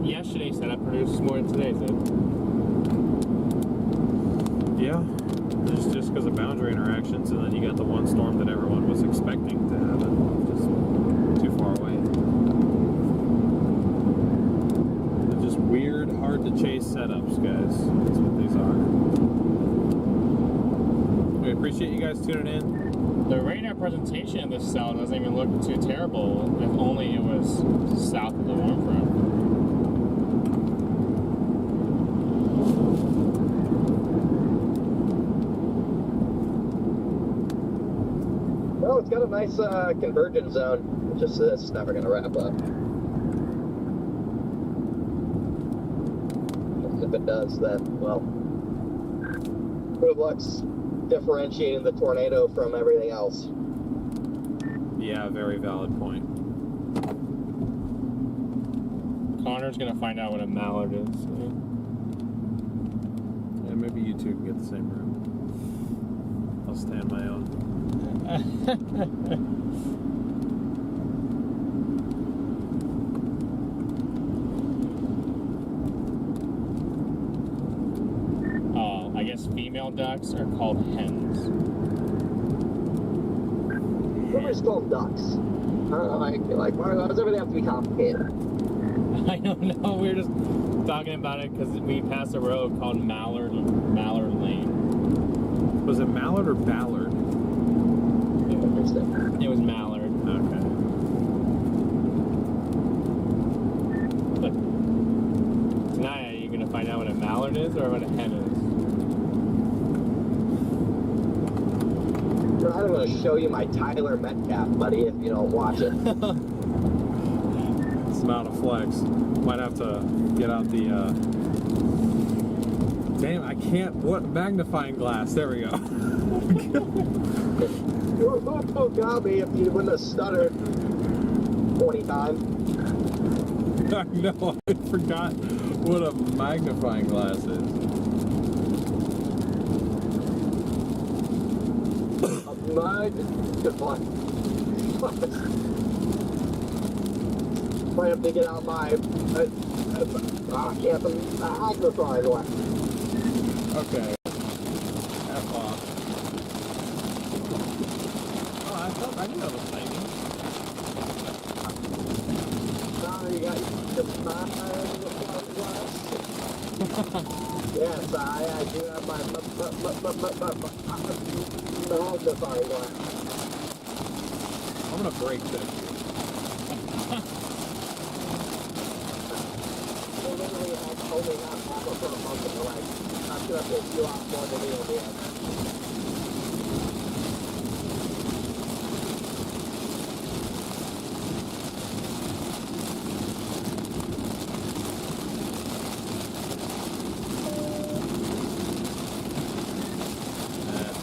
yesterday's setup produced more than today's did. Yeah, just because of boundary interactions, and then you got the one storm that everyone was expecting to happen, just too far away. They're just weird, hard to chase setups, guys. That's what these are. We appreciate you guys tuning in. The radar presentation of this cell doesn't even look too terrible if only it was south of the warm front. Well, it's got a nice convergence zone. It's just it's never going to wrap up. If it does, then, well, good luck's differentiating the tornado from everything else. Yeah, very valid point. Connor's gonna find out what a mallard is. Yeah, maybe you two can get the same room. I'll stand my own. I guess female ducks are called hens. What are called ducks? I don't know, like why does everything have to be complicated? I don't know. We were just talking about it because we passed a road called Mallard Lane. Was it mallard or ballard? Interesting. It was Mallard. Okay. But tonight, are you gonna find out what a mallard is or what a hen is? I'm going to show you my Tyler Metcalf, buddy, if you don't watch it. It's not a flex. Might have to get out the Damn, I can't. What magnifying glass? There we go. Oh, got me if you wouldn't have stuttered 20 times. I know. I forgot what a magnifying glass is. I have to get out my magnifying glass. Okay. F off. Oh, I knew that was lightning. Now you got your magnifying glass. Yes, I do have my magnifying glass. I'm gonna break this. They literally only have half of her month and like, I'm gonna piss you off more than you'll be.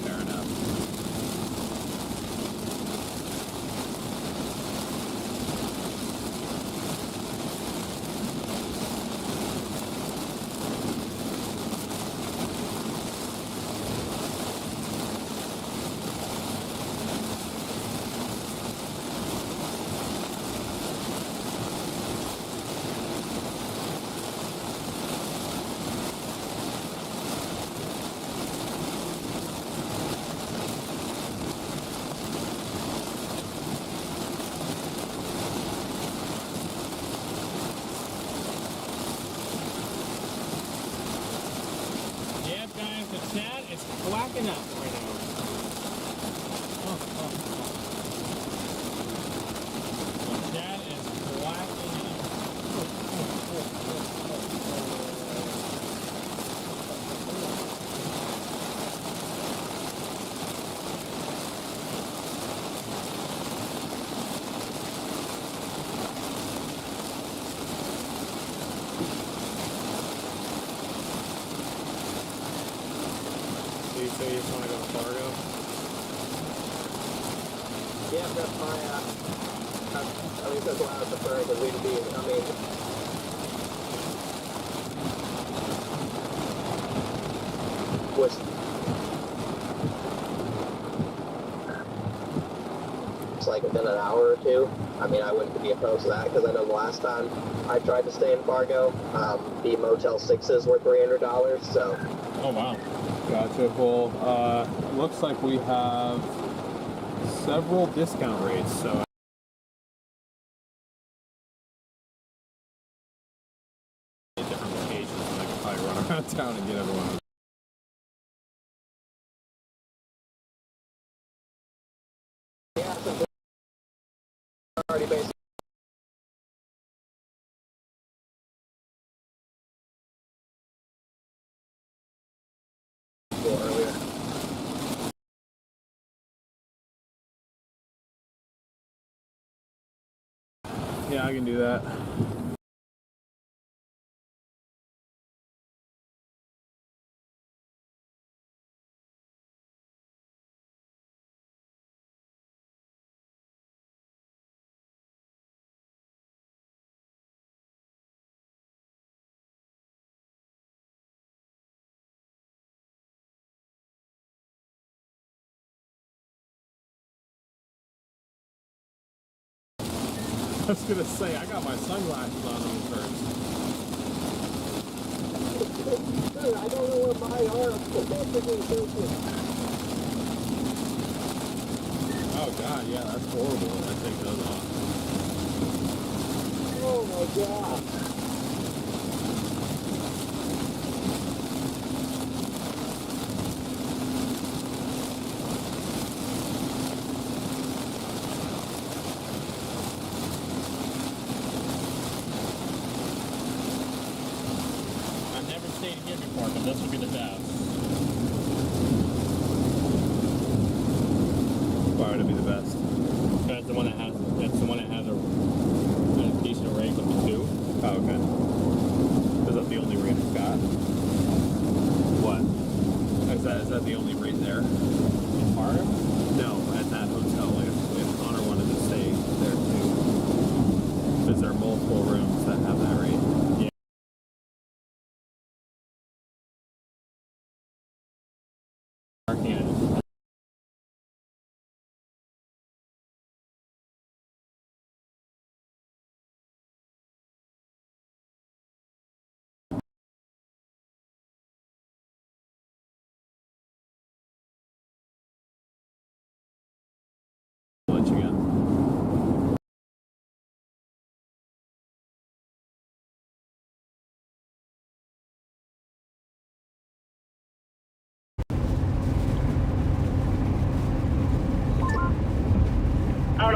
Fair enough. Yeah, guys, the chat is clacking up right now. The chat is clacking up. So you say you just want to go to Fargo? Yeah, that's my, at least that's what I was preferring, because we'd be, I mean, was, it's like within an hour or two. I mean, I wouldn't be opposed to that, because I know the last time I tried to stay in Fargo, the Motel 6s were $300, so. Oh, wow. Gotcha. Well, looks like we have several discount rates, so different locations, and I can probably run around town and get everyone. Yeah, since we're already basically earlier. Yeah, I can do that. I was gonna say, I got my sunglasses on them first. Dude, I don't know where mine are. I'm basically thinking. Oh god, yeah, that's horrible when I take those off. Oh my god. I've never stayed here before, but this would be the best. Why would it be the best? That's the one that has. That's the one that has a decent rate with the two. Oh, okay. Is that the only ring it's got?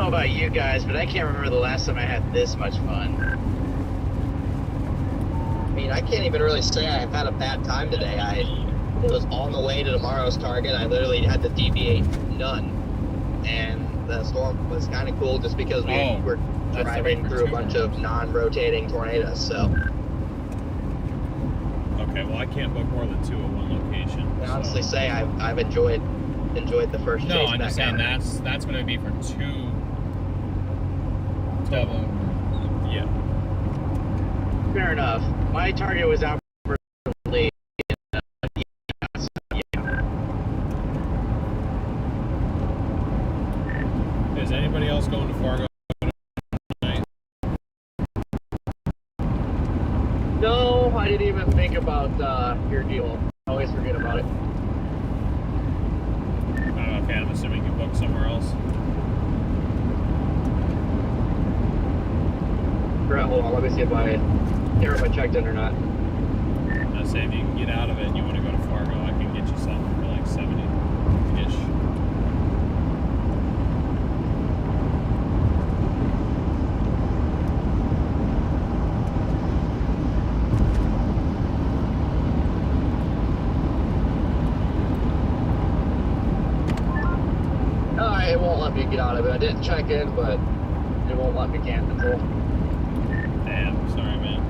know about you guys, but I can't remember the last time I had this much fun. I mean, I can't even really say I've had a bad time today. I was on the way to tomorrow's target. I literally had to deviate none. And the storm was kind of cool just because we were driving through a bunch of non-rotating tornadoes, so. Okay, well, I can't book more than 2 at one location. I honestly say I've enjoyed the first chase. No, I'm just saying out. that's going to be for 2 double. Yeah. Fair enough. My target was out for late. Is anybody else going to Fargo tonight? No, I didn't even think about your deal. I always forget about it. Okay, I'm assuming you booked somewhere else. Right, hold on, let me see if I checked in or not. I say if you can get out of it and you want to go to Fargo, I can get you something for like 70-ish. It won't let me get out of it. I didn't check in, but it won't let me cancel. Damn, sorry, man.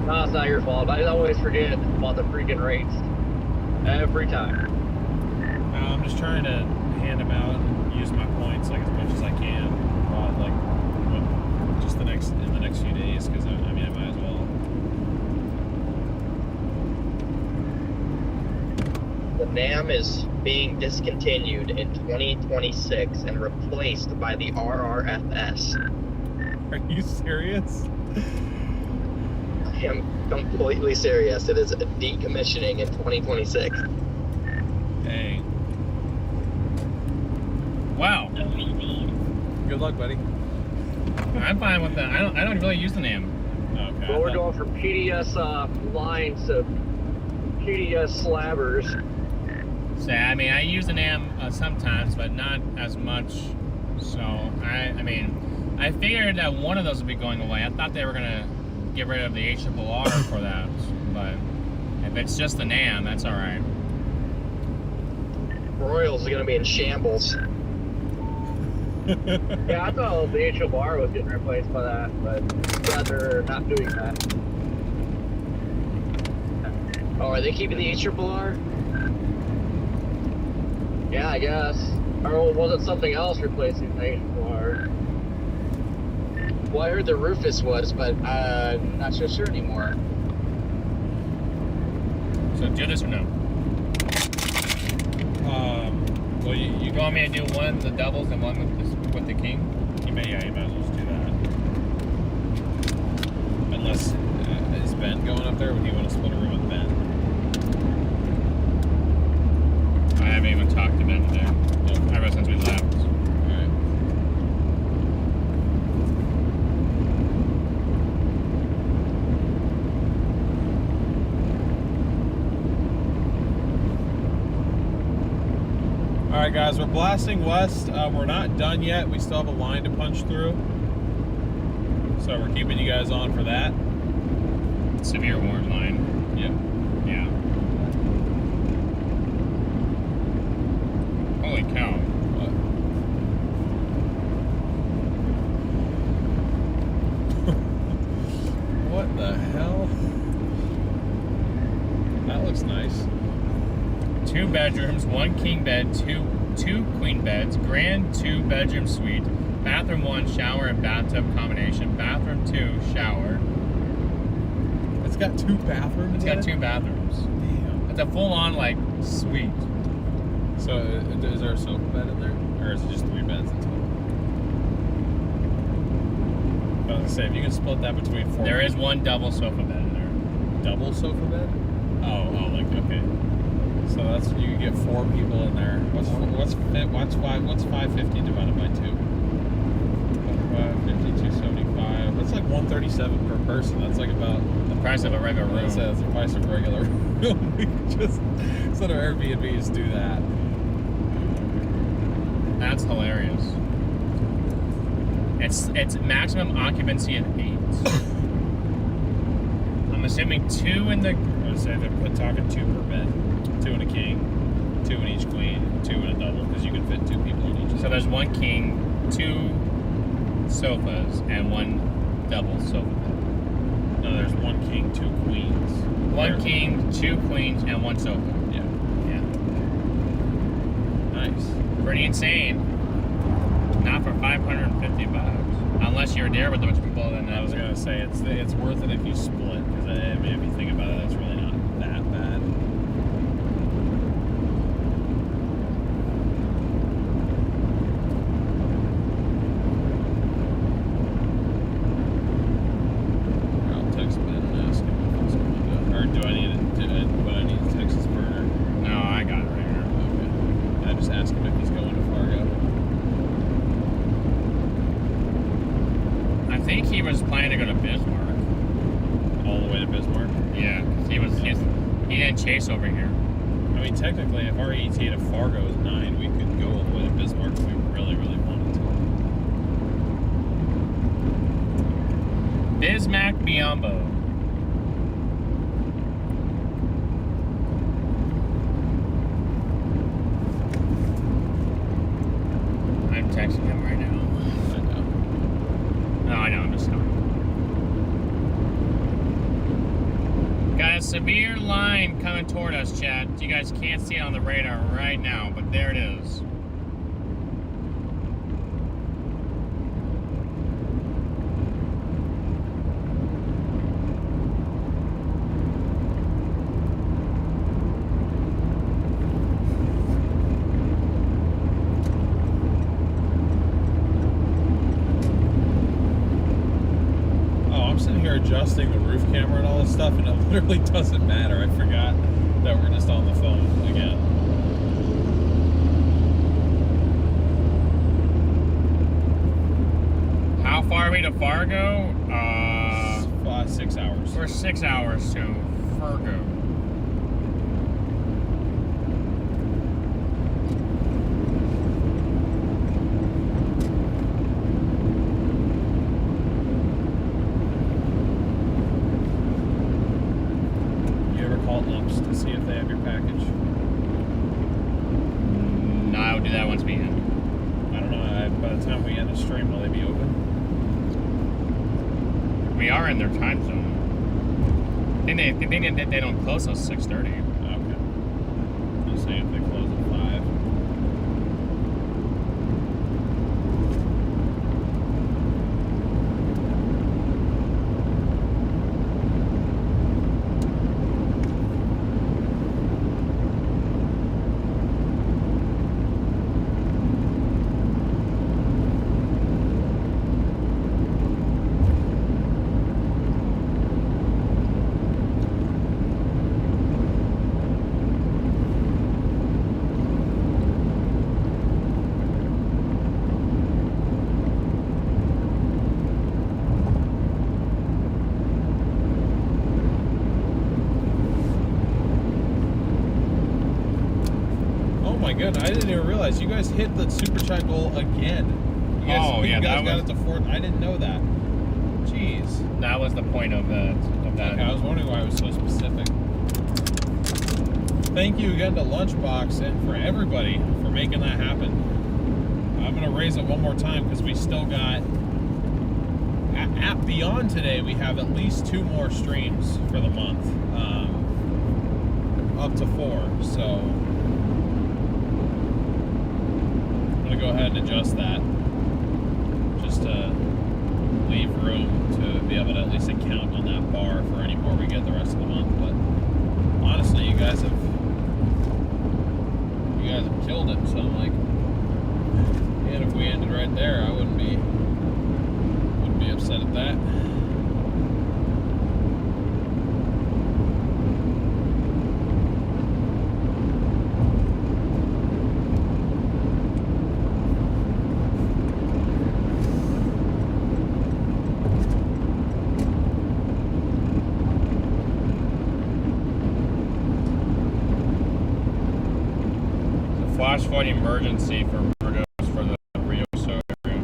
No, it's not your fault. I always forget about the freaking rates. Every time. I'm just trying to hand them out and use my points like as much as I can, just in the next few days, because I mean I might as well. The NAM is being discontinued in 2026 and replaced by the RRFS. Are you serious? I am completely serious. It is decommissioning in 2026. Dang. Wow. Good luck, buddy. I'm fine with that. I don't really use the name. Okay. Well, we're going from PDS lines to PDS slabbers. So, I mean, I use the name sometimes, but not as much. So, I mean, I figured that one of those would be going away. I thought they were going to get rid of the HRR for that. But if it's just the NAM, that's all right. Royals are going to be in shambles. Yeah, I thought the HRR was getting replaced by that, but glad they're not doing that. Oh, are they keeping the HRR? Yeah, I guess. Or was it something else replacing the HRR? Well, I heard the Rufus was, but I'm not so sure anymore. So, do this or no? Well, you You want me to do one the doubles and one with the king? you might as well just do that. Unless is Ben going up there? Would you want to split a room with Ben? I haven't even talked to Ben today. Ever since we left. Alright. Alright guys, we're blasting west. We're not done yet. We still have a line to punch through. So we're keeping you guys on for that. Severe warning line. Yep. Yeah. Holy cow. What the hell? That looks nice. 2 bedrooms, 1 king bed, two queen beds, grand 2-bedroom suite, bathroom 1, shower and bathtub combination, bathroom 2, shower. It's got 2 bathrooms. It's got 2 bathrooms. Damn. It's a full-on like suite. So is there a sofa bed in there, or is it just 3 beds in total? I was gonna say if you can split that between 4. There is 1 double sofa bed in there. double sofa bed. Oh, like okay. So that's you can get 4 people in there. What's 550 divided by 2? 550, 275. That's like $137 per person. That's like about The price of a regular room. That's the price of a regular room. We could just instead of Airbnb, just do that. That's hilarious. It's maximum occupancy of 8. I'm assuming 2 in the. I would say they're talking 2 per bed, 2 in a king, 2 in each queen, 2 in a double because you can fit 2 people in each. So there's 1 king, 2 sofas, and 1 double sofa bed. No, there's 1 king, 2 queens. 1 king, 2 queens, and 1 sofa. Yeah. Yeah. Nice. Pretty insane. Not for $550. Unless you're there with a bunch of people, then I was gonna say it's worth it if you split because I mean, if you think about it, that's really not that bad. I'll text Ben and ask him if he's going to, or do I need to text his burner? No, I got it right here. Okay. I just ask him if he's going to Fargo. I think he was planning to go to Bismarck. All the way to Bismarck? Yeah, he didn't chase over here. I mean, technically, if our ETA to Fargo is 9, we could go all the way to Bismarck if we really, really wanted to. Bismarck Biombo. I'm texting him right now. I know. No, I know, I'm just telling him. Got a severe line coming toward us, Chad. You guys can't see it on the radar right now, but there it is. Adjusting the roof camera and all this stuff, and it literally doesn't matter. I forgot that we're just on the phone again. How far are we to Fargo? 6 hours. We're 6 hours to Fargo. To see if they have your package. No, I would do that once we end. I don't know. By the time we end the stream, will they be open? We are in their time zone. I think they don't close till 6:30. Okay. Just saying if they close at 5. Good. I didn't even realize you guys hit the super chat goal again. You guys got it to 4. I didn't know that. Jeez. That was the point of that. Okay, I was wondering why it was so specific. Thank you again to Lunchbox and for everybody for making that happen. I'm gonna raise it one more time because we still got at beyond today. We have at least 2 more streams for the month, up to 4. So. Go ahead and adjust that just to leave room to be able to at least account on that bar for any more we get the rest of the month. But honestly, you guys have killed it. So I'm like, and if we ended right there, I wouldn't be upset at that. Flash flood emergency for Murdos for the Rio Show area.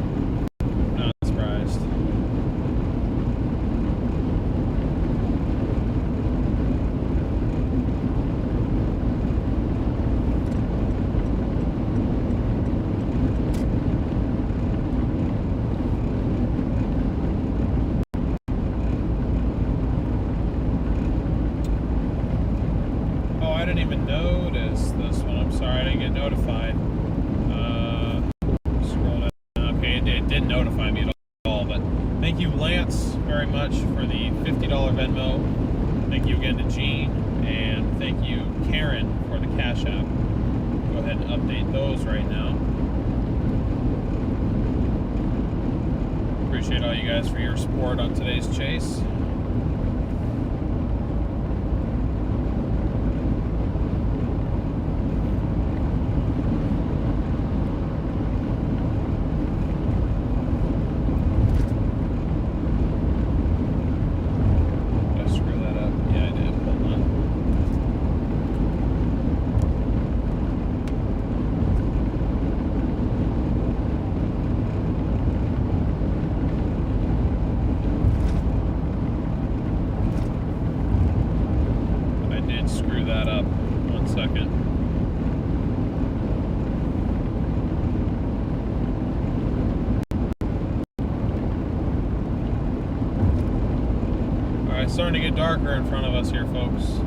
Not surprised. Oh, I didn't even notice this one. I'm sorry, I didn't get notified. Scroll down. Okay, it didn't notify me at all, but thank you, Lance, very much for the $50 Venmo. Thank you again to Gene, and thank you, Karen, for the Cash App. Go ahead and update those right now. Appreciate all you guys for your support on today's chase. Did I screw that up? Yeah, I did. Hold on. I did screw that up. 1 second. Alright, starting to get darker in front of us here, folks.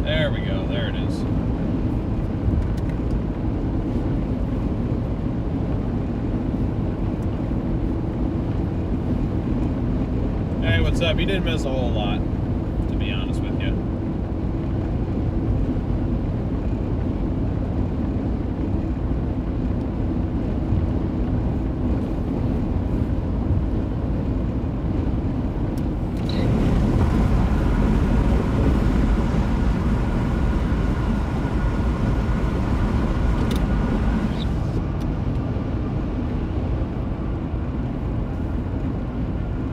There we go. There it is. Hey, what's up? You didn't miss a whole lot, to be honest with you.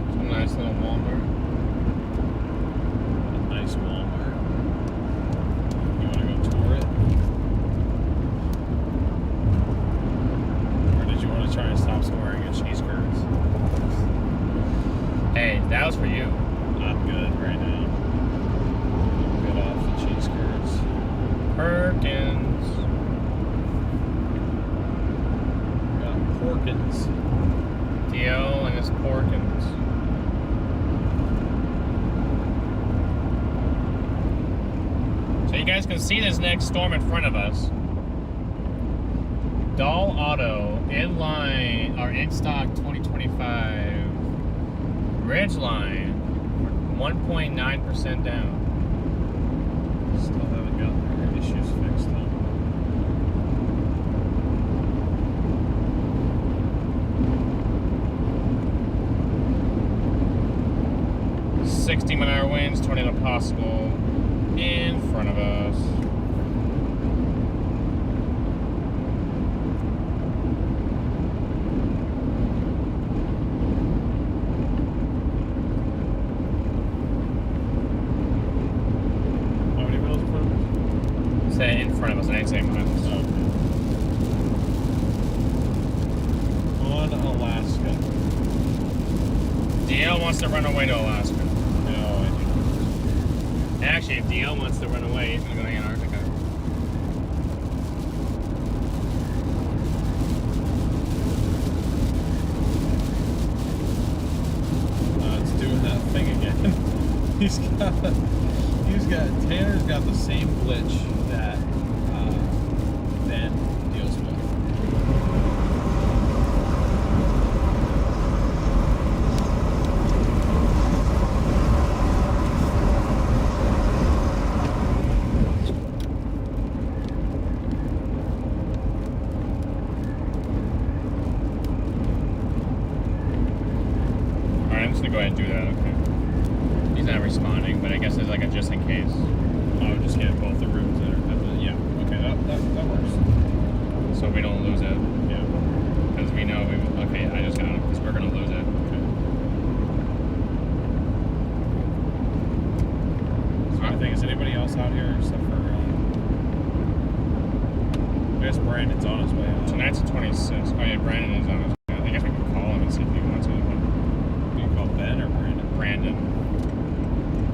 Some nice little Walmart. A nice Walmart. You want to go tour it? Or did you want to try and stop swearing at cheese curds? Hey, that was for you. I'm good right now. I'm good off the cheese curds. Perkins. Got Porkins. DL and his Porkins. So you guys can see this next storm in front of us. Dahl Auto, inline, or in stock 2025. Ridgeline, 1.9% down. Still haven't gotten their issues fixed though. $60-mile winds, tornado possible in front of us. How many miles in front of us? Say in front of us, I didn't say behind us. On Alaska. DL wants to run away to Alaska. No, I do. Actually, if DL wants to run away, he's gonna go to Antarctica. It's doing that thing again. Tanner's got the same glitch that Ben deals with. just in case. I'll just get both the rooms there. Yeah, okay, that works. So we don't lose it. Yeah. Because we know okay, I just got it, because we're going to lose it. Okay. So I think, is anybody else out here except for, I guess Brandon's on his way out. Tonight's the 26th. Oh yeah, Brandon is on his way out. I guess we can call him and see if he wants it. You can call Ben or Brandon? Brandon.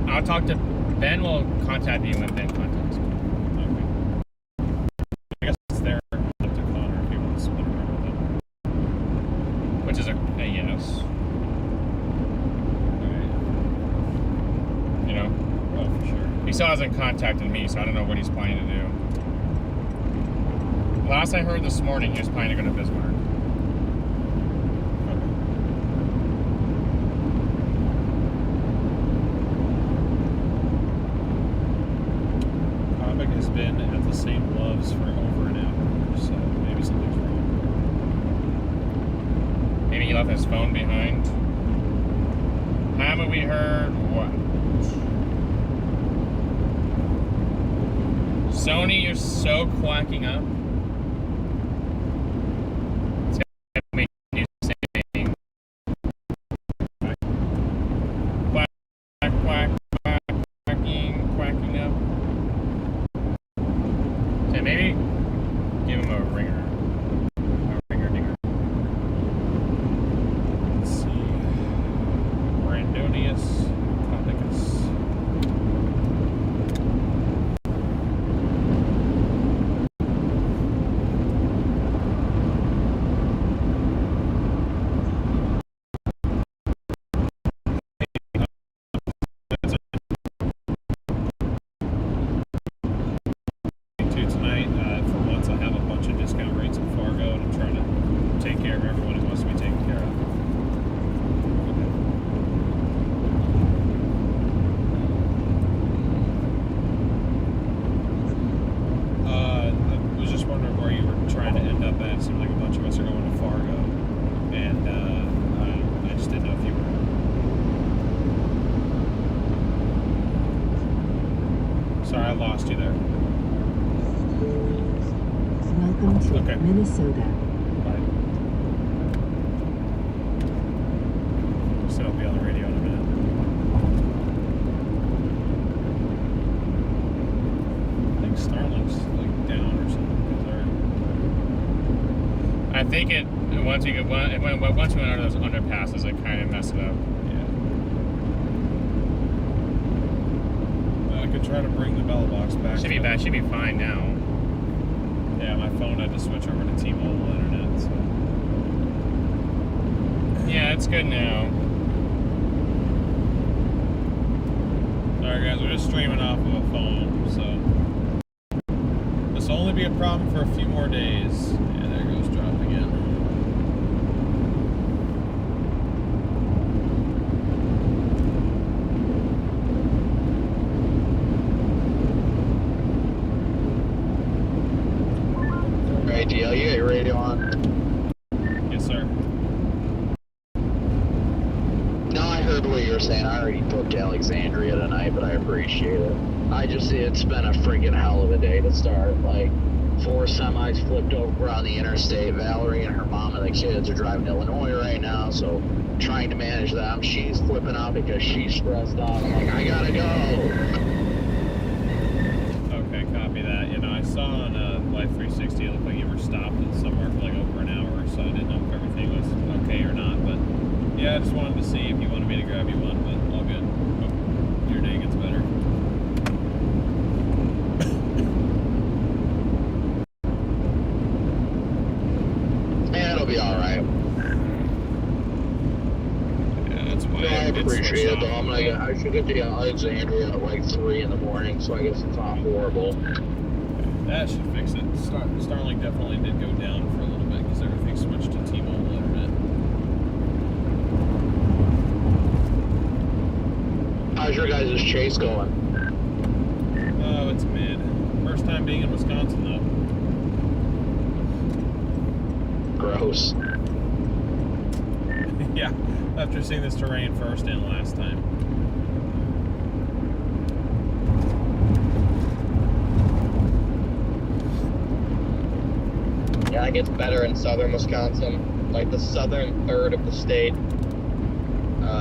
I'll talk to Ben. Will contact you when Ben contacts me. Okay. I guess it's there up to Connor if he wants to split around with him. Which is a yes. Alright. You know? Oh, for sure. He still hasn't contacted me, so I don't know what he's planning to do. Last I heard this morning, he was planning to go to Bismarck. Has been at the same gloves for over an hour, so maybe something's wrong. Maybe he left his phone behind. Haven't we heard what? Sony, you're so quacking up. It's gonna make you sing. Quack, quack, quack, quack, quacking up. So maybe give him a ringer. A ringer dinger. Let's see. Brandonius Copicus. Tonight, for once I have a bunch of discount rates in Fargo, and I'm trying to take care of everyone who wants to be taken care of. I was just wondering where you were trying to end up at. It seems like a bunch of us are going to Fargo, and I just didn't know if you were. Sorry, I lost you there. Welcome to Okay. Minnesota. Bye. So I'll be on the radio in a minute. I think Starlink's like down or something. I think it once we went under those underpasses, it kind of messed it up. Yeah. I could try to bring the bell box back. Should be bad. Should be fine now. Yeah, my phone had to switch over to T-Mobile internet. So. Yeah, it's good now. Alright guys, we're just streaming off of a phone, so this will only be a problem for a few more days. Yeah, there goes drop again. Alright, DL, you got your radio on? Yes, sir. No, I heard what you were saying. I already booked Alexandria tonight, but I appreciate it. It's been a freaking hell of a day to start. Like, 4 semis flipped over on the interstate. Valerie and her mom and the kids are driving to Illinois right now, so trying to manage them. She's flipping out because she's stressed out. I'm like, I gotta go. Okay, copy that. You know, I saw on Life 360 it looked like you were stopped somewhere for like over an hour, so I didn't know if everything was okay or not. But yeah, I just wanted to see if you wanted me to grab you one, but all good. Hope your day gets better. Man, it'll be alright. Yeah, that's why No, I did appreciate switch it, though. off. I should get to Alexandria at like 3 in the morning, so I guess it's not horrible. That should fix it. Starlink definitely did go down for a little bit because everything switched to T-Mobile internet. How's your guys' chase going? Oh, it's mid. First time being in Wisconsin, though. Gross. Yeah, after seeing this terrain first and last time. it gets better in southern Wisconsin. Like the southern third of the state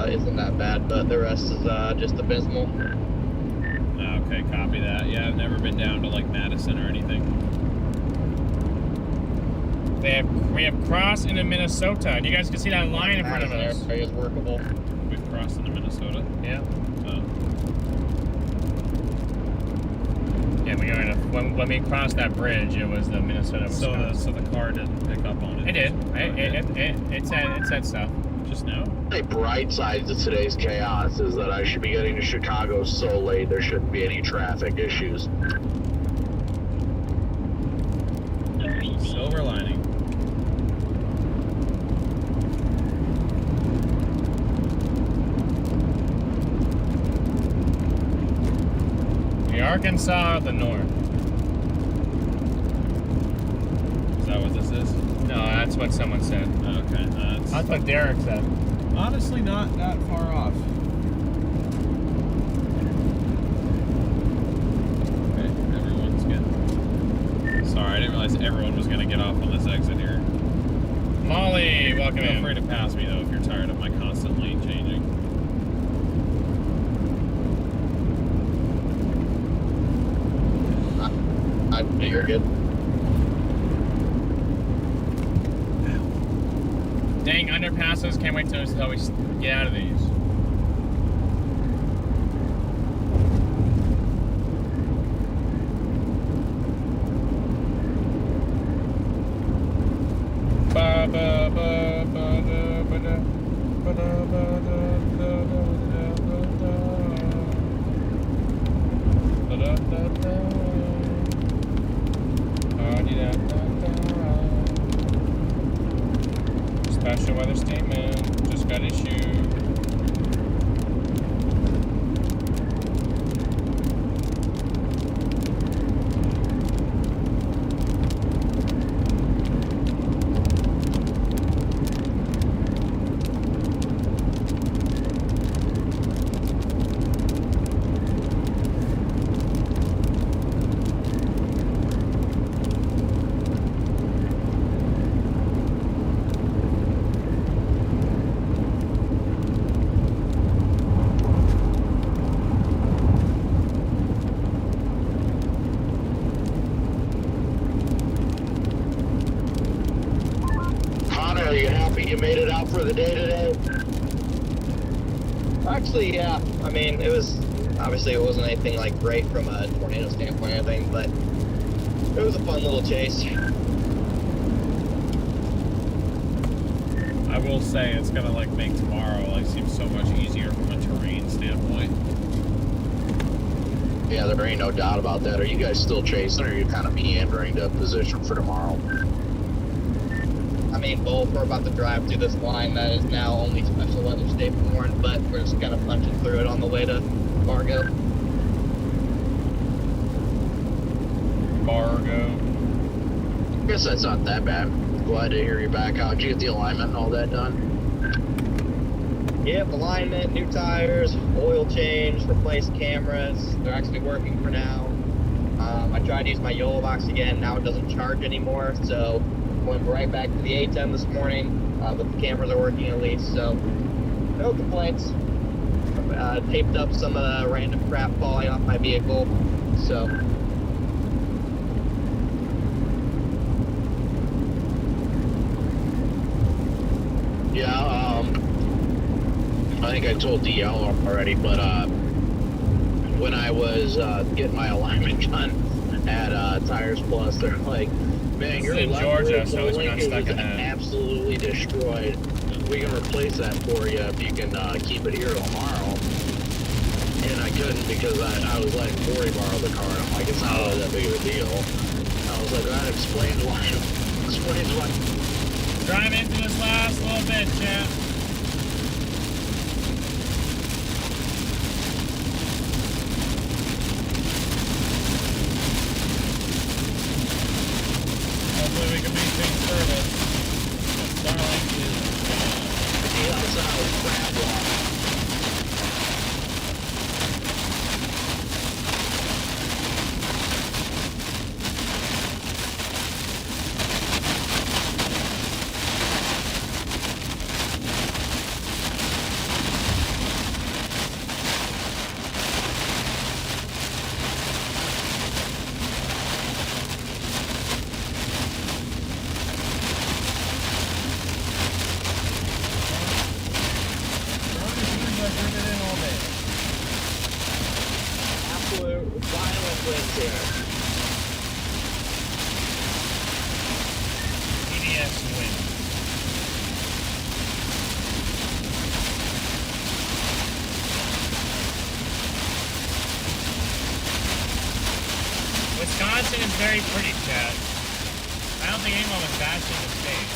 isn't that bad, but the rest is just abysmal. Okay, copy that. Yeah, I've never been down to like Madison or anything. We have crossed into Minnesota. You guys can see that line in front of us. Madison area is workable. We've crossed into Minnesota. Yeah. Oh. Yeah, we going to, when we crossed that bridge, it was the Minnesota. So the car didn't pick up on it. It did. It said stuff. Just now. The bright side to today's chaos is that I should be getting to Chicago so late there shouldn't be any traffic issues. Silver lining. The Arkansas of the North. Is that what this is? No, that's what someone said. Okay. That's what Derek said. Honestly, not that far off. Okay, everyone's getting. Sorry, I didn't realize everyone was going to get off on this exit here. Molly, welcome Feel in. free to pass me though if you're tired of my constant lane changing. You're good. Dang underpasses, can't wait till we get out of these. Ba ba ba ba da ba da ba da ba da da da da da da. Special weather statement, just got issued. Are you happy you made it out for the day today? Actually, yeah. I mean, it wasn't anything like great from a tornado standpoint or anything, but it was a fun little chase. I will say it's gonna like make tomorrow like seem so much easier from a terrain standpoint. Yeah, there ain't no doubt about that. Are you guys still chasing, or are you kind of meandering to position for tomorrow? I mean, both. We're about to drive through this line that is now only special weather state warned, but we're just kind of punching through it on the way to Fargo. I guess that's not that bad. Glad to hear you're back out. Did you get the alignment and all that done? Yep, alignment, new tires, oil change, replaced cameras. They're actually working for now. I tried to use my YOLO box again. Now it doesn't charge anymore, so went right back to the A10 this morning, but the cameras are working at least, so no complaints. Taped up some of the random crap falling off my vehicle, so. Yeah, I think I told DL already, but when I was getting my alignment done at Tires Plus, they're like, man, your in left Georgia, rear so it's link not is stuck in that. absolutely destroyed. We can replace that for you if you can keep it here tomorrow. And I couldn't because I was letting Corey borrow the car, and I'm like, it's not really that big of a deal. I was like, that explains why. Drive into this last little bit, chat. Hopefully we can maintain service. Starlink is The outside was crap block. winds here. PDX win. Wisconsin is very pretty, Chad. I don't think anyone was bashing the state.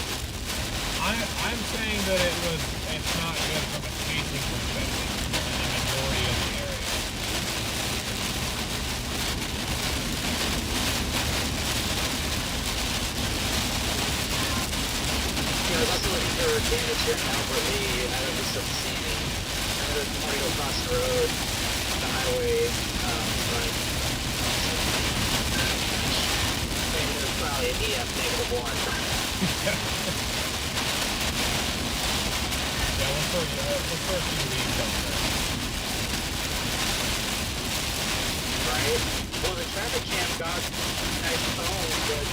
I'm saying that it's not good from a chasing perspective in the majority of the area. I was also looking for damage here in Albert Lee, and I was just seeing another tornado across the road, the highway, but it was probably an EF -1. Yeah, we'll start seeing leaves up there. Right? Well, the traffic cam got a nice phone, but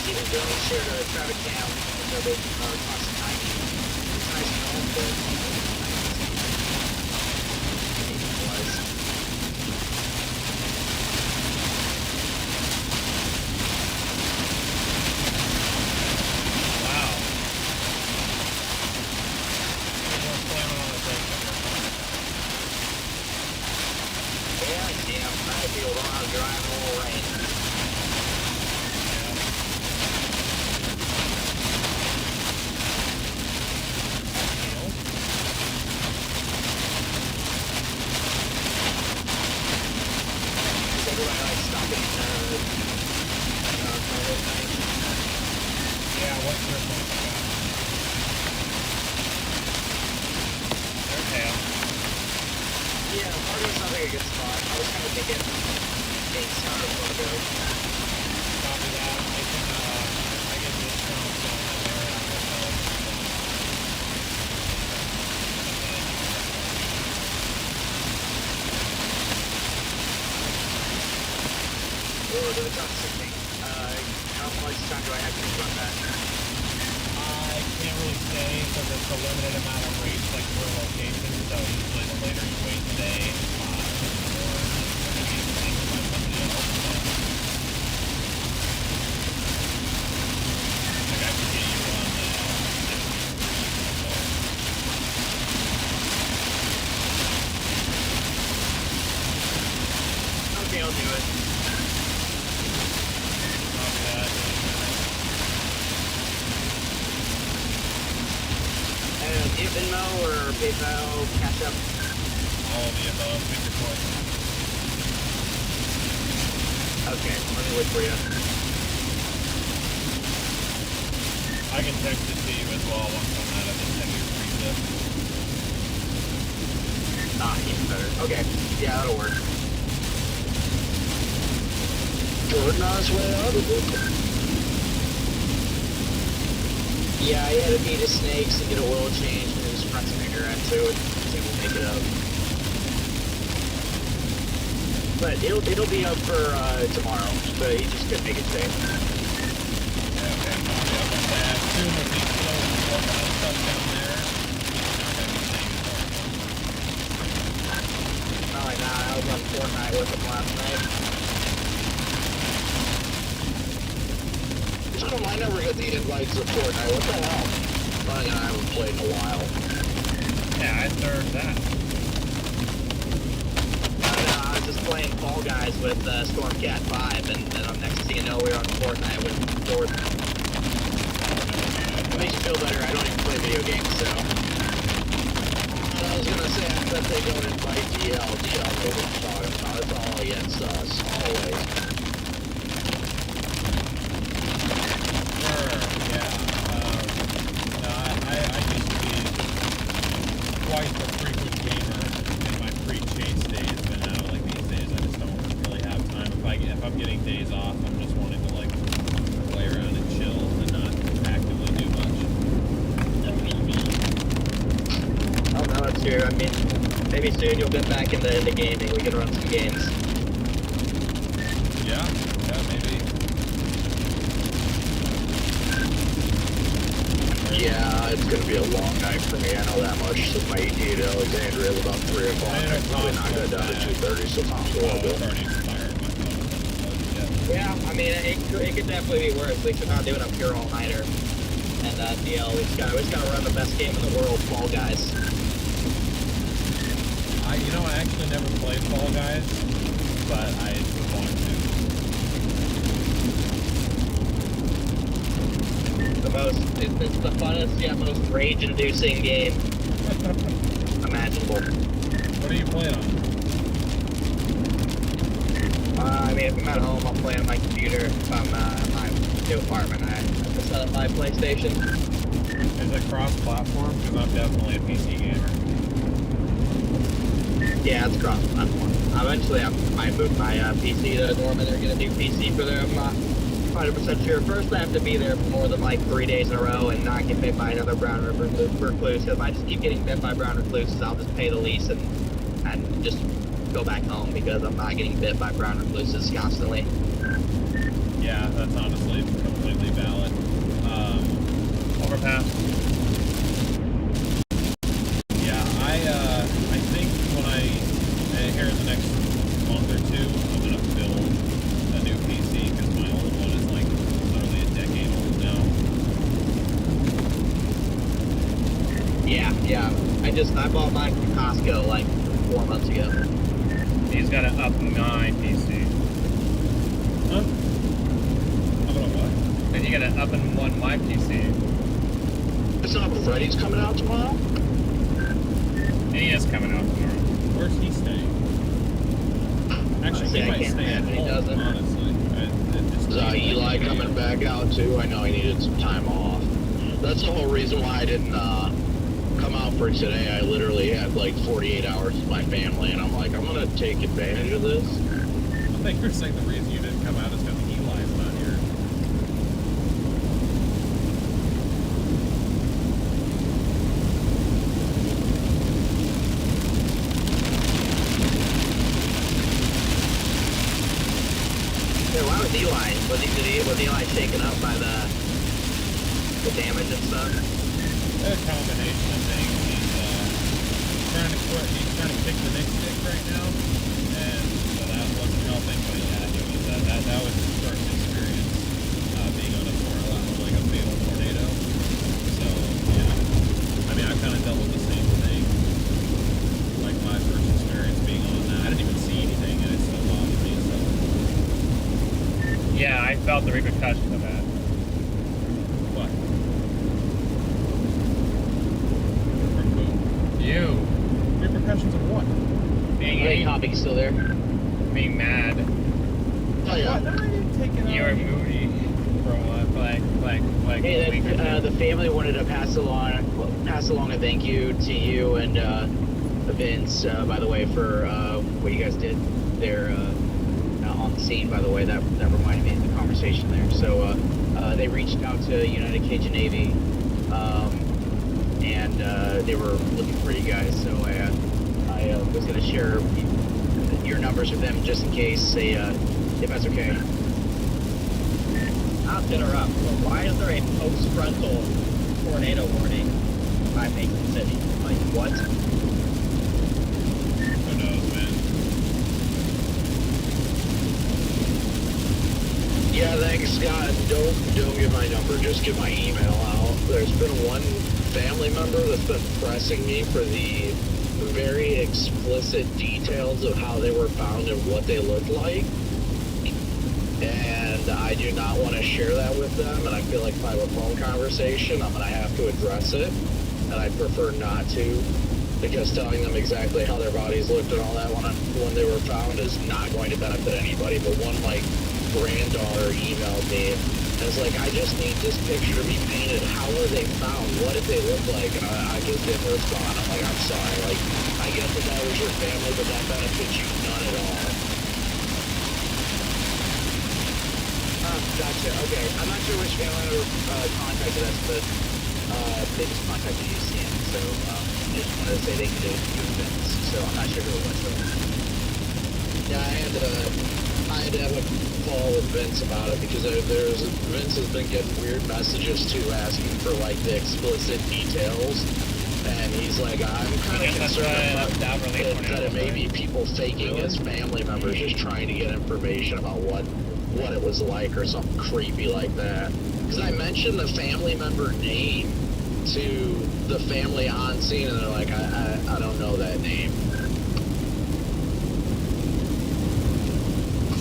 Stephen Jones shared a traffic cam of it across the 90. It's nice phone, but it was. Wow. We're slamming on the brakes up there. Yeah, damn, I feel wrong driving a little rain. Everybody likes stopping Yeah, what's your point, Scott? Airtail. Yeah, Fargo sounds like a good spot. I was kind of thinking King Star or Fargo. Copy that. I get discounts on there on hotels. Or the Thompson thing. How much time do I have to run that? I can't really say because it's a limited amount of rates, like per location. So usually the later you wait today, the more it's going to be taken by somebody else. Like I can get you on Okay, I'll do it. Venmo or PayPal, Cash App? all of the above. Pick your choice. Okay, let me wait for you. I can text it to you as well once I'm out of this heavy recess. Ah, even better. Okay, yeah, that'll work. Jordan on his way out of it. Yeah, I had to beat his snakes and get a oil change and his front finger at too. So we'll make it up. But it'll be up for tomorrow, but he just couldn't make it today. Yeah, okay, copy. I was gonna assume with these flows and all that stuff down there, he's not gonna be saying it. Probably not. I was on Fortnite with him last night. I never get the invites of Fortnite. What the hell? I haven't played in a while. Yeah, I served that. I was just playing Fall Guys with Stormcat 5, and then next thing you know, we were on Fortnite with Jordan. It makes you feel better. I don't even play video games, so. I was gonna say, I bet they don't invite DL. DL, they were talking about. It's all against us, always. Quite the frequent gamer in my pre-chase days, but now, like these days, I just don't really have time. If I'm getting days off, I'm just wanting to like play around and chill and not actively do much. Oh no, it's true. I mean, maybe soon you'll get back into gaming. We can run some games. Yeah, maybe. Yeah, it's going to be a long night for me. I know that much. So my ETA to Alexandria is about 3 o'clock. I'm probably not going down to 2:30, so Thompson will It's do. already expired. My phone hasn't loaded yet. Yeah, I mean, it could definitely be worse. At least we're not doing a pure all-nighter. And DL, we just gotta run the best game in the world, Fall Guys. I actually never played Fall Guys, but I want to. It's the funnest yet most rage-inducing game imaginable. What are you playing on? I mean, if I'm at home, I'll play on my computer. If I'm at my new apartment, I have to set up my PlayStation. Is it cross-platform? Because I'm definitely a PC gamer. Yeah, it's cross-platform. Eventually, I might move my PC to Norman. They're gonna do PC for there. I'm not 100% sure. First, I have to be there for more than like 3 days in a row and not get bit by another brown recluse. Because if I just keep getting bit by brown recluses, I'll just pay the lease and just go back home because I'm not getting bit by brown recluses constantly. Yeah, that's honestly completely valid. Overpass. Yeah, I think when here in the next month or two, I'm gonna build a new PC because my old one is like literally a decade old now. Yeah. I bought mine from Costco like 4 months ago. He's got to up my PC. Huh? Up on what? Then you got to up and one my PC. It's not Freddy's coming out tomorrow? He is coming out tomorrow. Where's he staying? Actually, he might stay at home, honestly. Is Eli coming back out too? I know he needed some time off. That's the whole reason why I didn't come out for today. I literally had like 48 hours with my family, and I'm like, I'm gonna take advantage of this. I think you're saying the reason you didn't come out is because Eli's not here. Yeah, why was Eli? Was Eli shaken up by the damage and stuff? A combination of things. He's trying to quit. He's trying to kick the next stick right now, and so that wasn't helping. But yeah, it was that was his first experience being on a like a fatal tornado. So yeah, I mean, I kind of dealt with the same thing. Like my first experience being on that, I didn't even see anything, and it still bothered me. So yeah, I felt the repercussions of that. What? You. Repercussions of what? Hey, Copy's still there. Being mad. Oh yeah. You were moody for like Hey, a week or two. the family wanted to pass along a thank you to you and Vince, by the way, for what you guys did there on the scene. By the way, that reminded me of the conversation there. So they reached out to United Cajun Navy, and they were looking for you guys. So I was going to share your numbers with them just in case if that's okay. I'll interrupt. Why is there a post-frontal tornado warning by Macon City? Like, what? Who knows, man? Yeah, thanks, Scott. Don't give my number. Just give my email out. There's been one family member that's been pressing me for the very explicit details of how they were found and what they looked like. And I do not want to share that with them, and I feel like if I have a phone conversation, I'm going to have to address it, and I prefer not to, because telling them exactly how their bodies looked and all that when they were found is not going to benefit anybody. But one, like, granddaughter emailed me, and it's like, I just need this picture to be painted. How were they found? What did they look like? And I just didn't respond. I'm like, I'm sorry. Like, I guess that that was your family, but that benefits you none at all. Gotcha. Okay. I'm not sure which family member contacted us, but they just contacted you, Sam. So they just wanted to say they could do events. So I'm not sure who it was. But yeah, I had to have a follow with Vince about it because Vince has been getting weird messages too, asking for like the explicit details, and he's like, I'm kind of concerned that it may be people faking as family members, just trying to get information about what it was like or something creepy like that. Because I mentioned the family member name to the family on scene, and they're like, I don't know that name.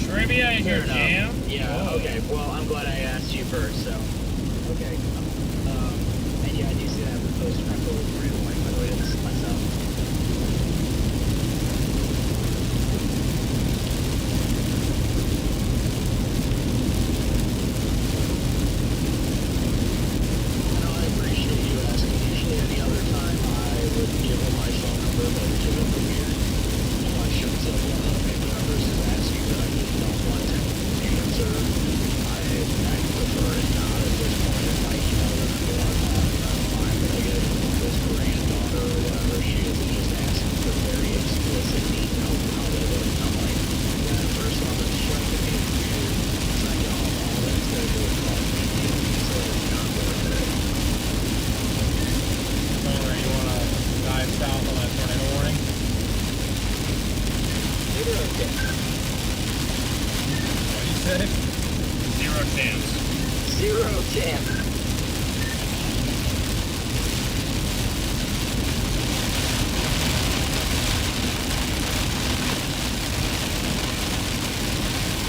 Trivia is your jam? Yeah, okay. Well, I'm glad I asked you first, so. Okay. And yeah, I do see that with post freckle right away, by the way, this is myself. No, I appreciate you asking. Usually any other time I would give him my phone number, but given the weird questions of one of the family members is asking that I just don't want to answer, I prefer it not at this point. If I email them and want to talk, that's fine. But I get this granddaughter or whatever she is just asking for very explicit details of how they look. And I'm like, yeah, first off, it's striking me as weird. Second off, all that's going to do is cause me feelings, so it's not worth it. Alright, you want to dive south on that tornado warning? What do you say? 0 chance. 0 chance.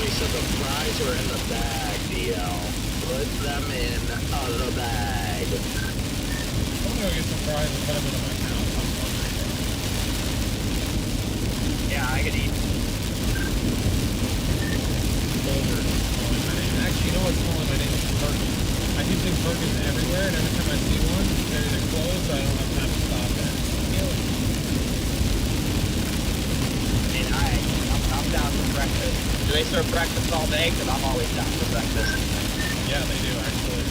We said the fries were in the bag, DL. Put them in the bag. I'm gonna go get some fries and put them into my mouth. I'm hungry. Yeah, I could eat. Boulder is calling my name. Actually, you know what's calling my name is Perkins. I keep seeing Perkins everywhere, and every time I see one, they're either closed, so I don't have time to stop it. I'm down for breakfast. Do they serve breakfast all day? Because I'm always down for breakfast. Yeah, they do, actually.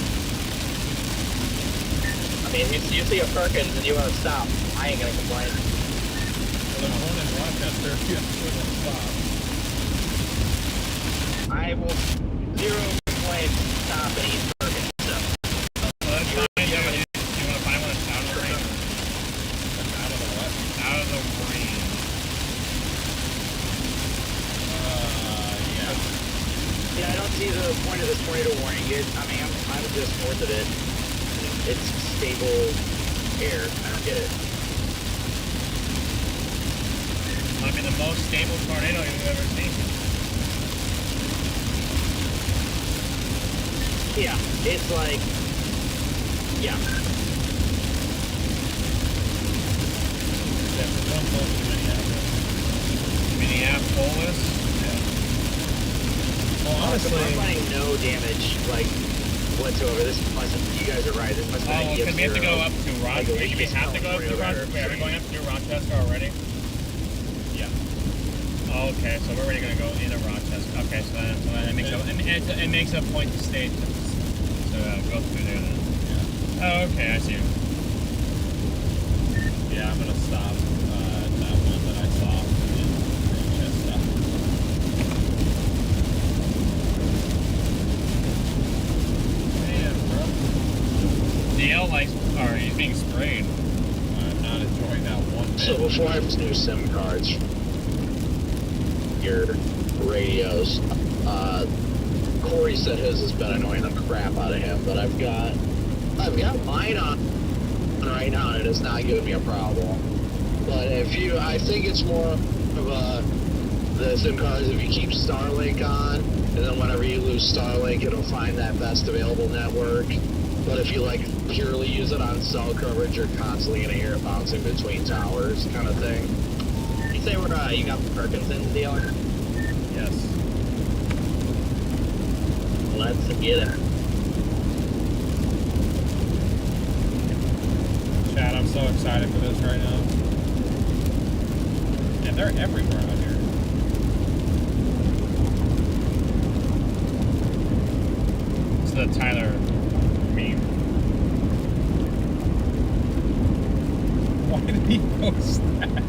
I mean, if you see a Perkins and you want to stop, I ain't gonna complain. Well, there's one in Rochester if you actually want to stop. I will zero complain stop and eat Perkins. So. Let's find you want to find one that's out of the rain? Out of the what? Out of the rain. Yeah. Yeah, I don't see the point of this tornado warning. I'm just north of it. It's stable air. I don't get it. Might be the most stable tornado you've ever seen. Yeah, it's like, yeah. Yeah, there's one close to Minneapolis? Yeah. Well, honestly, I'm finding no damage, like, whatsoever. This must have, you guys are right. This must have been Because we have to go up to Rochester. Like, We have to go up to Rochester. Wait, are we going up to Rochester already? yeah. Oh, okay, so we're already going to go into Rochester. Okay, so that it makes a point to stay to go through there then. Yeah. Oh, okay, I see. Yeah, I'm gonna stop that one that I saw in Rochester. Damn, bro. DL likes, or he's being sprayed. I'm not enjoying that one bit. So before I have new SIM cards, your radios, Corey said his has been annoying the crap out of him, but I've got mine on right now and it is not giving me a problem. But I think it's more of the SIM cards, if you keep Starlink on, and then whenever you lose Starlink, it'll find that best available network. But if you like purely use it on cell coverage, you're constantly gonna hear it bouncing between towers, kind of thing. You say you got Perkins in the deal? Yes. Let's get it. Chad, I'm so excited for this right now. And they're everywhere out here. It's the Tyler meme. Why did he post that?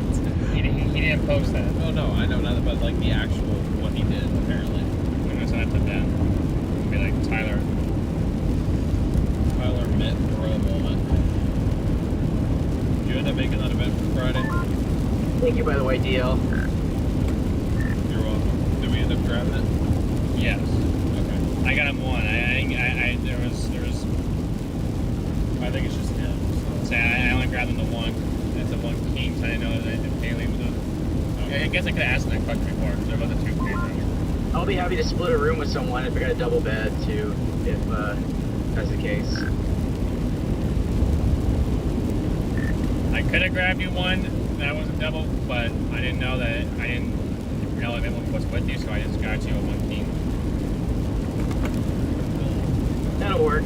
He didn't post that. Oh no, I know nothing but like the actual what he did apparently. So event. It'll be like Tyler met for a moment. Did you end up making that event for Friday? Thank you, by the way, DL. You're welcome. Did we end up grabbing it? Yes. Okay. I got him one. There was. I think it's just him. So I only grabbed him the one. It's a one king, so I didn't know that Haley was a. I guess I could have asked that question before. There was a two king. I'll be happy to split a room with someone if we got a double bed too, if that's the case. I could have grabbed you one that was a double, but I didn't know that I didn't know if it was with you, so I just got you a one king. That'll work.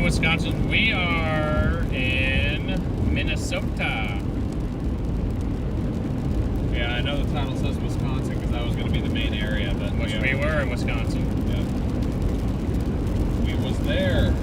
Wisconsin. We are in Minnesota. Yeah, I know the title says Wisconsin because that was going to be the main area, but Which we were in Wisconsin. Yeah. We was there.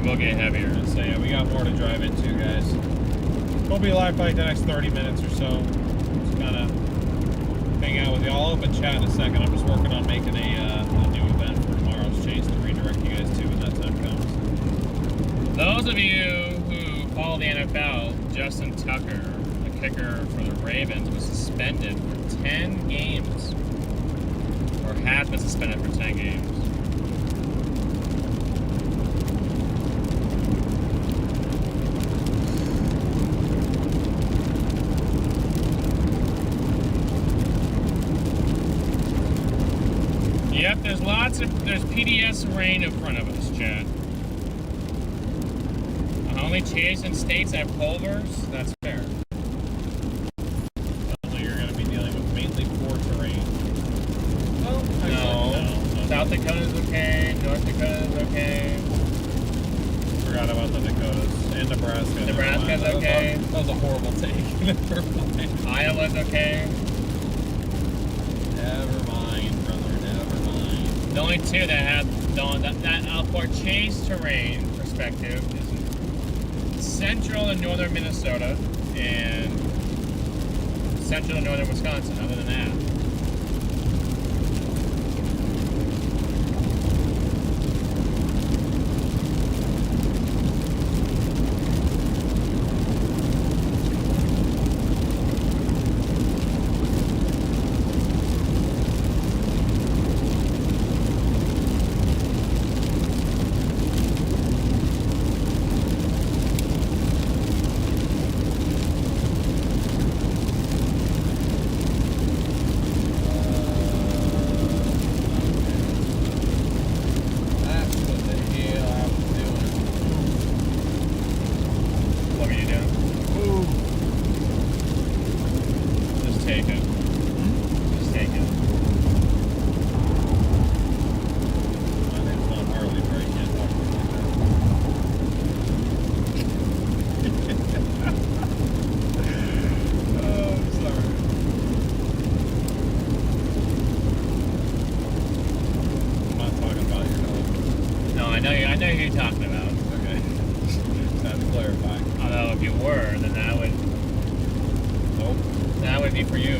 We'll get heavier. So yeah, we got more to drive into, guys. We'll be live for like the next 30 minutes or so. Just kind of hang out with y'all. I'll open chat in a second. I'm just working on making a new event for tomorrow's chase to redirect you guys to when that time comes. Those of you who follow the NFL, Justin Tucker, the kicker for the Ravens, was suspended for 10 games. Or has been suspended for 10 games. Yep, there's PDS rain in front of us, Chad. Only chasing states have pulvers, that's fair. So you're going to be dealing with mainly poor terrain. Well, no. South Dakota's okay, North Dakota's okay. Forgot about the Dakotas and Nebraska. Nebraska's okay. That was a horrible take. Iowa's okay. Never mind, brother. Never mind. The only two that have that for chase terrain perspective is central and northern Minnesota and central and northern Wisconsin. Other than that, I know who you're talking about. Okay. Just had to clarify. Although if you were, then that would be for you.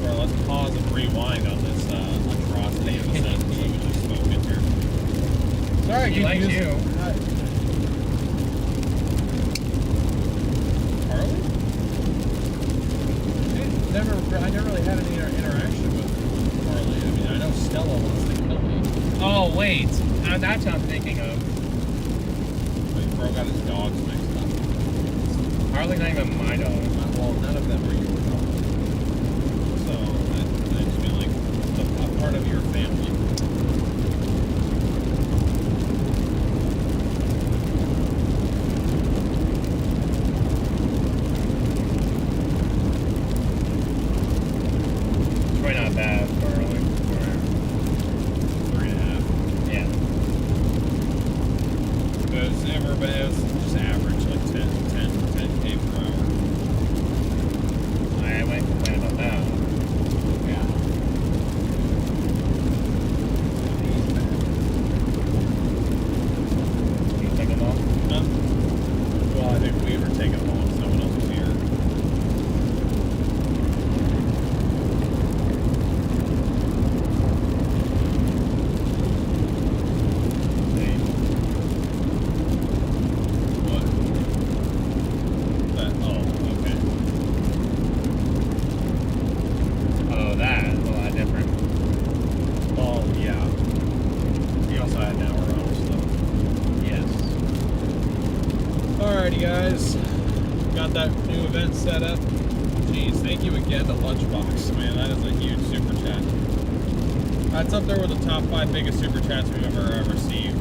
Well, let's pause and rewind on this atrocity of a sentence that we just spoke into. Sorry, I He keep likes using you. Harley? I never really had any interaction with Harley. I mean, I know Stella wants to kill me. Oh wait, that's what I'm thinking of. But bro got his dogs mixed up. Harley's not even my dog. Well, none of them are your dogs. So, I just feel like it's a part of your family. It's probably not bad for Harley. 3.5. Yeah. But it was just average, like 10K per hour. I might complain about that. Yeah. You take them off? Huh? Well, I think we were taking them home. Someone else was here. What? Oh, okay. Oh, that's a lot different. Well, yeah. He also had an hour on, so yes. Alrighty, guys. Got that new event set up. Jeez, thank you again to Lunchbox, man. That is a huge super chat. That's up there with the top 5 biggest super chats we've ever received.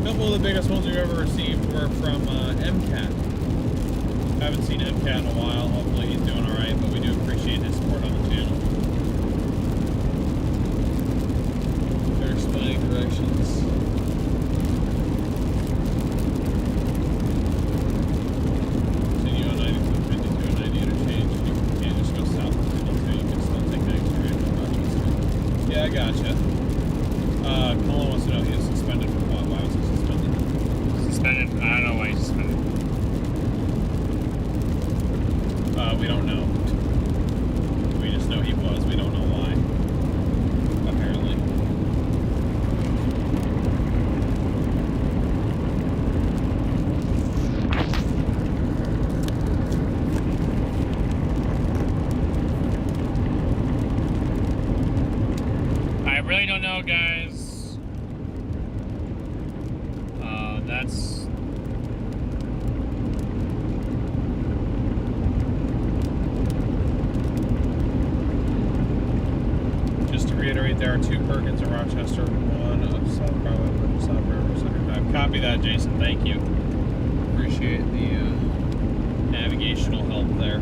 A couple of the biggest ones we've ever received were from MCAT. Haven't seen MCAT in a while. Hopefully he's doing alright, but we do appreciate his support on the channel. They're explaining directions. Continue on 92 and 90 interchange. You can't just go south of 52. You can still take the extra Rochester. Yeah, I gotcha. Colin wants to know he was suspended for what? Why was he suspended? Suspended. I don't know why he's suspended. We don't know. We just know he was. We don't know why. Apparently. I really don't know, guys. That's. Just to reiterate, there are 2 Perkins in Rochester, 1 of South Bravo, South River, Center Drive. Copy that, Jason. Thank you. Appreciate the navigational help there.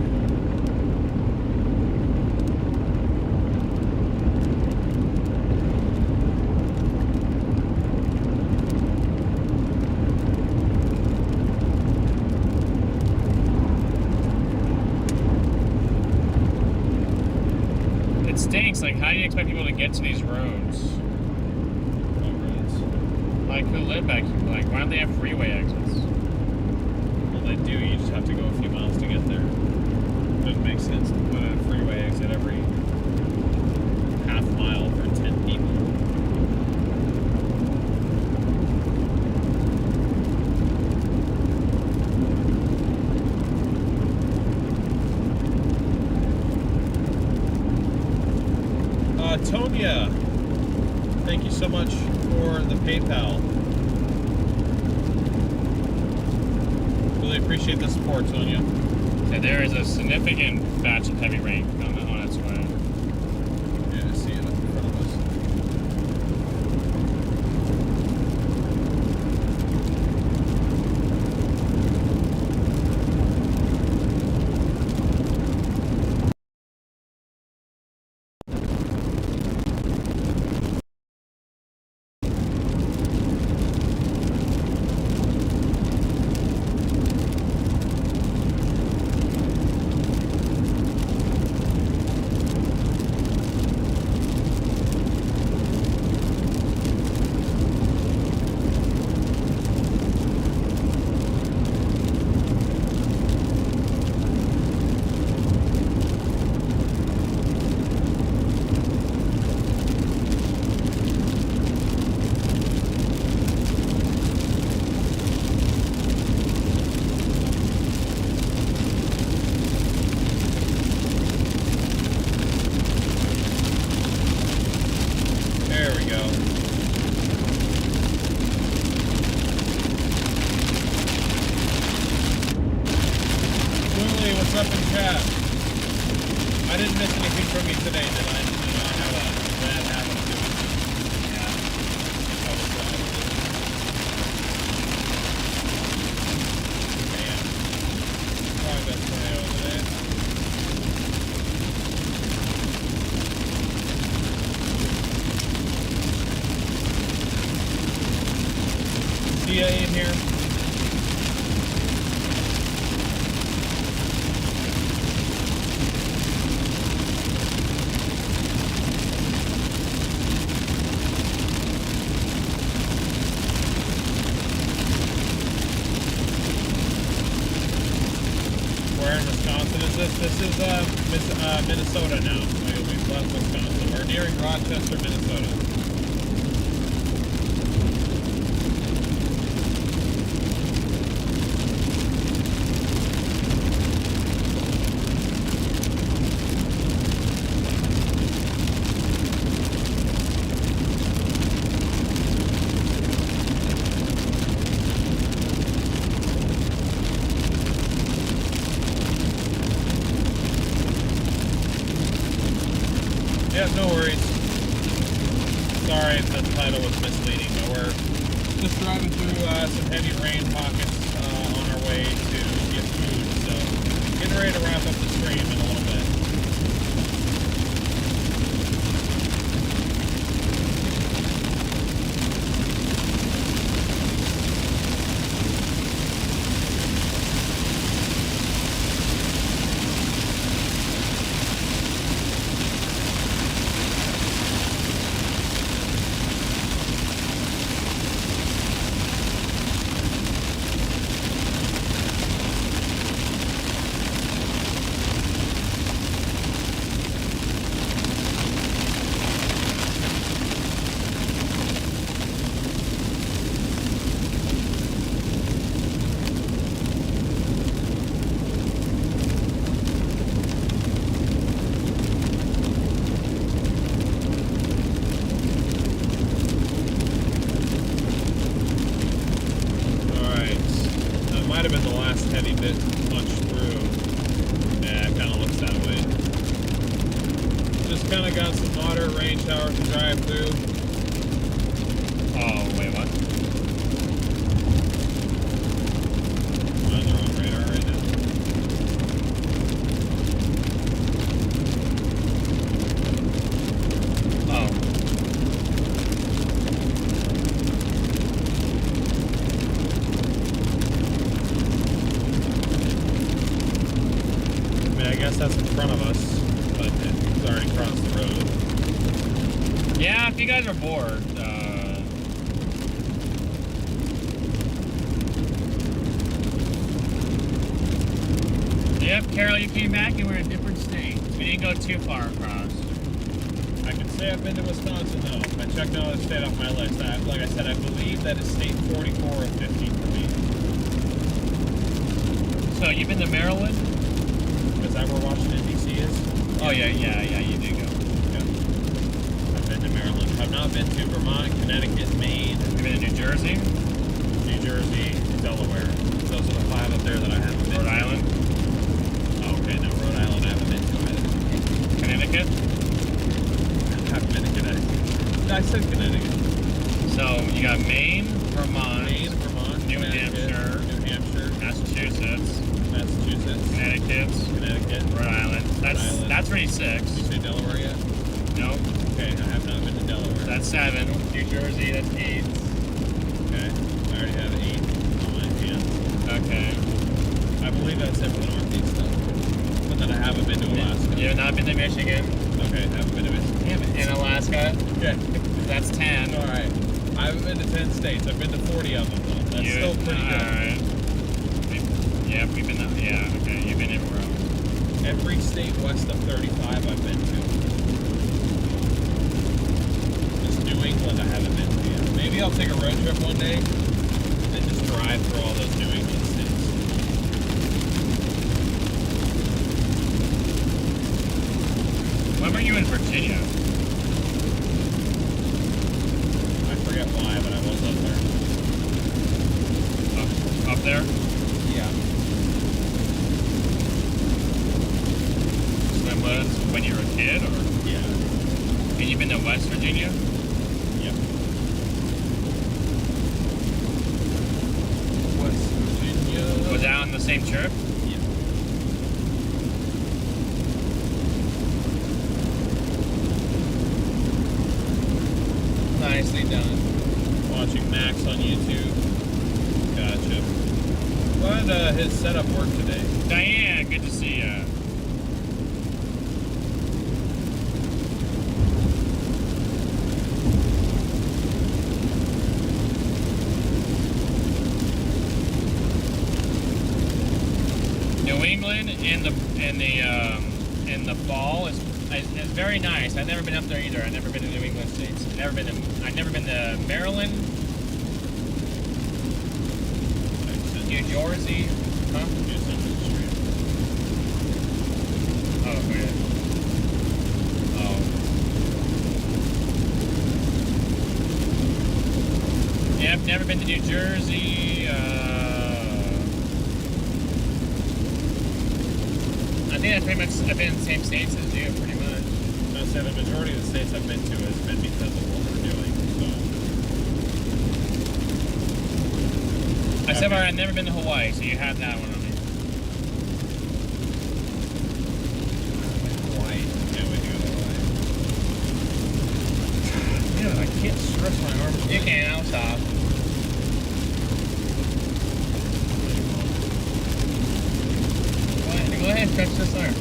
It stinks. Like, how do you expect people to get to these roads? What roads? Like, who live back here? Like, why don't they have freeway exits? Well, they do. You just have to go a few miles to get there. Doesn't make sense to put a freeway exit every half mile for 10 people. Tonya, thank you so much for the PayPal. Really appreciate the support, Tonya. So there is a significant batch of heavy rain on its way. Yeah, I see it up in front of us. There we go. Julie, what's up in chat? I didn't miss anything from you today, did I? Did not have that happen to me. Yeah. That was man. Probably best tornado today. DA in here. Where in Wisconsin is this? This is Minnesota now. We've left Wisconsin. We're nearing Rochester, Minnesota. Yeah, no worries. Sorry if the title was misleading, but we're just driving through some heavy rain pockets on our way to get food, so getting ready to wrap up the stream in a little bit. Heavy bit punched through. Yeah, it kind of looks that way. Just kind of got some moderate rain showers to drive through. Oh, wait, what? I'm on the wrong radar right now. Oh. I guess that's in front of us, but it's already crossed the road. Yeah, if you guys are bored, Yep, Carol, you came back and we're in a different state. We didn't go too far across. I can say I've been to Wisconsin, though. I checked another state off my list. Like I said, I believe that is state 44 or 50 for me. So, you've been to Maryland? Is that where Washington, D.C. is? Oh, yeah, you did go. Yeah. I've been to Maryland. I've not been to Vermont, Connecticut, Maine. You've been to New Jersey? New Jersey, Delaware. Those are the 5 up there that I haven't been to. Rhode Island? Oh, okay, no, Rhode Island I haven't been to either. Connecticut? I haven't been to Connecticut. I said Connecticut. So, you got Maine, Vermont, New Hampshire, Massachusetts, Connecticut, Rhode Island. That's already 6. Did you say Delaware yet? No. Okay, I have not been to Delaware. That's 7. New Jersey, that's 8. Okay, I already have 8 on my hand. Okay. I believe that's it for the Northeast, though. But then I haven't been to Alaska. You have not been to Michigan? Okay, haven't been to Michigan. Damn it. In Alaska? Okay. That's 10. Alright. I haven't been to 10 states. I've been to 40 of them, though. That's still pretty good. Alright. Yeah, we've been, yeah, okay, you've been everywhere else. Every state west of 35 I've been to. Just New England I haven't been to yet. Maybe I'll take a road trip one day and just drive through all those New England states. When were you in Virginia? slope there? Up there? Yeah. So that was when you were a kid, or? Yeah. And you've been to West Virginia? Yep. West Virginia. Was that on the same trip? Yeah. Nicely done. Watching Max on YouTube. Gotcha. Glad his setup worked today. Diane, good to see ya. New England in the fall is very nice. I've never been up there either. I've never been to New England states. I've never been to Maryland, New Jersey, huh? Oh, yeah. Oh. Yeah, I've never been to New Jersey. I think I've been in the same states as you, pretty much. I'd say the majority of the states I've been to has been because of what we're doing. So. I said I've never been to Hawaii, so you have that one on me. Hawaii. Yeah, we do go to Hawaii. Man, I can't stretch my arms. You can, I'll stop. Go ahead, stretch this arm.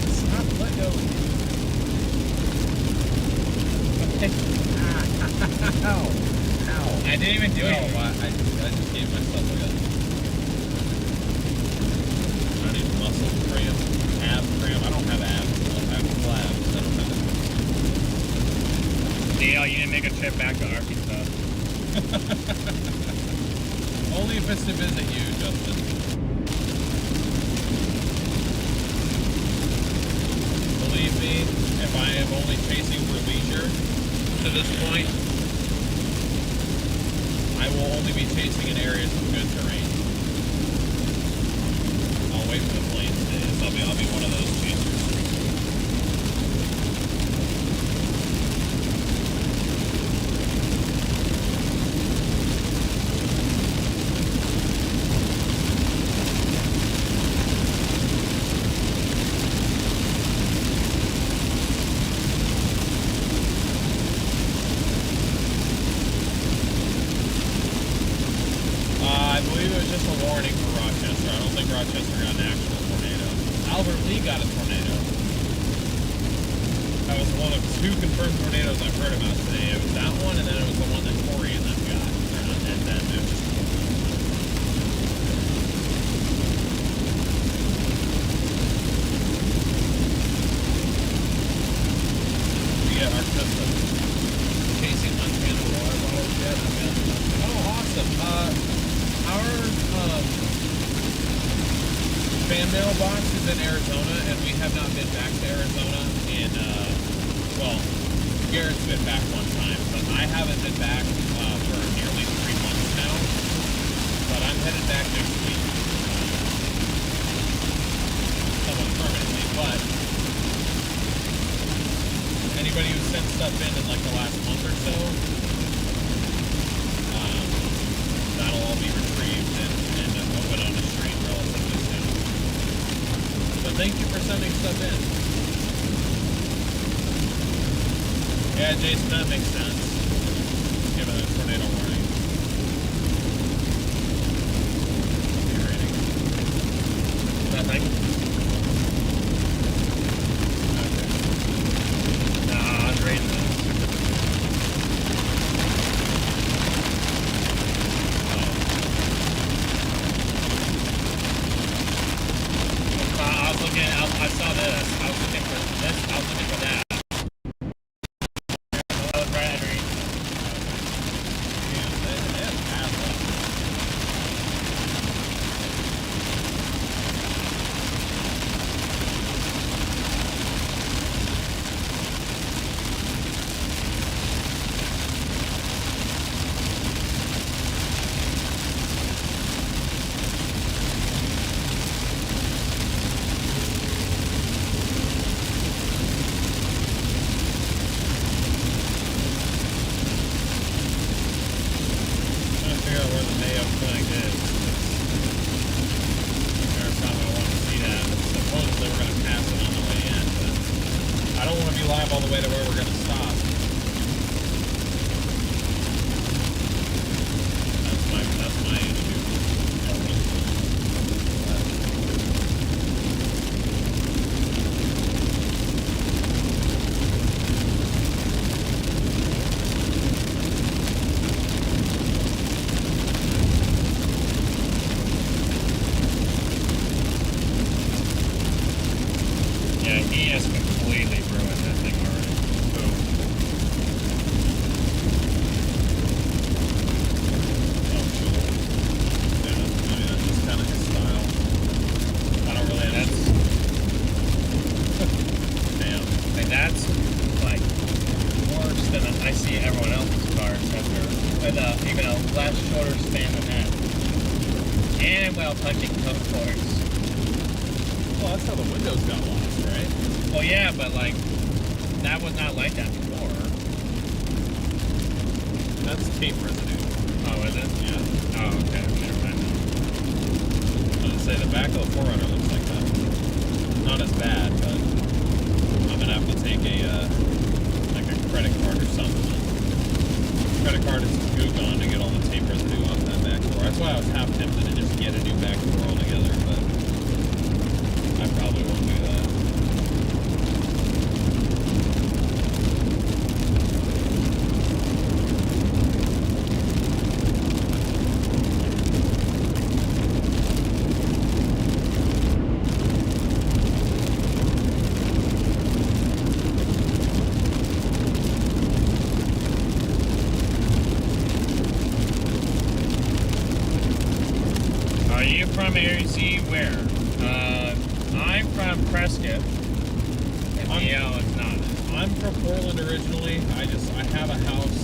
Stop, let go. Ow. Ow. I didn't even do it. I just gave myself a I need muscle cramp, ab cramp. I don't have abs. I have labs. I don't have Dale, you didn't make a trip back to Arkansas. Only if it's to visit you, Justin. Believe me, if I am only chasing for leisure to this point, I will only be chasing in areas with good terrain. I'll wait for the plains days. I'll be one of those chasers. I believe it was just a warning for Rochester. I don't think Rochester got an actual tornado. Albert Lee got a tornado. That was one of two confirmed tornadoes I've heard about today. It was that one, and then it was the one that Corey and them got. And then it was just we got our custom chasing unmanned water bottles yet. Oh, awesome. Our fan mailbox is in Arizona, and we have not been back to Arizona in, well, Garrett's been back one time, but I haven't been back for nearly 3 months now. But I'm headed back next week. Somewhat permanently, but anybody who sent stuff in like the last month or so, that'll all be retrieved and open on the stream relatively soon. So thank you for sending stuff in. Yeah, Jason, that makes sense. Given a tornado warning. What's your rating? Nothing. Okay. Nah, I'm rating this. I saw this. I was looking for this. I was looking for that. I was right under like this. Every time I want to see that, supposedly we're going to pass it on the way in, but I don't want to be live all the way to where we're going to stop. That's my issue. yeah, he has completely ruined that thing already. Boom. Oh, sure. Yeah, that's just kind of his style. I don't really. That's damn. Like that's like worse than I see everyone else's cars after with even a less shorter span than that. And while punching code cords. Well, that's how the windows got lost, right? Well, yeah, but like that was not like that before. That's tape residue. Oh, is it? Yeah. Oh, okay. Never mind. I was gonna say the back of the 4Runner looks like that. Not as bad, but I'm gonna have to take a like a credit card or something. Credit card and some gook on to get all the tape residue off that back door. That's why I was half tempted to just get a new back door altogether, but I probably won't do that. Are you from AZ? Where? I'm from Prescott. Yeah, it's not. I'm from Portland originally. I have a house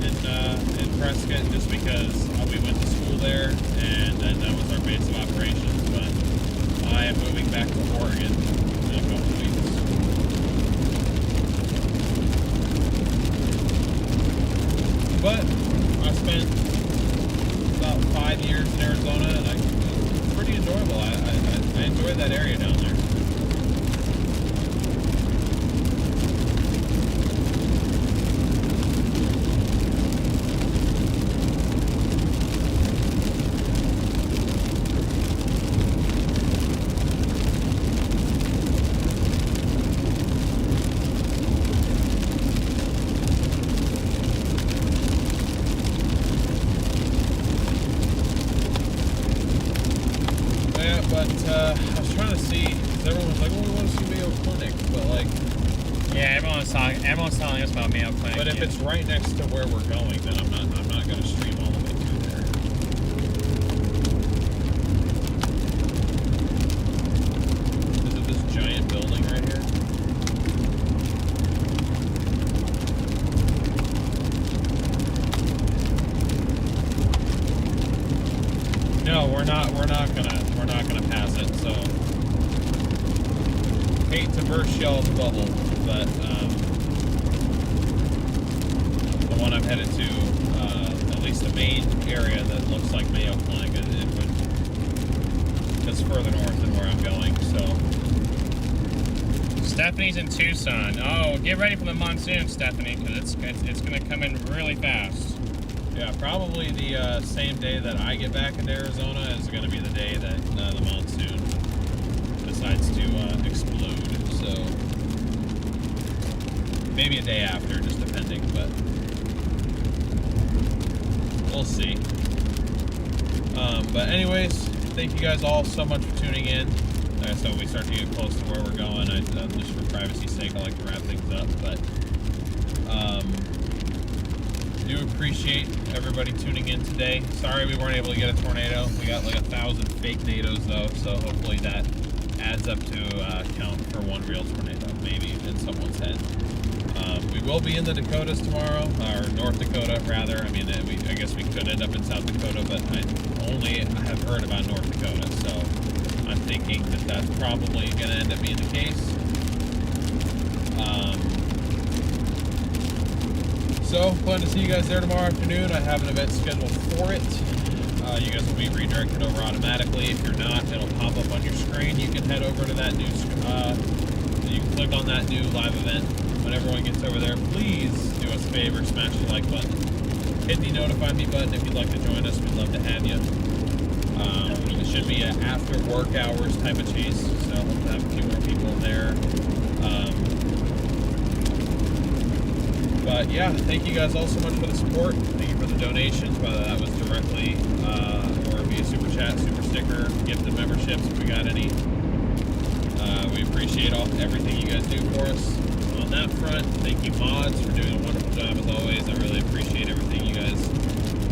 in Prescott just because we went to school there, and then that was our base of operations. But I am moving back to Oregon in a couple weeks. But I spent about 5 years in Arizona, and it's pretty enjoyable. I enjoy that area down there. Yeah, but I was trying to see, because everyone was like, oh, we want to see Mayo Clinic, but like... Yeah, everyone's telling us about Mayo Clinic. But if it's right next to where we're going, then I'm not going to stream all the way through there. Is it this giant building right here? No, we're not gonna pass it. So hate to burst y'all's bubble, but the one I'm headed to, at least the main area that looks like Mayo Clinic, it's further north than where I'm going. So Stephanie's in Tucson. Oh, get ready for the monsoon, Stephanie, because it's going to come in really fast. yeah, probably the same day that I get back into Arizona is going to be the day that the monsoon decides to explode. So maybe a day after, just depending, but we'll see. But anyways, thank you guys all so much for tuning in. So we start to get close to where we're going. Just for privacy's sake, I like to wrap things up, but do appreciate everybody tuning in today. Sorry we weren't able to get a tornado. We got like 1,000 fake nados though, so hopefully that adds up to count for one real tornado, maybe in someone's head. We will be in the Dakotas tomorrow, or North Dakota rather. I mean, I guess we could end up in South Dakota, but I only have heard about North Dakota, so I'm thinking that that's probably going to end up being the case. So, plan to see you guys there tomorrow afternoon. I have an event scheduled for it. you guys will be redirected over automatically. If you're not, it'll pop up on your screen. You can head over to that new, you can click on that new live event. When everyone gets over there, please do us a favor, smash the like button. Hit the notify me button if you'd like to join us. We'd love to have you. It should be an after work hours type of chase, so I hope to have a few more people in there. But yeah, thank you guys all so much for the support. Thank you for the donations, whether that was directly or via super chat, super sticker, gifted memberships if we got any. We appreciate everything you guys do for us on that front. Thank you mods for doing a wonderful job as always. I really appreciate everything you guys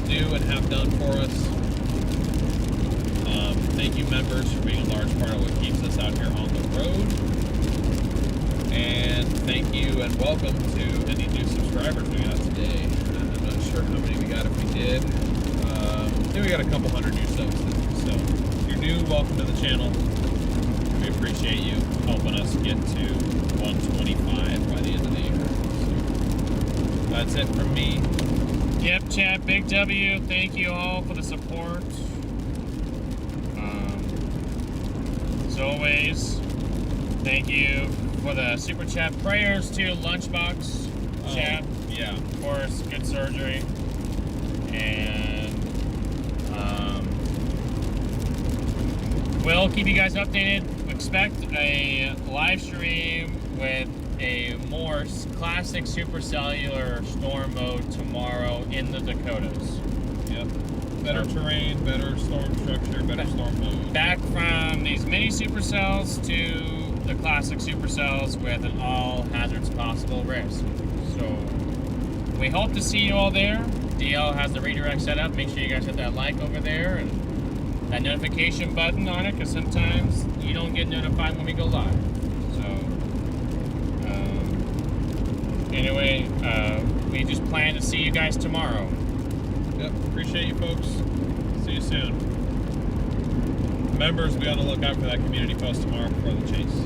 do and have done for us. Thank you members for being a large part of what keeps us out here on the road. And thank you and welcome to any new subscribers we got today. I'm not sure how many we got if we did. I think we got a couple hundred new subs. So if you're new, welcome to the channel. We appreciate you helping us get to 125 by the end of the year. So that's it from me. Yep, chat, big W. Thank you all for the support. As always, thank you for the super chat. Prayers to Lunchbox chat. Yeah. Of course, good surgery. And we'll keep you guys updated. Expect a live stream with a more classic supercellular storm mode tomorrow in the Dakotas. Yep. Better terrain, better storm structure, better storm mode. Back from these mini supercells to the classic supercells with an all hazards possible risk. So we hope to see you all there. DL has the redirect set up. Make sure you guys hit that like over there and that notification button on it, because sometimes you don't get notified when we go live. So anyway, we just plan to see you guys tomorrow. Yep, appreciate you folks. See you soon. Members, be on the lookout for that community post tomorrow before the chase.